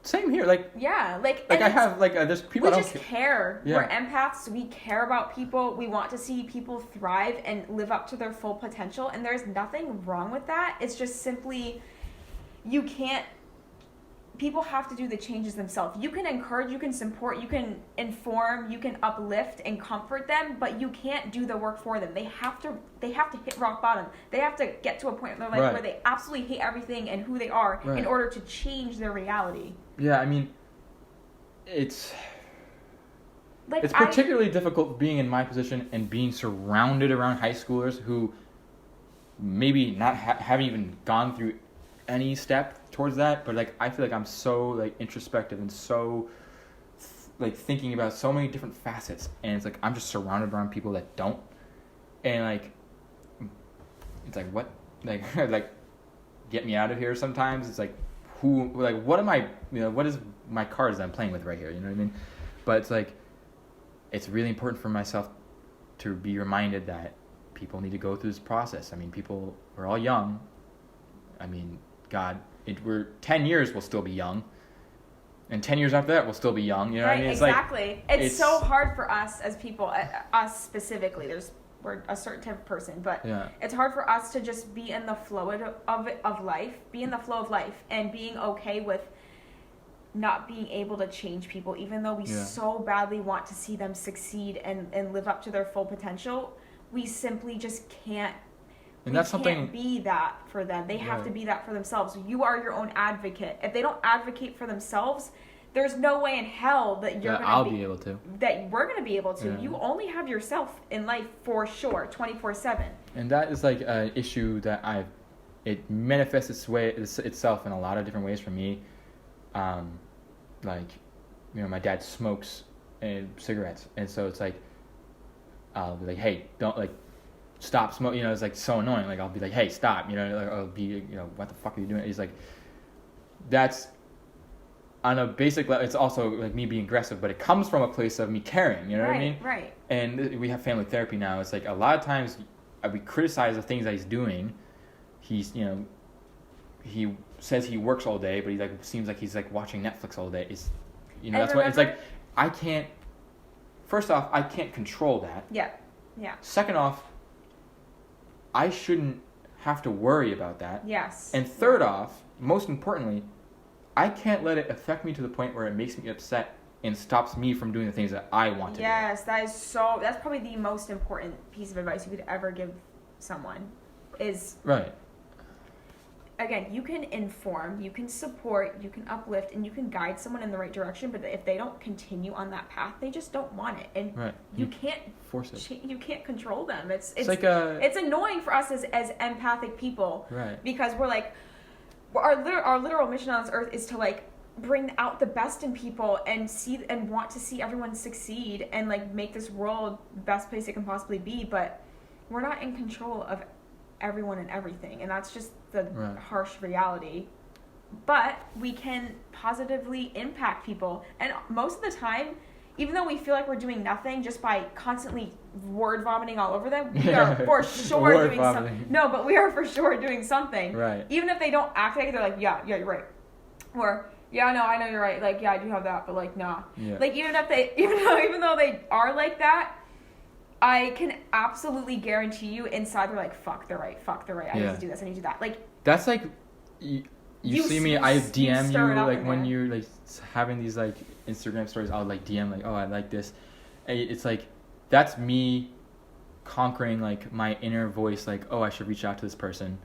Speaker 1: same here. Like I have like there's people.
Speaker 2: We just care. Yeah. We're empaths. We care about people. We want to see people thrive and live up to their full potential. And there's nothing wrong with that. It's just simply you can't people have to do the changes themselves. You can encourage, you can support, you can inform, you can uplift and comfort them, but you can't do the work for them. They have to hit rock bottom. They have to get to a point in their life
Speaker 1: right.
Speaker 2: where they absolutely hate everything and who they are
Speaker 1: right.
Speaker 2: in order to change their reality.
Speaker 1: Yeah, I mean, it's particularly difficult being in my position and being surrounded around high schoolers who maybe not haven't even gone through any step towards that, but like I feel like I'm so like introspective and so like thinking about so many different facets, and it's like I'm just surrounded around people that don't, and like it's like what like like get me out of here sometimes. It's like who like what am I, you know, what is my cards that I'm playing with right here, you know what I mean? But it's like it's really important for myself to be reminded that people need to go through this process. I mean, we're all young. I mean, God, we're 10 years, we'll still be young. And 10 years after that, we'll still be young. You know what I mean? It's
Speaker 2: exactly. Like, it's so hard for us as people, us specifically. We're a certain type of person, but
Speaker 1: yeah.
Speaker 2: It's hard for us to just be in the flow of life, and being okay with not being able to change people, even though we so badly want to see them succeed and live up to their full potential. We simply just can't.
Speaker 1: And that's
Speaker 2: can't be that for them. They have to be that for themselves. You are your own advocate. If they don't advocate for themselves, there's no way in hell that
Speaker 1: I'll be able to.
Speaker 2: That we're going to be able to.
Speaker 1: Yeah.
Speaker 2: You only have yourself in life for sure, 24/7.
Speaker 1: And that is like an issue that it manifests itself in a lot of different ways for me. Like, you know, my dad smokes cigarettes, and so it's like I'll be like, hey, don't like. Stop smoking, you know, it's like so annoying. Like I'll be like, hey, stop, you know, like I'll be, you know, what the fuck are you doing? He's like, that's on a basic level. It's also like me being aggressive, but it comes from a place of me caring, you know what I mean?
Speaker 2: Right.
Speaker 1: And we have family therapy now. It's like a lot of times we criticize the things that he's doing. He's, you know, he says he works all day, but he like seems like he's like watching Netflix all day. It's, you know, that's what it's like. First off, I can't control that.
Speaker 2: Yeah.
Speaker 1: Second off, I shouldn't have to worry about that.
Speaker 2: Yes.
Speaker 1: And third off, most importantly, I can't let it affect me to the point where it makes me upset and stops me from doing the things that I want to do.
Speaker 2: Yes, that's probably the most important piece of advice you could ever give someone is...
Speaker 1: Right.
Speaker 2: Again, you can inform, you can support, you can uplift, and you can guide someone in the right direction, but if they don't continue on that path, they just don't want it. And
Speaker 1: right.
Speaker 2: you can't
Speaker 1: force it.
Speaker 2: You can't control them. It's
Speaker 1: like
Speaker 2: it's annoying for us as empathic people.
Speaker 1: Right.
Speaker 2: Because we're like, our literal mission on this earth is to like bring out the best in people and want to see everyone succeed and like make this world the best place it can possibly be, but we're not in control of everyone and everything, and that's just the harsh reality. But we can positively impact people, and most of the time, even though we feel like we're doing nothing just by constantly word vomiting all over them, we are for sure doing something. No, but we are for sure doing something.
Speaker 1: Right.
Speaker 2: Even if they don't act like it, they're like, yeah, you're right. Or, yeah, no, I know you're right. Like, yeah, I do have that, but like, nah.
Speaker 1: Yeah.
Speaker 2: Like, even though they are like that, I can absolutely guarantee you inside they're like, fuck, they're right. I need to do this, I need to do that. Like,
Speaker 1: that's like, you see me, I DM you like when you're like having these like Instagram stories, I'll like DM like, oh, I like this. And it's like, that's me conquering like my inner voice, like, oh, I should reach out to this person.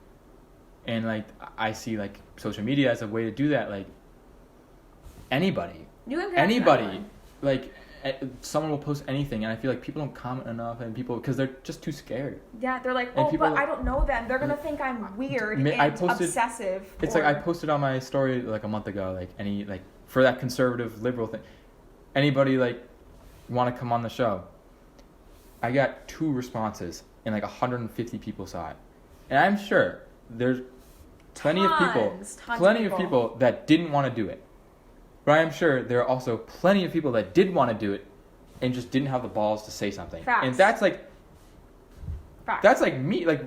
Speaker 1: And like, I see like social media as a way to do that. Like, anybody, like, someone will post anything, and I feel like people don't comment enough, and people, because they're just too scared.
Speaker 2: Yeah, they're like, but I don't know them. They're gonna think I'm weird and obsessive.
Speaker 1: It's like I posted on my story like a month ago, like for that conservative liberal thing. Anybody like want to come on the show? I got 2 responses, and like 150 people saw it, and I'm sure there's plenty of people that didn't want to do it. But I'm sure there are also plenty of people that did want to do it and just didn't have the balls to say something.
Speaker 2: Facts.
Speaker 1: And that's like... Facts. That's like me. Like,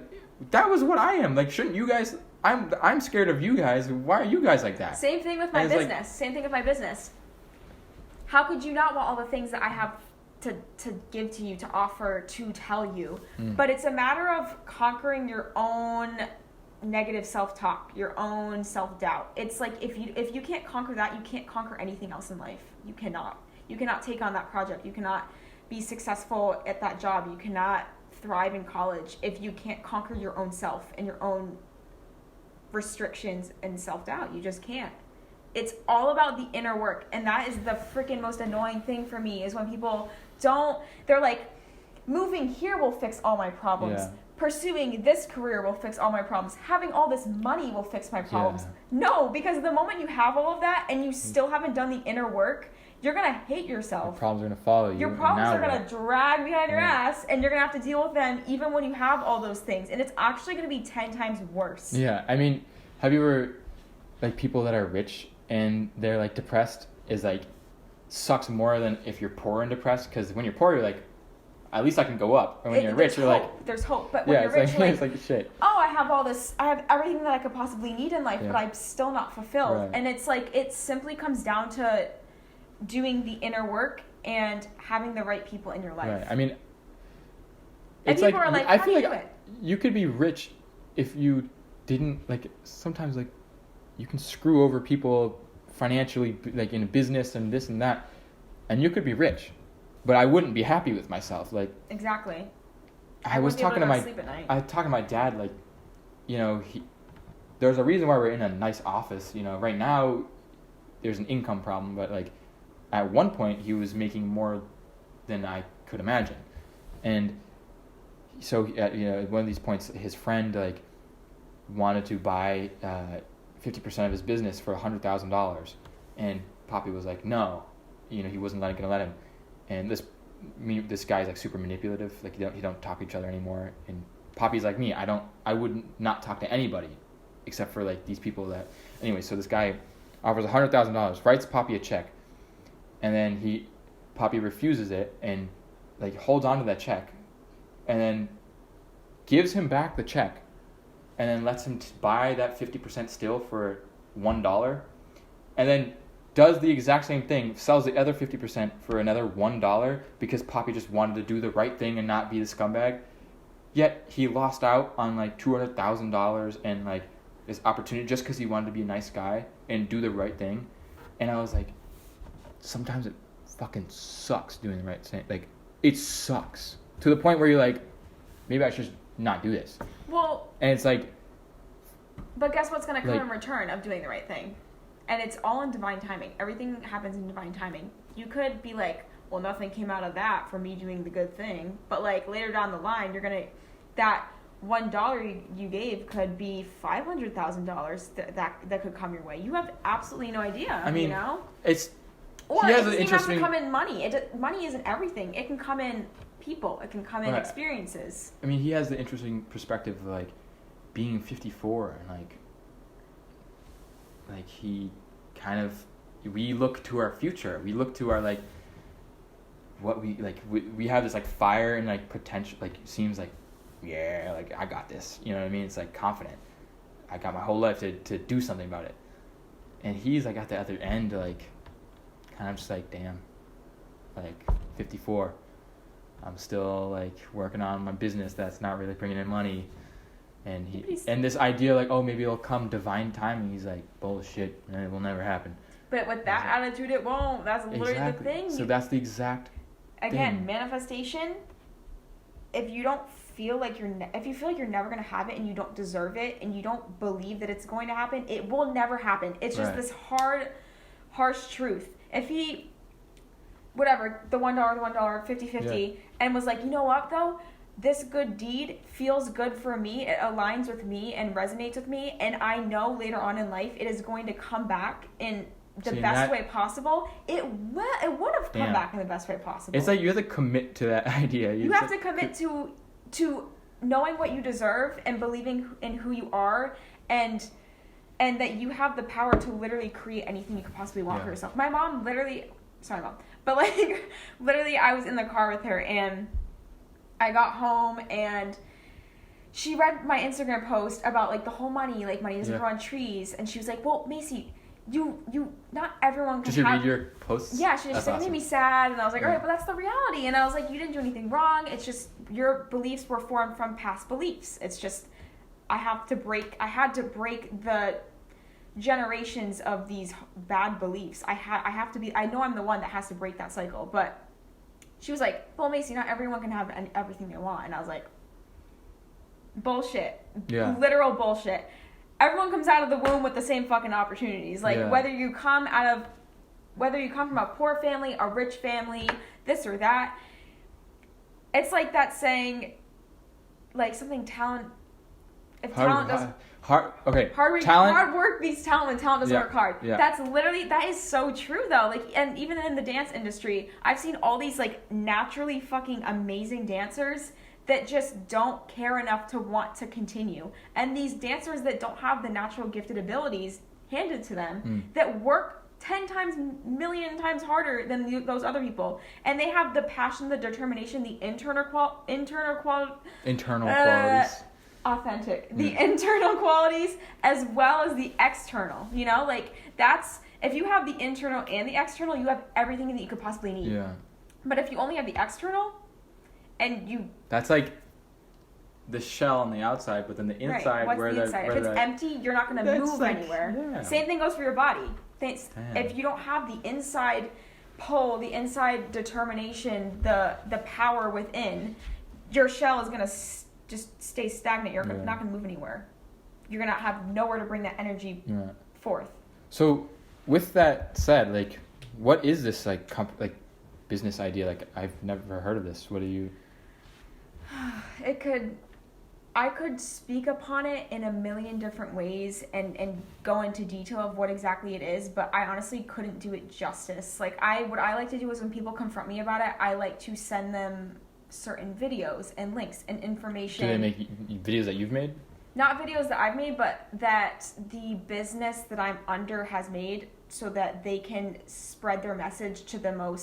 Speaker 1: that was what I am. Like, shouldn't you guys... I'm scared of you guys. Why are you guys like that?
Speaker 2: Same thing with my business. How could you not want all the things that I have to give to you, to offer, to tell you? But it's a matter of conquering your own negative self-talk, your own self-doubt. It's like if you can't conquer that, you can't conquer anything else in life. You cannot take on that project. You cannot be successful at that job. You cannot thrive in college if you can't conquer your own self and your own restrictions and self-doubt. You just can't. It's all about the inner work, and that is the freaking most annoying thing for me, is when people they're like, moving here will fix all my problems.
Speaker 1: Yeah.
Speaker 2: Pursuing this career will fix all my problems. Having all this money will fix my problems.
Speaker 1: Yeah.
Speaker 2: No, because the moment you have all of that and you still haven't done the inner work, you're going to hate yourself.
Speaker 1: Your problems are going to follow you.
Speaker 2: Your problems are going to drag behind your ass, and you're going to have to deal with them even when you have all those things. And it's actually going to be 10 times worse.
Speaker 1: Yeah, I mean, have you ever, like, people that are rich and they're, like, depressed is, like, sucks more than if you're poor and depressed? Because when you're poor, you're like, at least I can go up. And when you're rich, you're like...
Speaker 2: There's hope. But when you're rich,
Speaker 1: like,
Speaker 2: you're
Speaker 1: it's like shit.
Speaker 2: Oh, I have all this... I have everything that I could possibly need in life,
Speaker 1: Yeah.
Speaker 2: but I'm still not fulfilled.
Speaker 1: Right.
Speaker 2: And it's like, it simply comes down to doing the inner work and having the right people in your life.
Speaker 1: Right. I mean...
Speaker 2: And
Speaker 1: it's
Speaker 2: people
Speaker 1: like,
Speaker 2: are like,
Speaker 1: I
Speaker 2: how
Speaker 1: feel
Speaker 2: do you
Speaker 1: like
Speaker 2: do it?
Speaker 1: you could be rich if you didn't... Like, sometimes, like, you can screw over people financially, like, in business and this and that, and you could be rich. But I wouldn't be happy with myself. Like,
Speaker 2: Exactly.
Speaker 1: I was talking to my dad, like, you know, there's a reason why we're in a nice office. You know, right now there's an income problem, but like at one point he was making more than I could imagine. And so, you know, at one of these points, his friend like wanted to buy 50% of his business for $100,000, and Poppy was like, no, you know, he wasn't going to let him. And this guy's like super manipulative. Like he don't talk to each other anymore. And Poppy's like me. I would not talk to anybody, except for like these people that. Anyway, so this guy offers $100,000, writes Poppy a check, and then Poppy refuses it and like holds on to that check, and then gives him back the check, and then lets him buy that 50% still for $1, and then does the exact same thing, sells the other 50% for another $1 because Poppy just wanted to do the right thing and not be the scumbag. Yet he lost out on like $200,000 and like this opportunity just because he wanted to be a nice guy and do the right thing. And I was like, sometimes it fucking sucks doing the right thing. Like, it sucks to the point where you're like, maybe I should just not do this.
Speaker 2: Well,
Speaker 1: and it's like,
Speaker 2: but guess what's going to come
Speaker 1: like,
Speaker 2: in return of doing the right thing? And it's all in divine timing. Everything happens in divine timing. You could be like, well, nothing came out of that for me doing the good thing. But like later down the line, that $1 you gave could be $500,000 that could come your way. You have absolutely no idea. I mean, you know? Or it doesn't even have to come in money. Money isn't everything. It can come in people. It can come in experiences.
Speaker 1: I mean, he has the interesting perspective of like being 54 and like he kind of, we look to our future. We look to our like what we have this like fire and like potential, like it seems like, yeah, like I got this, you know what I mean? It's like confident. I got my whole life to do something about it. And he's like at the other end, like kind of just like, damn, like 54. I'm still like working on my business that's not really bringing in money. And this idea like, oh, maybe it'll come divine timing. He's like, bullshit, it will never happen.
Speaker 2: But with that attitude, it won't. That's literally the thing.
Speaker 1: So that's the exact
Speaker 2: thing. Manifestation. If you feel like you're never gonna have it and you don't deserve it and you don't believe that it's going to happen, it will never happen. It's just this hard, harsh truth. If he, whatever, the $1, 50-50, and was like, you know what though? This good deed feels good for me, it aligns with me and resonates with me, and I know later on in life it is going to come back in the best way possible. It would have come back in the best way possible.
Speaker 1: It's like you have to commit to that idea.
Speaker 2: You have to commit to knowing what you deserve and believing in who you are, and that you have the power to literally create anything you could possibly want for yourself. My mom literally, sorry mom, but like literally I was in the car with her and I got home and she read my Instagram post about like the whole money doesn't grow on trees, and she was like, well, Macie, you not everyone can
Speaker 1: Did you read your posts?
Speaker 2: Yeah, she just said, awesome. It made me sad, and I was like, all right, but that's the reality. And I was like, you didn't do anything wrong, it's just your beliefs were formed from past beliefs. It's just I had to break the generations of these bad beliefs. I know I'm the one that has to break that cycle. But she was like, well, Macie, not everyone can have everything they want. And I was like, bullshit.
Speaker 1: Yeah.
Speaker 2: Literal bullshit. Everyone comes out of the womb with the same fucking opportunities. Like, whether you come from a poor family, a rich family, this or that. It's like that saying, like something talent. If talent does
Speaker 1: hard
Speaker 2: work beats talent when talent doesn't work hard.
Speaker 1: Yeah.
Speaker 2: That is so true though. Like, and even in the dance industry, I've seen all these like naturally fucking amazing dancers that just don't care enough to want to continue. And these dancers that don't have the natural gifted abilities handed to them that work 10 times, million times harder than those other people. And they have the passion, the determination, the internal qualities. Authentic. The internal qualities as well as the external. You know, like that's, if you have the internal and the external, you have everything that you could possibly need.
Speaker 1: Yeah.
Speaker 2: But if you only have the external and you...
Speaker 1: That's like the shell on the outside, but then the inside...
Speaker 2: Right. What's the inside? If it's empty, you're not going to move anywhere.
Speaker 1: Yeah.
Speaker 2: Same thing goes for your body. If you don't have the inside pull, the inside determination, the power within, your shell is going to just stay stagnant. You're not going to move anywhere. You're going to have nowhere to bring that energy forth. So
Speaker 1: with that said, like, what is this like business idea? Like, I've never heard of this. What do you...
Speaker 2: I could speak upon it in a million different ways and go into detail of what exactly it is, but I honestly couldn't do it justice. Like, what I like to do is when people confront me about it, I like to send them certain videos and links and information.
Speaker 1: Do they make videos that you've made?
Speaker 2: Not videos that I've made, but that the business that I'm under has made so that they can spread their message to the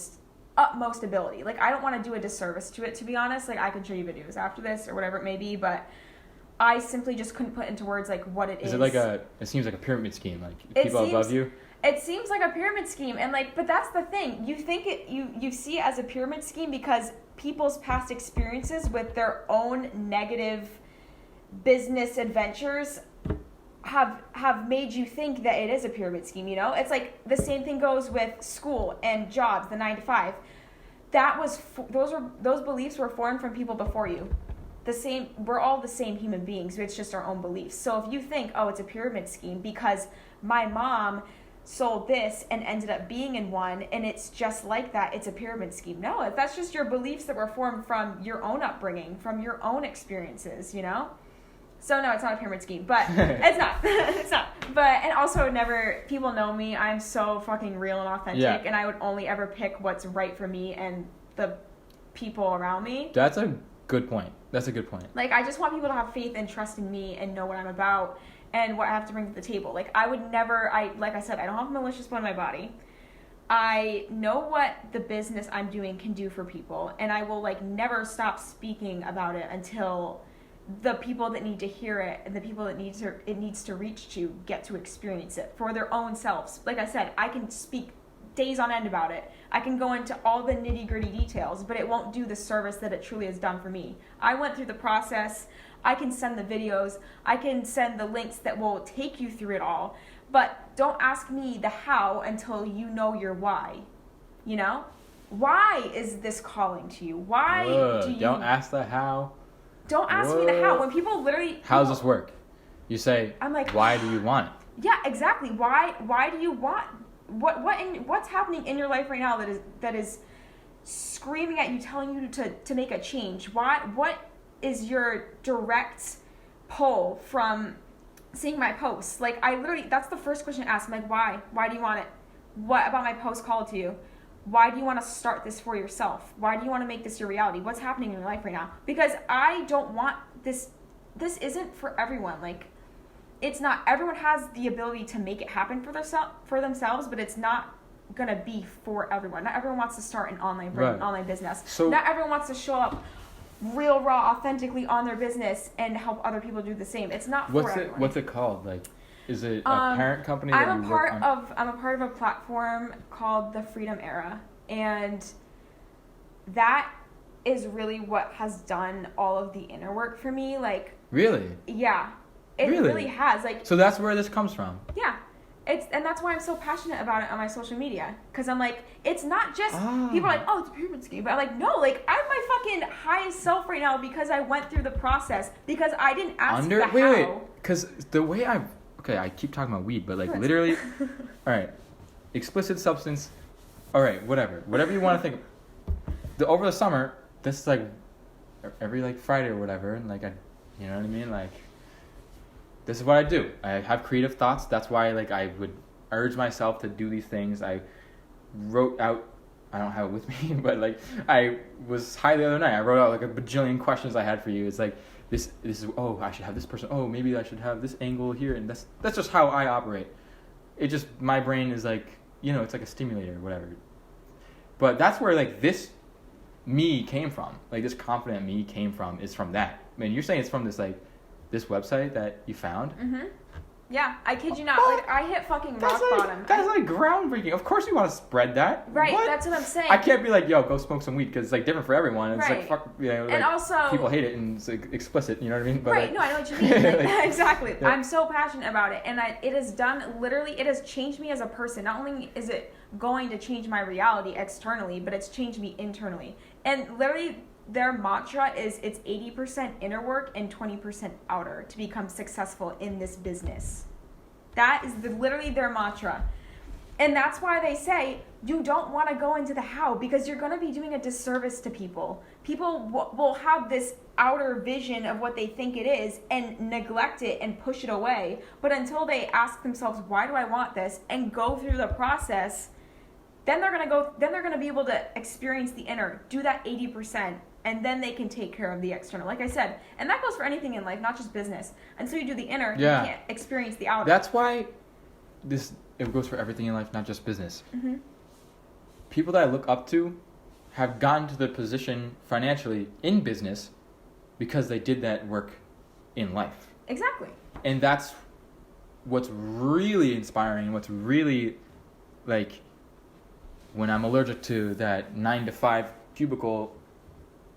Speaker 2: utmost ability. Like, I don't want to do a disservice to it, to be honest. Like, I can show you videos after this or whatever it may be, but I simply just couldn't put into words like what it is.
Speaker 1: Is it like it seems like a pyramid scheme, like people above you?
Speaker 2: It seems like a pyramid scheme, and like, but that's the thing. You think you see it as a pyramid scheme because people's past experiences with their own negative business adventures have made you think that it is a pyramid scheme, you know? It's like the same thing goes with school and jobs, the 9 to 5. Those beliefs were formed from people before you. We're all the same human beings, it's just our own beliefs. So if you think, oh, it's a pyramid scheme because my mom sold this and ended up being in one and it's just like that, it's a pyramid scheme. No, that's just your beliefs that were formed from your own upbringing, from your own experiences, you know? So no, it's not a pyramid scheme, but it's not. It's not. But, and also people know me, I'm so fucking real and authentic, and I would only ever pick what's right for me and the people around me.
Speaker 1: That's a good point.
Speaker 2: Like, I just want people to have faith and trust in me and know what I'm about and what I have to bring to the table. Like, like I said, I don't have a malicious bone in my body. I know what the business I'm doing can do for people, and I will, like, never stop speaking about it until the people that need to hear it and the people that it needs to reach to get to experience it for their own selves. Like I said, I can speak days on end about it. I can go into all the nitty-gritty details, but it won't do the service that it truly has done for me. I went through the process. I can send the videos. I can send the links that will take you through it all. But don't ask me the how until you know your why. You know? Why is this calling to you? Why do you...
Speaker 1: Don't ask the how.
Speaker 2: Don't ask me the how. When people literally...
Speaker 1: How does this work? You say, I'm like, why do you want it?
Speaker 2: Yeah, exactly. Why do you want... What's happening in your life right now that is screaming at you, telling you to make a change? What is your direct pull from seeing my posts? Like, that's the first question I ask. I'm like, why? Why do you want it? What about my post called to you? Why do you want to start this for yourself? Why do you want to make this your reality? What's happening in your life right now? Because I don't want this. This isn't for everyone. Like, it's not. Everyone has the ability to make it happen for themselves, but it's not gonna be for everyone. Not everyone wants to start an online brand, online business. So not everyone wants to show up real, raw, authentically on their business and help other people do the same. It's not for everyone.
Speaker 1: What's it called? Like, is it a parent company that
Speaker 2: I'm a part of a platform called the Freedom Era, and that is really what has done all of the inner work for me. Like,
Speaker 1: really?
Speaker 2: Yeah. It
Speaker 1: Really?
Speaker 2: really has. Like,
Speaker 1: So that's where this comes from.
Speaker 2: yeah. And that's why I'm so passionate about it on my social media. Because I'm like, it's not just, people are like, oh, it's a pyramid scheme. But I'm like, no, like, I'm my fucking highest self right now because I went through the process. Because I didn't ask the how.
Speaker 1: Wait. Because the way I keep talking about weed, but like literally, all right, explicit substance, all right, whatever you want to think. Over the summer, this is like every like Friday or whatever, and like you know what I mean, like. This is what I do. I have creative thoughts. That's why like I would urge myself to do these things. I wrote out, I don't have it with me, but like I was high the other night. I wrote out like a bajillion questions I had for you. It's like this is, oh, I should have this person. Oh, maybe I should have this angle here. And that's just how I operate. It just, my brain is like, you know, it's like a stimulator or whatever. But that's where like this me came from. Like this confident me came from, is from that. I mean, you're saying it's from this like, this website that you found?
Speaker 2: Mm-hmm. Yeah, I kid you not. Like, I hit fucking rock bottom.
Speaker 1: That's like groundbreaking. Of course you want to spread that.
Speaker 2: Right,
Speaker 1: what?
Speaker 2: that's what I'm saying.
Speaker 1: I can't be like, yo, go smoke some weed, because it's like different for everyone. It's like, fuck, you know, like,
Speaker 2: and also,
Speaker 1: people hate it and it's like explicit, you know what I mean? But
Speaker 2: right,
Speaker 1: like,
Speaker 2: no, I know what you mean. Like,
Speaker 1: like,
Speaker 2: exactly.
Speaker 1: Yeah.
Speaker 2: I'm so passionate about it. And it has done, literally, it has changed me as a person. Not only is it going to change my reality externally, but it's changed me internally. And literally, their mantra is it's 80% inner work and 20% outer to become successful in this business. That is literally their mantra. And that's why they say you don't want to go into the how, because you're going to be doing a disservice to people. People will have this outer vision of what they think it is and neglect it and push it away. But until they ask themselves, why do I want this, and go through the process, then they're going to be able to experience the inner, do that 80%. And then they can take care of the external. Like I said, and that goes for anything in life, not just business. Until you do the inner, you can't experience the outer.
Speaker 1: That's why it goes for everything in life, not just business.
Speaker 2: Mm-hmm.
Speaker 1: People that I look up to have gotten to the position financially in business because they did that work in life.
Speaker 2: Exactly.
Speaker 1: And that's what's really inspiring, and what's really, like, when I'm allergic to that 9-to-5 cubicle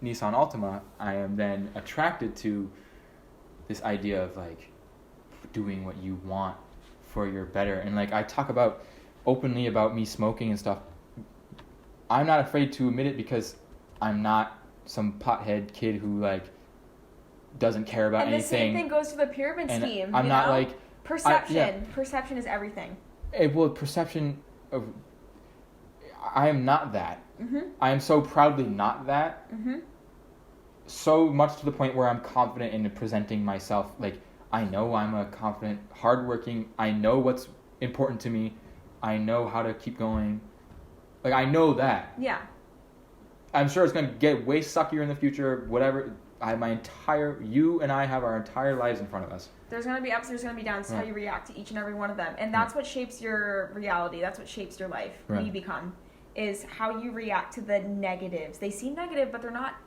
Speaker 1: Nissan Altima, I am then attracted to this idea of like doing what you want for your better. And like I talk about openly about me smoking and stuff. I'm not afraid to admit it because I'm not some pothead kid who like doesn't care about anything.
Speaker 2: And the same thing goes to the pyramid scheme.
Speaker 1: I'm not like
Speaker 2: perception. Perception is everything.
Speaker 1: Perception of I am not that.
Speaker 2: Mm-hmm.
Speaker 1: I am so proudly not that.
Speaker 2: Mm-hmm.
Speaker 1: So much to the point where I'm confident in presenting myself. Like, I know I'm a confident, hardworking. I know what's important to me. I know how to keep going. Like, I know that.
Speaker 2: Yeah.
Speaker 1: I'm sure it's going to get way suckier in the future, whatever. You and I have our entire lives in front of us.
Speaker 2: There's going to be ups, there's going to be downs. It's how you react to each and every one of them. And that's what shapes your reality. That's what shapes your life, who you become, is how you react to the negatives. They seem negative, but they're not.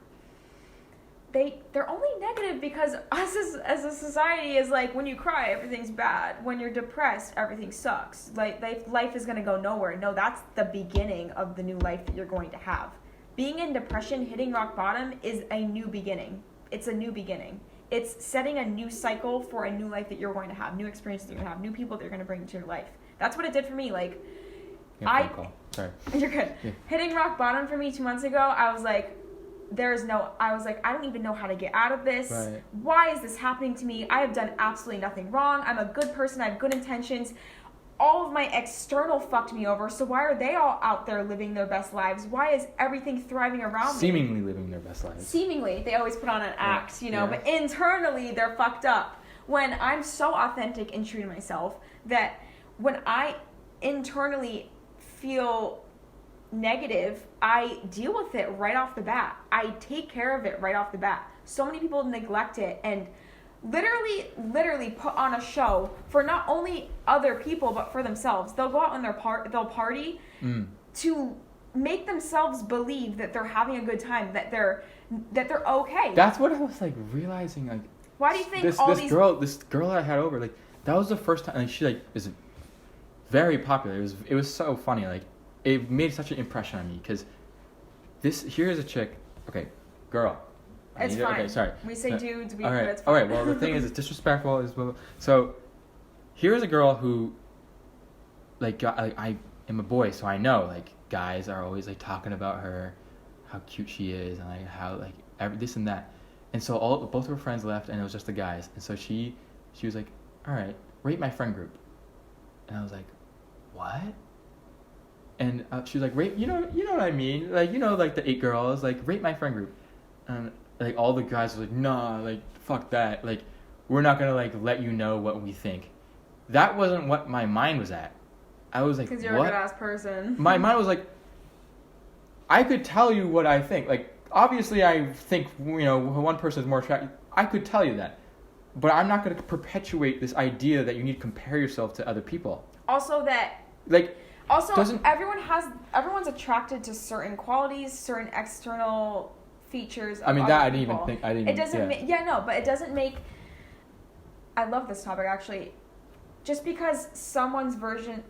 Speaker 2: They're only negative because us as a society is like, when you cry, everything's bad. When you're depressed, everything sucks. Like life is going to go nowhere. No, that's the beginning of the new life that you're going to have. Being in depression, hitting rock bottom, is a new beginning. It's a new beginning. It's setting a new cycle for a new life that you're going to have, new experiences that you're going to have, new people that you're going to bring into your life. That's what it did for me. Like,
Speaker 1: Sorry.
Speaker 2: You're good. Yeah. Hitting rock bottom for me 2 months ago, I was like, I don't even know how to get out of this.
Speaker 1: Right.
Speaker 2: Why is this happening to me? I have done absolutely nothing wrong. I'm a good person. I have good intentions. All of my external fucked me over. So why are they all out there living their best lives? Why is everything thriving around me?
Speaker 1: Seemingly living their best lives.
Speaker 2: Seemingly. They always put on an act, you know, but internally they're fucked up. When I'm so authentic and true to myself that when I internally feel negative, I deal with it right off the bat. I take care of it right off the bat. So many people neglect it and literally put on a show for not only other people but for themselves. They'll go out on they'll party to make themselves believe that they're having a good time, that they're okay.
Speaker 1: That's what I was like realizing. Like,
Speaker 2: why do you think
Speaker 1: this girl I had over, like, that was the first time, like, she like is very popular. It was so funny. Like, it made such an impression on me because here's a chick. Okay, girl.
Speaker 2: It's fine.
Speaker 1: Okay, sorry.
Speaker 2: We say dudes,
Speaker 1: all right.
Speaker 2: it's fine.
Speaker 1: All right, well, the thing is, it's disrespectful. So, here's a girl who, like, I am a boy, so I know, like, guys are always, like, talking about her, how cute she is, and, like, how, like, this and that. And so both of her friends left, and it was just the guys. And so she was like, all right, rate my friend group. And I was like, what? And she was like, rate, you know what I mean? Like, like the 8 girls, like, rate my friend group. And, like, all the guys were like, nah, like, fuck that. Like, we're not going to, like, let you know what we think. That wasn't what my mind was at. I was like, what?
Speaker 2: Because you're a good-ass person.
Speaker 1: My mind was like, I could tell you what I think. Like, obviously I think, one person is more attractive. I could tell you that. But I'm not going to perpetuate this idea that you need to compare yourself to other people.
Speaker 2: Also that...
Speaker 1: Like...
Speaker 2: Also, everyone's attracted to certain qualities, certain external features.
Speaker 1: I mean, that I didn't even think.
Speaker 2: It doesn't. But it doesn't make. I love this topic actually. Just because someone's version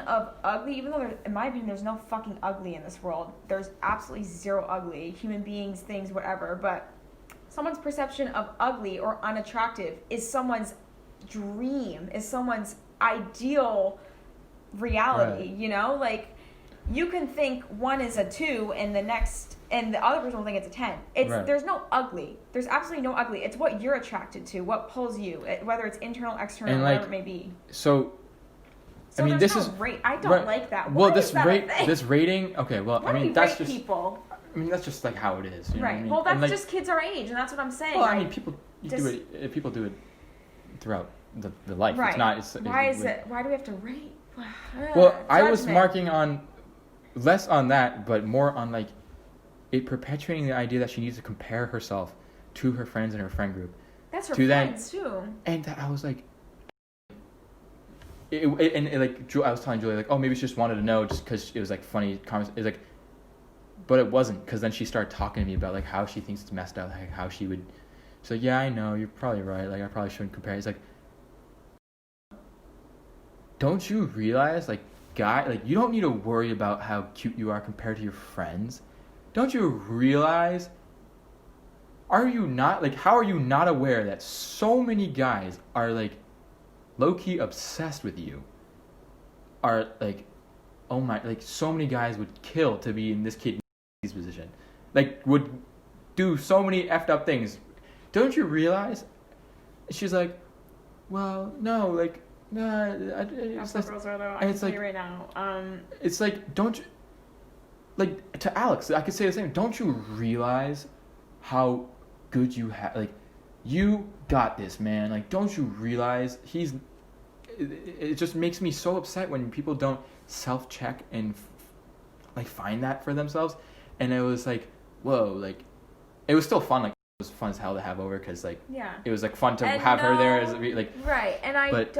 Speaker 2: of ugly, even though in my opinion there's no fucking ugly in this world. There's absolutely zero ugly, human beings, things, whatever. But someone's perception of ugly or unattractive is someone's dream, is someone's ideal reality,
Speaker 1: right.
Speaker 2: Like you can think one is a 2 and the other person will think it's a 10.
Speaker 1: Right.
Speaker 2: There's no ugly. There's absolutely no ugly. It's what you're attracted to, what pulls you, whether it's internal, external,
Speaker 1: and
Speaker 2: whatever it may be.
Speaker 1: So I mean, this is
Speaker 2: rate. I don't like that.
Speaker 1: Well, this rating. Okay, well,
Speaker 2: I mean, that's just people.
Speaker 1: I mean, that's just like how it is. You know
Speaker 2: right.
Speaker 1: what I mean?
Speaker 2: Well, that's just kids our age, and that's what I'm saying.
Speaker 1: Well, I mean, people do it throughout the life.
Speaker 2: Right.
Speaker 1: It's not.
Speaker 2: Why do we have to rate?
Speaker 1: Well, I was marking on less on that, but more on like it perpetuating the idea that she needs to compare herself to her friends in her friend group.
Speaker 2: That's her friends too.
Speaker 1: And I was like, I was telling Julia like, oh, maybe she just wanted to know just because it was like funny conversation. It's like, but it wasn't, because then she started talking to me about like how she thinks it's messed up, like how she would. She's like, yeah, I know, you're probably right. Like I probably shouldn't compare. It's like, don't you realize, like, you don't need to worry about how cute you are compared to your friends. Don't you realize, how are you not aware that so many guys are, like, low-key obsessed with you? Are, like, oh my, like, so many guys would kill to be in this kid's position. Like, would do so many effed up things. Don't you realize? She's like, well, no, like, nah, it's like,
Speaker 2: girls are though.
Speaker 1: it's like
Speaker 2: right now.
Speaker 1: It's like, don't you, like, to Alex, I could say the same. Don't you realize how good you have? Like, you got this, man. Like, don't you realize it just makes me so upset when people don't self-check and like find that for themselves. And it was like, whoa, like, it was still fun. Like, it was fun as hell to have over, because like it was like fun to have her there as like
Speaker 2: right. And I like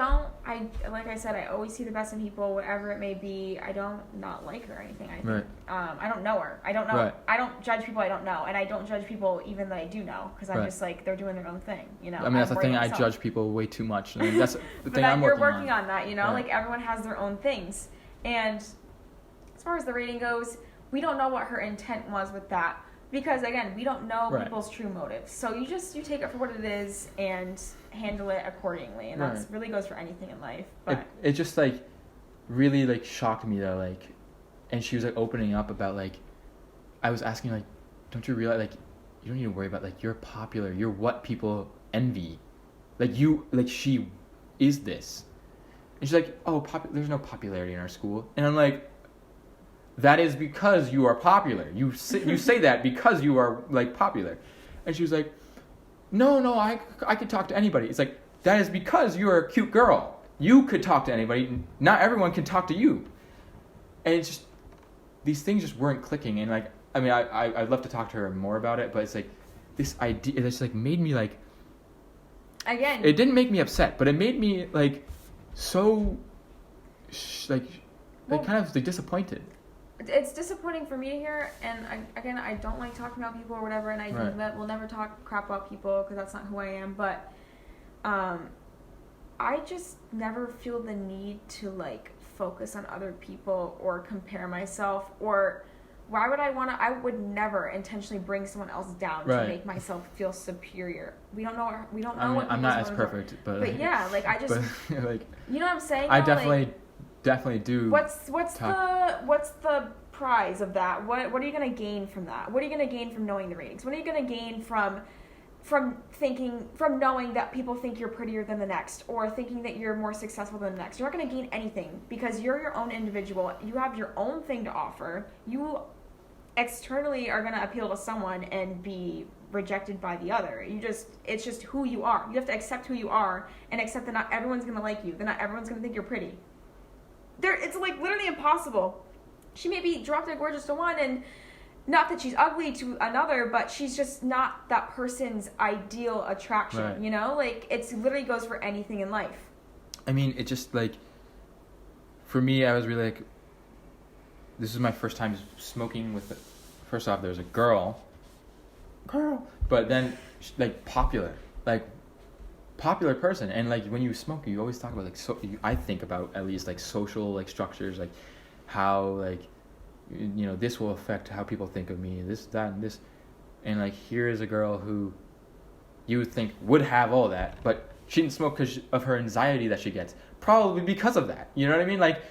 Speaker 2: I said, I always see the best in people, whatever it may be. I don't not like her or anything. I think
Speaker 1: right.
Speaker 2: I don't know her. I don't know.
Speaker 1: Right.
Speaker 2: I don't judge people I don't know, and I don't judge people even that I do know, because I'm
Speaker 1: right.
Speaker 2: just like, they're doing their own thing,
Speaker 1: I mean, that's the thing. I judge people way too much. I mean, that's the thing I'm
Speaker 2: working on.
Speaker 1: You're
Speaker 2: working on that,
Speaker 1: right.
Speaker 2: Like, everyone has their own things. And as far as the rating goes, we don't know what her intent was with that. Because, again, we don't know
Speaker 1: right.
Speaker 2: people's true motives. So you take it for what it is and handle it accordingly. And that really goes for anything in life. But
Speaker 1: it just, like, really, like, shocked me, though. Like, and she was, like, opening up about, like, I was asking, like, don't you realize, like, you don't need to worry about, like, you're popular. You're what people envy. Like, she is this. And she's like, oh, there's no popularity in our school. And I'm like, that is because you are popular. You say that because you are, like, popular. And she was like, no, I could talk to anybody. It's like, that is because you're a cute girl. You could talk to anybody. Not everyone can talk to you. And it's just, these things just weren't clicking. And, like, I mean, I'd love to talk to her more about it, but it's like, this idea, it just, like, made me, like,
Speaker 2: again,
Speaker 1: it didn't make me upset, but it made me, like, so, kind of, like, disappointed.
Speaker 2: It's disappointing for me to hear, and I don't like talking about people or whatever, and I will never talk crap about people, because that's not who I am, but I just never feel the need to, like, focus on other people or compare myself or Why would I would never intentionally bring someone else down
Speaker 1: Right.
Speaker 2: to make myself feel superior. We don't know
Speaker 1: I mean,
Speaker 2: what
Speaker 1: I'm not as
Speaker 2: people's motives
Speaker 1: perfect,
Speaker 2: are.
Speaker 1: but
Speaker 2: But yeah, like I just
Speaker 1: but, like,
Speaker 2: you know what I'm saying?
Speaker 1: I
Speaker 2: though?
Speaker 1: definitely do.
Speaker 2: What's the prize of that? What are you gonna gain from that? What are you gonna gain from knowing the ratings? What are you gonna gain from knowing that people think you're prettier than the next, or thinking that you're more successful than the next? You're not gonna gain anything because you're your own individual. You have your own thing to offer. You externally are gonna appeal to someone and be rejected by the other. It's just who you are. You have to accept who you are and accept that not everyone's gonna like you. That not everyone's gonna think you're pretty. It's like literally impossible. She may be drop dead gorgeous to one, and not that she's ugly to another, but she's just not that person's ideal attraction.
Speaker 1: Right.
Speaker 2: You know, like it's literally goes for anything in life.
Speaker 1: I mean, it just like, for me, I was really like, this is my first time smoking with, first off, there's a girl, but then like popular person, and like when you smoke, you always talk about like I think about at least like social like structures, like how like, you know, this will affect how people think of me, this, that, and this, and like here is a girl who you would think would have all that, but she didn't smoke because of her anxiety that she gets, probably because of that. You know what I mean? Like,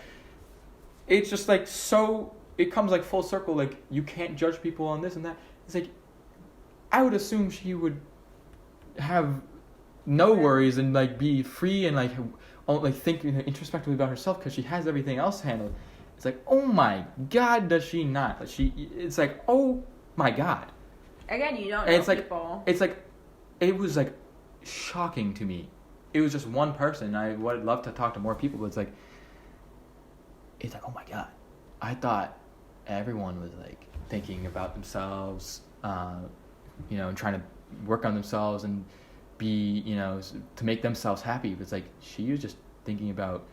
Speaker 1: it's just like, so it comes like full circle. Like, you can't judge people on this and that. It's like, I would assume she would have no worries and like be free and like think introspectively about herself because she has everything else handled. It's like, oh my God, does she not? It's like, oh my God.
Speaker 2: Again, you don't know
Speaker 1: and it's
Speaker 2: people.
Speaker 1: It's like, it was like shocking to me. It was just one person. I would love to talk to more people, but it's like, oh my God. I thought everyone was like thinking about themselves, you know, and trying to work on themselves and be, you know, to make themselves happy. But it's like, she was just thinking about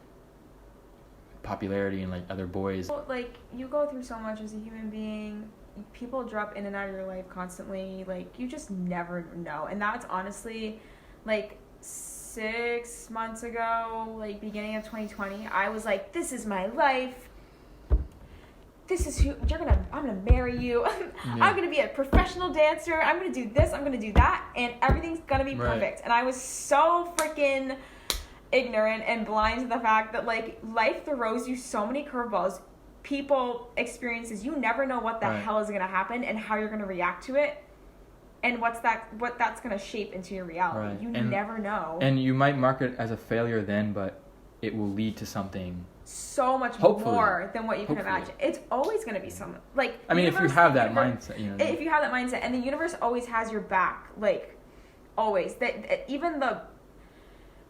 Speaker 1: popularity and like other boys.
Speaker 2: Like, you go through so much as a human being. People drop in and out of your life constantly. Like, you just never know. And that's honestly, like, 6 months ago, like beginning of 2020, I was like, this is my life. This is who I'm gonna marry you.
Speaker 1: Yeah.
Speaker 2: I'm gonna be a professional dancer. I'm gonna do this. I'm gonna do that, and everything's gonna be perfect. And I was so freaking ignorant and blind to the fact that like life throws you so many curveballs. People, experiences, you never know what the hell is gonna happen and how you're gonna react to it, and what that's gonna shape into your reality. You never know.
Speaker 1: And you might mark it as a failure then, but it will lead to something
Speaker 2: so much more than what you can imagine. It's always going to be some, like,
Speaker 1: I mean, if you have that mindset, you know.
Speaker 2: If you have that mindset, and the universe always has your back, like, always. That even I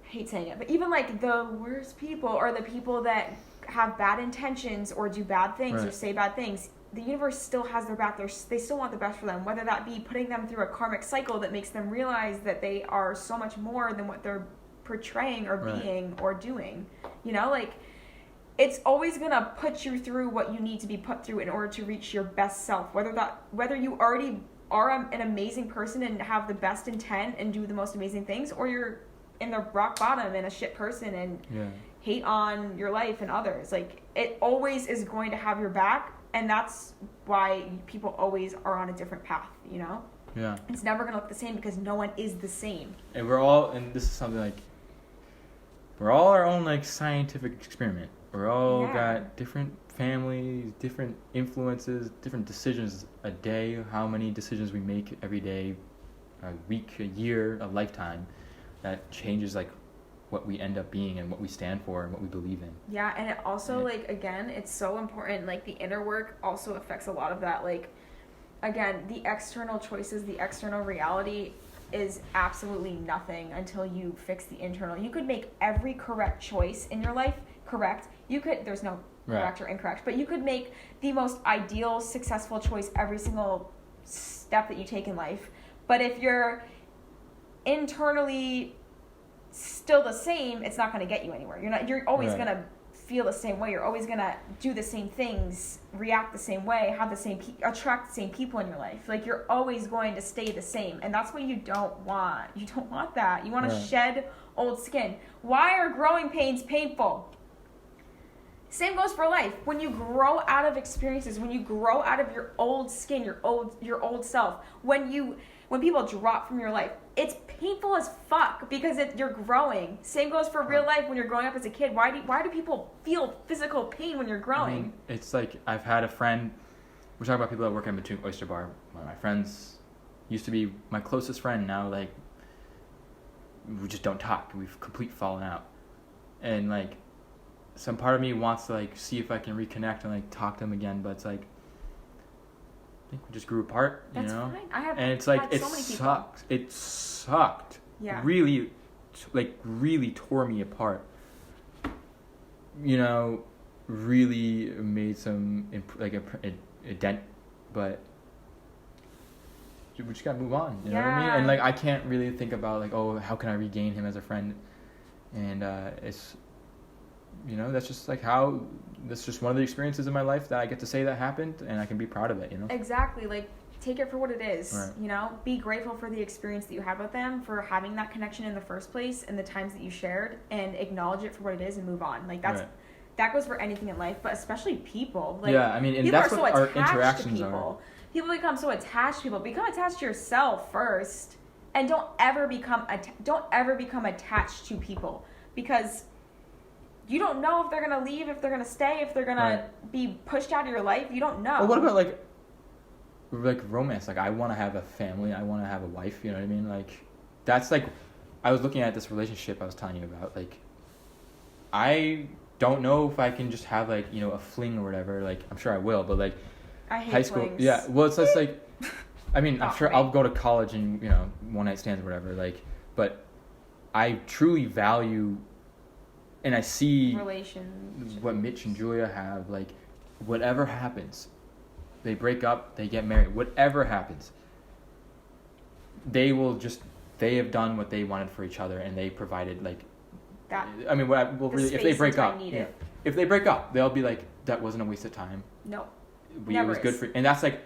Speaker 2: hate saying it, but even like the worst people, or the people that have bad intentions or do bad things or say bad things, the universe still has their back. They still want the best for them, whether that be putting them through a karmic cycle that makes them realize that they are so much more than what they're portraying or being or doing. You know, like, it's always gonna put you through what you need to be put through in order to reach your best self. Whether you already are an amazing person and have the best intent and do the most amazing things, or you're in the rock bottom and a shit person and hate on your life and others. Like, it always is going to have your back, and that's why people always are on a different path, you know?
Speaker 1: Yeah.
Speaker 2: It's never gonna look the same because no one is the same.
Speaker 1: And this is something like, we're all our own like scientific experiment. We're all got different families, different influences, different decisions a day, how many decisions we make every day, a week, a year, a lifetime, that changes like what we end up being and what we stand for and what we believe in.
Speaker 2: Yeah, and it also like, again, it's so important, like the inner work also affects a lot of that. Like, again, the external choices, the external reality is absolutely nothing until you fix the internal. You could make every correct choice in your life correct. There's no correct or incorrect, but you could make the most ideal, successful choice every single step that you take in life. But if you're internally still the same, it's not going to get you anywhere. You're always going to feel the same way. You're always going to do the same things, react the same way, have the same attract the same people in your life. Like, you're always going to stay the same, and that's what you don't want. You don't want that. You want to shed old skin. Why are growing pains painful? Same goes for life. When you grow out of experiences, when you grow out of your old skin, your old self, when people drop from your life, it's painful as fuck because you're growing. Same goes for real life when you're growing up as a kid. Why do people feel physical pain when you're growing?
Speaker 1: I mean, it's like I've had a friend. We're talking about people that work in between Oyster Bar. One of my friends used to be my closest friend. Now, like, we just don't talk. We've completely fallen out, and like, some part of me wants to like see if I can reconnect and like talk to them again, but it's like I think we just grew apart, you know.
Speaker 2: Fine. I have,
Speaker 1: and it's like
Speaker 2: had
Speaker 1: it
Speaker 2: so many people.
Speaker 1: sucks. It sucked.
Speaker 2: Yeah.
Speaker 1: Really, like really tore me apart. You know, really made some like a dent, but we just gotta move on. You know what I mean? And like I can't really think about like, oh, how can I regain him as a friend? And it's, you know, that's just one of the experiences in my life that I get to say that happened, and I can be proud of it, you know?
Speaker 2: Exactly. Like, take it for what it is,
Speaker 1: right.
Speaker 2: You know? Be grateful for the experience that you had with them, for having that connection in the first place, and the times that you shared, and acknowledge it for what it is and move on. Like, that goes for anything in life, but especially people. Like,
Speaker 1: yeah, I mean, and that's what our interactions
Speaker 2: are. People become so attached to people. Become attached to yourself first, and don't ever become attached to people, because you don't know if they're going to leave, if they're going to stay, if they're going to be pushed out of your life. You don't know.
Speaker 1: Well, what about, like romance? Like, I want to have a family. I want to have a wife. You know what I mean? Like, that's, like, I was looking at this relationship I was telling you about. Like, I don't know if I can just have, like, you know, a fling or whatever. Like, I'm sure I will, but, like,
Speaker 2: I hate
Speaker 1: high school.
Speaker 2: flings.
Speaker 1: Yeah, well, it's just, like, I mean, I'm sure I'll go to college and, you know, one-night stands or whatever. Like, but I truly value... And I see what Mitch and Julia have, like, whatever happens, they break up, they get married, whatever happens, they have done what they wanted for each other, and they provided, like, that. I mean, if they break up, if they break up, they'll be like, that wasn't a waste of time.
Speaker 2: No.
Speaker 1: It was good for, and that's like,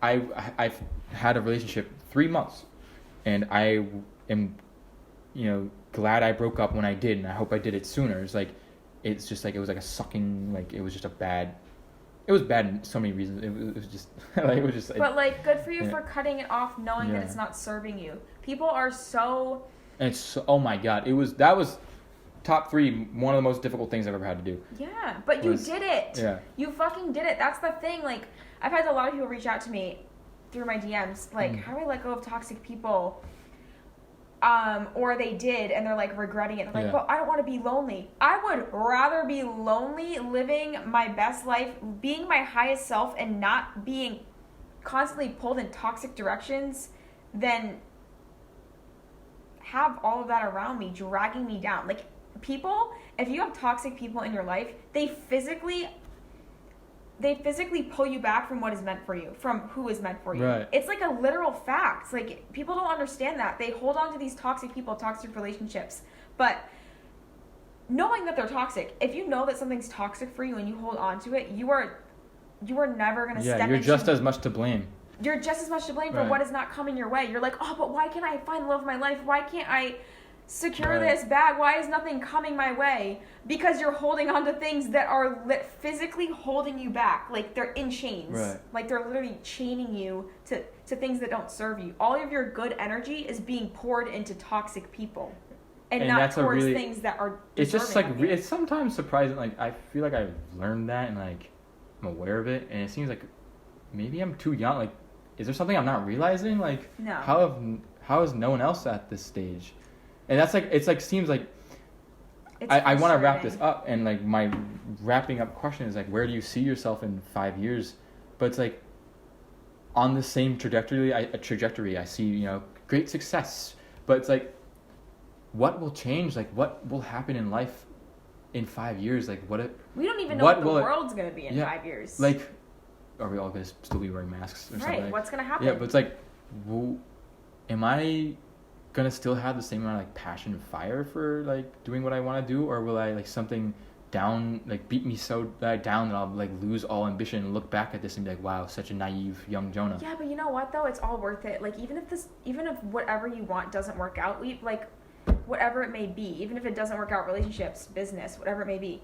Speaker 1: I've had a relationship 3 months, and I am, you know, glad I broke up when I did, and I hope I did it sooner. It's like, it's just like, it was like a sucking, like, it was just it was bad in so many reasons. It was just, like, it was just.
Speaker 2: But, like, good for you for cutting it off, knowing that it's not serving you. People are so.
Speaker 1: And it's so, oh my God, that was top 3, one of the most difficult things I've ever had to do.
Speaker 2: Yeah, but you did it.
Speaker 1: Yeah.
Speaker 2: You fucking did it. That's the thing. Like, I've had a lot of people reach out to me through my DMs, like, how do I let go of toxic people? Or they did, and they're, like, regretting it. They're like, well, I don't want to be lonely. I would rather be lonely, living my best life, being my highest self, and not being constantly pulled in toxic directions than have all of that around me, dragging me down. Like, people, if you have toxic people in your life, they physically pull you back from what is meant for you, from who is meant for you.
Speaker 1: Right.
Speaker 2: It's like a literal fact. Like, people don't understand that. They hold on to these toxic people, toxic relationships. But knowing that they're toxic, if you know that something's toxic for you and you hold on to it, you are never going to step into...
Speaker 1: Yeah, you're just as much to blame.
Speaker 2: You're just as much to blame for what is not coming your way. You're like, oh, but why can't I find the love of my life? Why can't I secure this bag? Why is nothing coming my way? Because you're holding on to things that are physically holding you back. Like, they're in chains.
Speaker 1: Right.
Speaker 2: Like, they're literally chaining you to things that don't serve you. All of your good energy is being poured into toxic people. And not towards things that are
Speaker 1: it's just like,
Speaker 2: of you.
Speaker 1: it's sometimes surprising. Like, I feel like I've learned that, and, like, I'm aware of it. And it seems like maybe I'm too young. Like, is there something I'm not realizing? Like,
Speaker 2: no.
Speaker 1: How is no one else at this stage? And that's like, it's like, seems like, I want to wrap this up, and, like, my wrapping up question is, like, where do you see yourself in 5 years? But it's like, on the same trajectory, I see, you know, great success. But it's like, what will change? Like, what will happen in life in 5 years? Like,
Speaker 2: we don't even know what the world's going to be in 5 years.
Speaker 1: Like, are we all going to still be wearing masks or something?
Speaker 2: Right, what's going to happen?
Speaker 1: Yeah, but it's like, am I going to still have the same amount of, like, passion and fire for, like, doing what I want to do? Or will I, like, something down, like, beat me so down that I'll, like, lose all ambition and look back at this and be like, wow, such a naive young Jonah?
Speaker 2: Yeah, but you know what, though? It's all worth it. Like, even if whatever you want doesn't work out, whatever it may be, even if it doesn't work out, relationships, business, whatever it may be,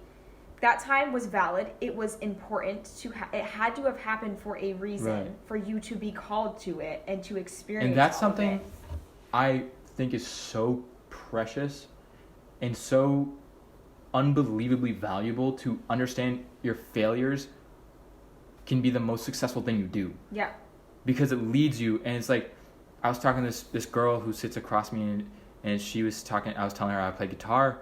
Speaker 2: that time was valid. It was important it had to have happened for a reason, for you to be called to it and to experience.
Speaker 1: And that's something I think is so precious and so unbelievably valuable, to understand your failures can be the most successful thing you do.
Speaker 2: Yeah.
Speaker 1: Because it leads you, and it's like, I was talking to this girl who sits across me, and she was talking, I was telling her I play guitar,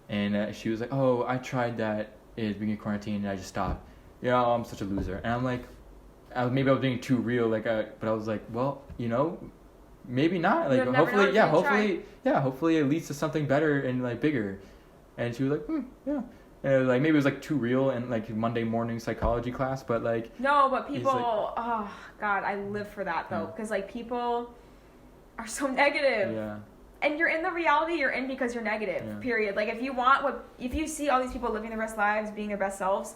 Speaker 1: and she was like, oh, I tried that at the beginning of quarantine and I just stopped. You know, I'm such a loser. And I'm like, maybe I was being too real, like, but I was like, well, you know, maybe not. Like, hopefully it leads to something better and like bigger. And she was like, yeah. And it was like, maybe it was like too real and like Monday morning psychology class, but like.
Speaker 2: No, but people, oh God, I live for that though. Because like people are so negative.
Speaker 1: Yeah.
Speaker 2: And you're in the reality you're in because you're negative, period. Like if you see all these people living their best lives, being their best selves,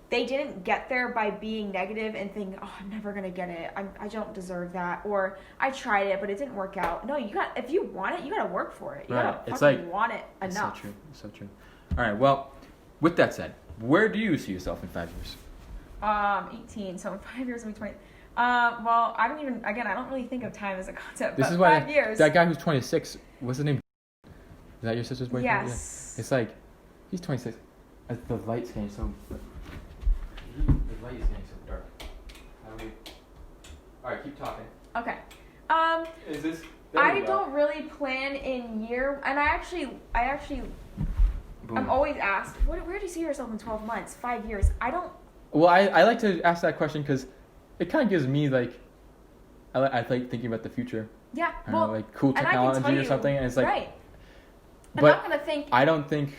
Speaker 2: they didn't get there by being negative and thinking, oh, I'm never going to get it. I don't deserve that. Or I tried it, but it didn't work out. No, if you want it, you got to work for it. You got to fucking want it enough.
Speaker 1: It's so true. All right. Well, with that said, where do you see yourself in 5 years?
Speaker 2: 18. So in 5 years, I'll be 20. Well, I don't really think of time as a concept.
Speaker 1: This
Speaker 2: but
Speaker 1: is why
Speaker 2: 5 years.
Speaker 1: That guy who's 26, what's his name? Is that your sister's boyfriend?
Speaker 2: Yes.
Speaker 1: Yeah. It's like, he's 26. The light's getting so. The light is getting so dark. How do we? All right, keep talking.
Speaker 2: Okay.
Speaker 1: Is this?
Speaker 2: I don't really plan in year, and I actually. Boom. I'm always asked, where do you see yourself in 12 months, 5 years? I don't.
Speaker 1: Well, I like to ask that question because it kind of gives me like, I like thinking about the future.
Speaker 2: Yeah.
Speaker 1: Well, like cool technology or something, and it's like.
Speaker 2: Right.
Speaker 1: But
Speaker 2: I'm not gonna think.
Speaker 1: I don't think.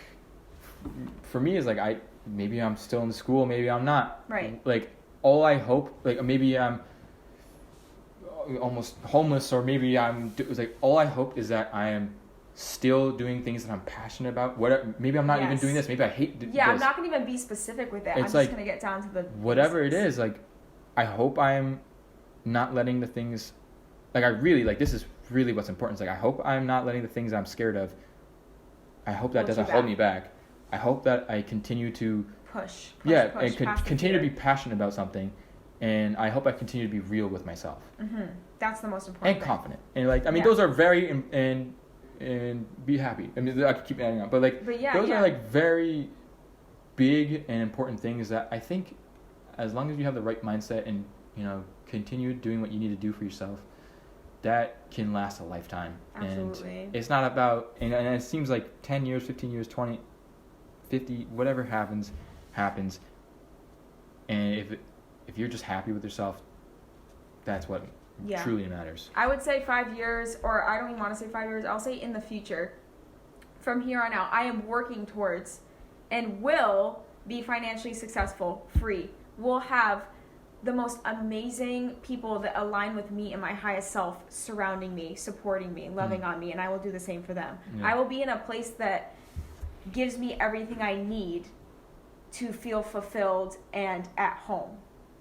Speaker 1: For me, it's like maybe I'm still in school, maybe I'm not.
Speaker 2: Right.
Speaker 1: Like all I hope, like maybe I'm almost homeless, or maybe all I hope is that I am still doing things that I'm passionate about. Maybe I'm not even doing this. Maybe I hate this.
Speaker 2: Yeah, I'm not gonna even be specific with it. I'm just gonna get down to the
Speaker 1: whatever it is. Like, I hope I am not letting the things. Like I really like this is really what's important. It's like I hope I'm not letting the things I'm scared of. I hope that doesn't hold me back. I hope that I continue to push and continue to be passionate about something, and I hope I continue to be real with myself.
Speaker 2: Mm-hmm. That's the most important.
Speaker 1: And confident, and those are very and be happy. I mean, I could keep adding on, but those are like very big and important things that I think, as long as you have the right mindset and continue doing what you need to do for yourself, that can last a lifetime.
Speaker 2: Absolutely.
Speaker 1: And it's not about and it seems like 10 years, 15 years, 20, 50, whatever happens. And if you're just happy with yourself, that's what truly matters.
Speaker 2: I would say 5 years, or I don't even want to say 5 years, I'll say in the future. From here on out, I am working towards and will be financially successful, free. We'll have the most amazing people that align with me and my highest self surrounding me, supporting me, loving on me, and I will do the same for them. I will be in a place that gives me everything I need to feel fulfilled and at home,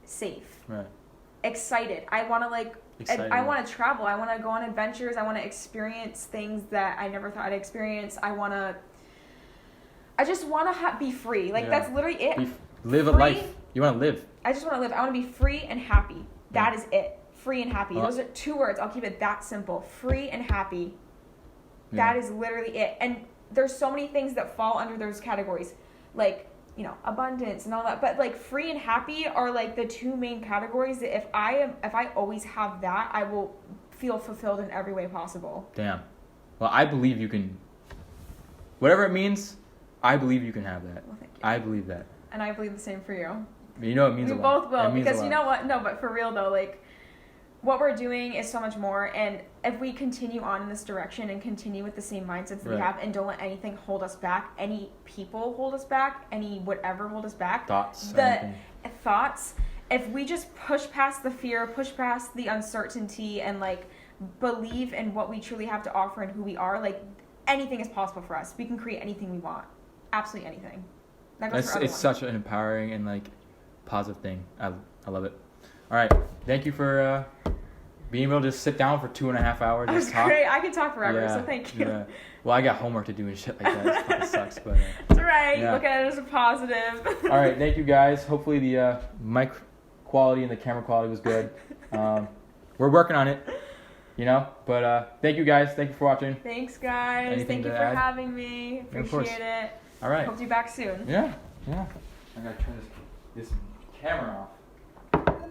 Speaker 2: safe, excited. I want to travel. I want to go on adventures. I want to experience things that I never thought I'd experience. I just want to be free. That's literally it.
Speaker 1: Live a life. You want to live.
Speaker 2: I just want to live. I want to be free and happy. That is it. Free and happy. Those are 2 words. I'll keep it that simple. Free and happy. That is literally it. And there's so many things that fall under those categories, like abundance and all that, but free and happy are the 2 main categories that if I always have that, I will feel fulfilled in every way possible.
Speaker 1: Damn. Well, I believe you can, whatever it means, I believe you can have that.
Speaker 2: Well, thank you.
Speaker 1: I believe that.
Speaker 2: And I believe the same for you.
Speaker 1: It means a lot.
Speaker 2: We both will, because you know what? No, but for real though, what we're doing is so much more, and if we continue on in this direction and continue with the same mindsets that we have and don't let anything hold us back, any people hold us back, any whatever hold us back, thoughts, if we just push past the fear, push past the uncertainty, and believe in what we truly have to offer and who we are, anything is possible for us. We can create anything we want. Absolutely anything. That goes for everyone. It's
Speaker 1: such an empowering and positive thing. I love it. All right. Thank you for being able to just sit down for 2.5 hours.
Speaker 2: That's
Speaker 1: Just talk.
Speaker 2: great. I could talk forever, so thank you.
Speaker 1: Yeah. Well, I got homework to do and shit like that. It fucking sucks, but.
Speaker 2: That's right.
Speaker 1: Yeah.
Speaker 2: Look at it as a positive.
Speaker 1: All right, thank you guys. Hopefully the mic quality and the camera quality was good. We're working on it, But thank you guys. Thank you for watching.
Speaker 2: Thanks, guys.
Speaker 1: Anything
Speaker 2: Thank you
Speaker 1: to
Speaker 2: for
Speaker 1: add?
Speaker 2: having me.
Speaker 1: Of course.
Speaker 2: Appreciate it.
Speaker 1: All right.
Speaker 2: Hope to be back soon.
Speaker 1: Yeah. I gotta turn this camera off.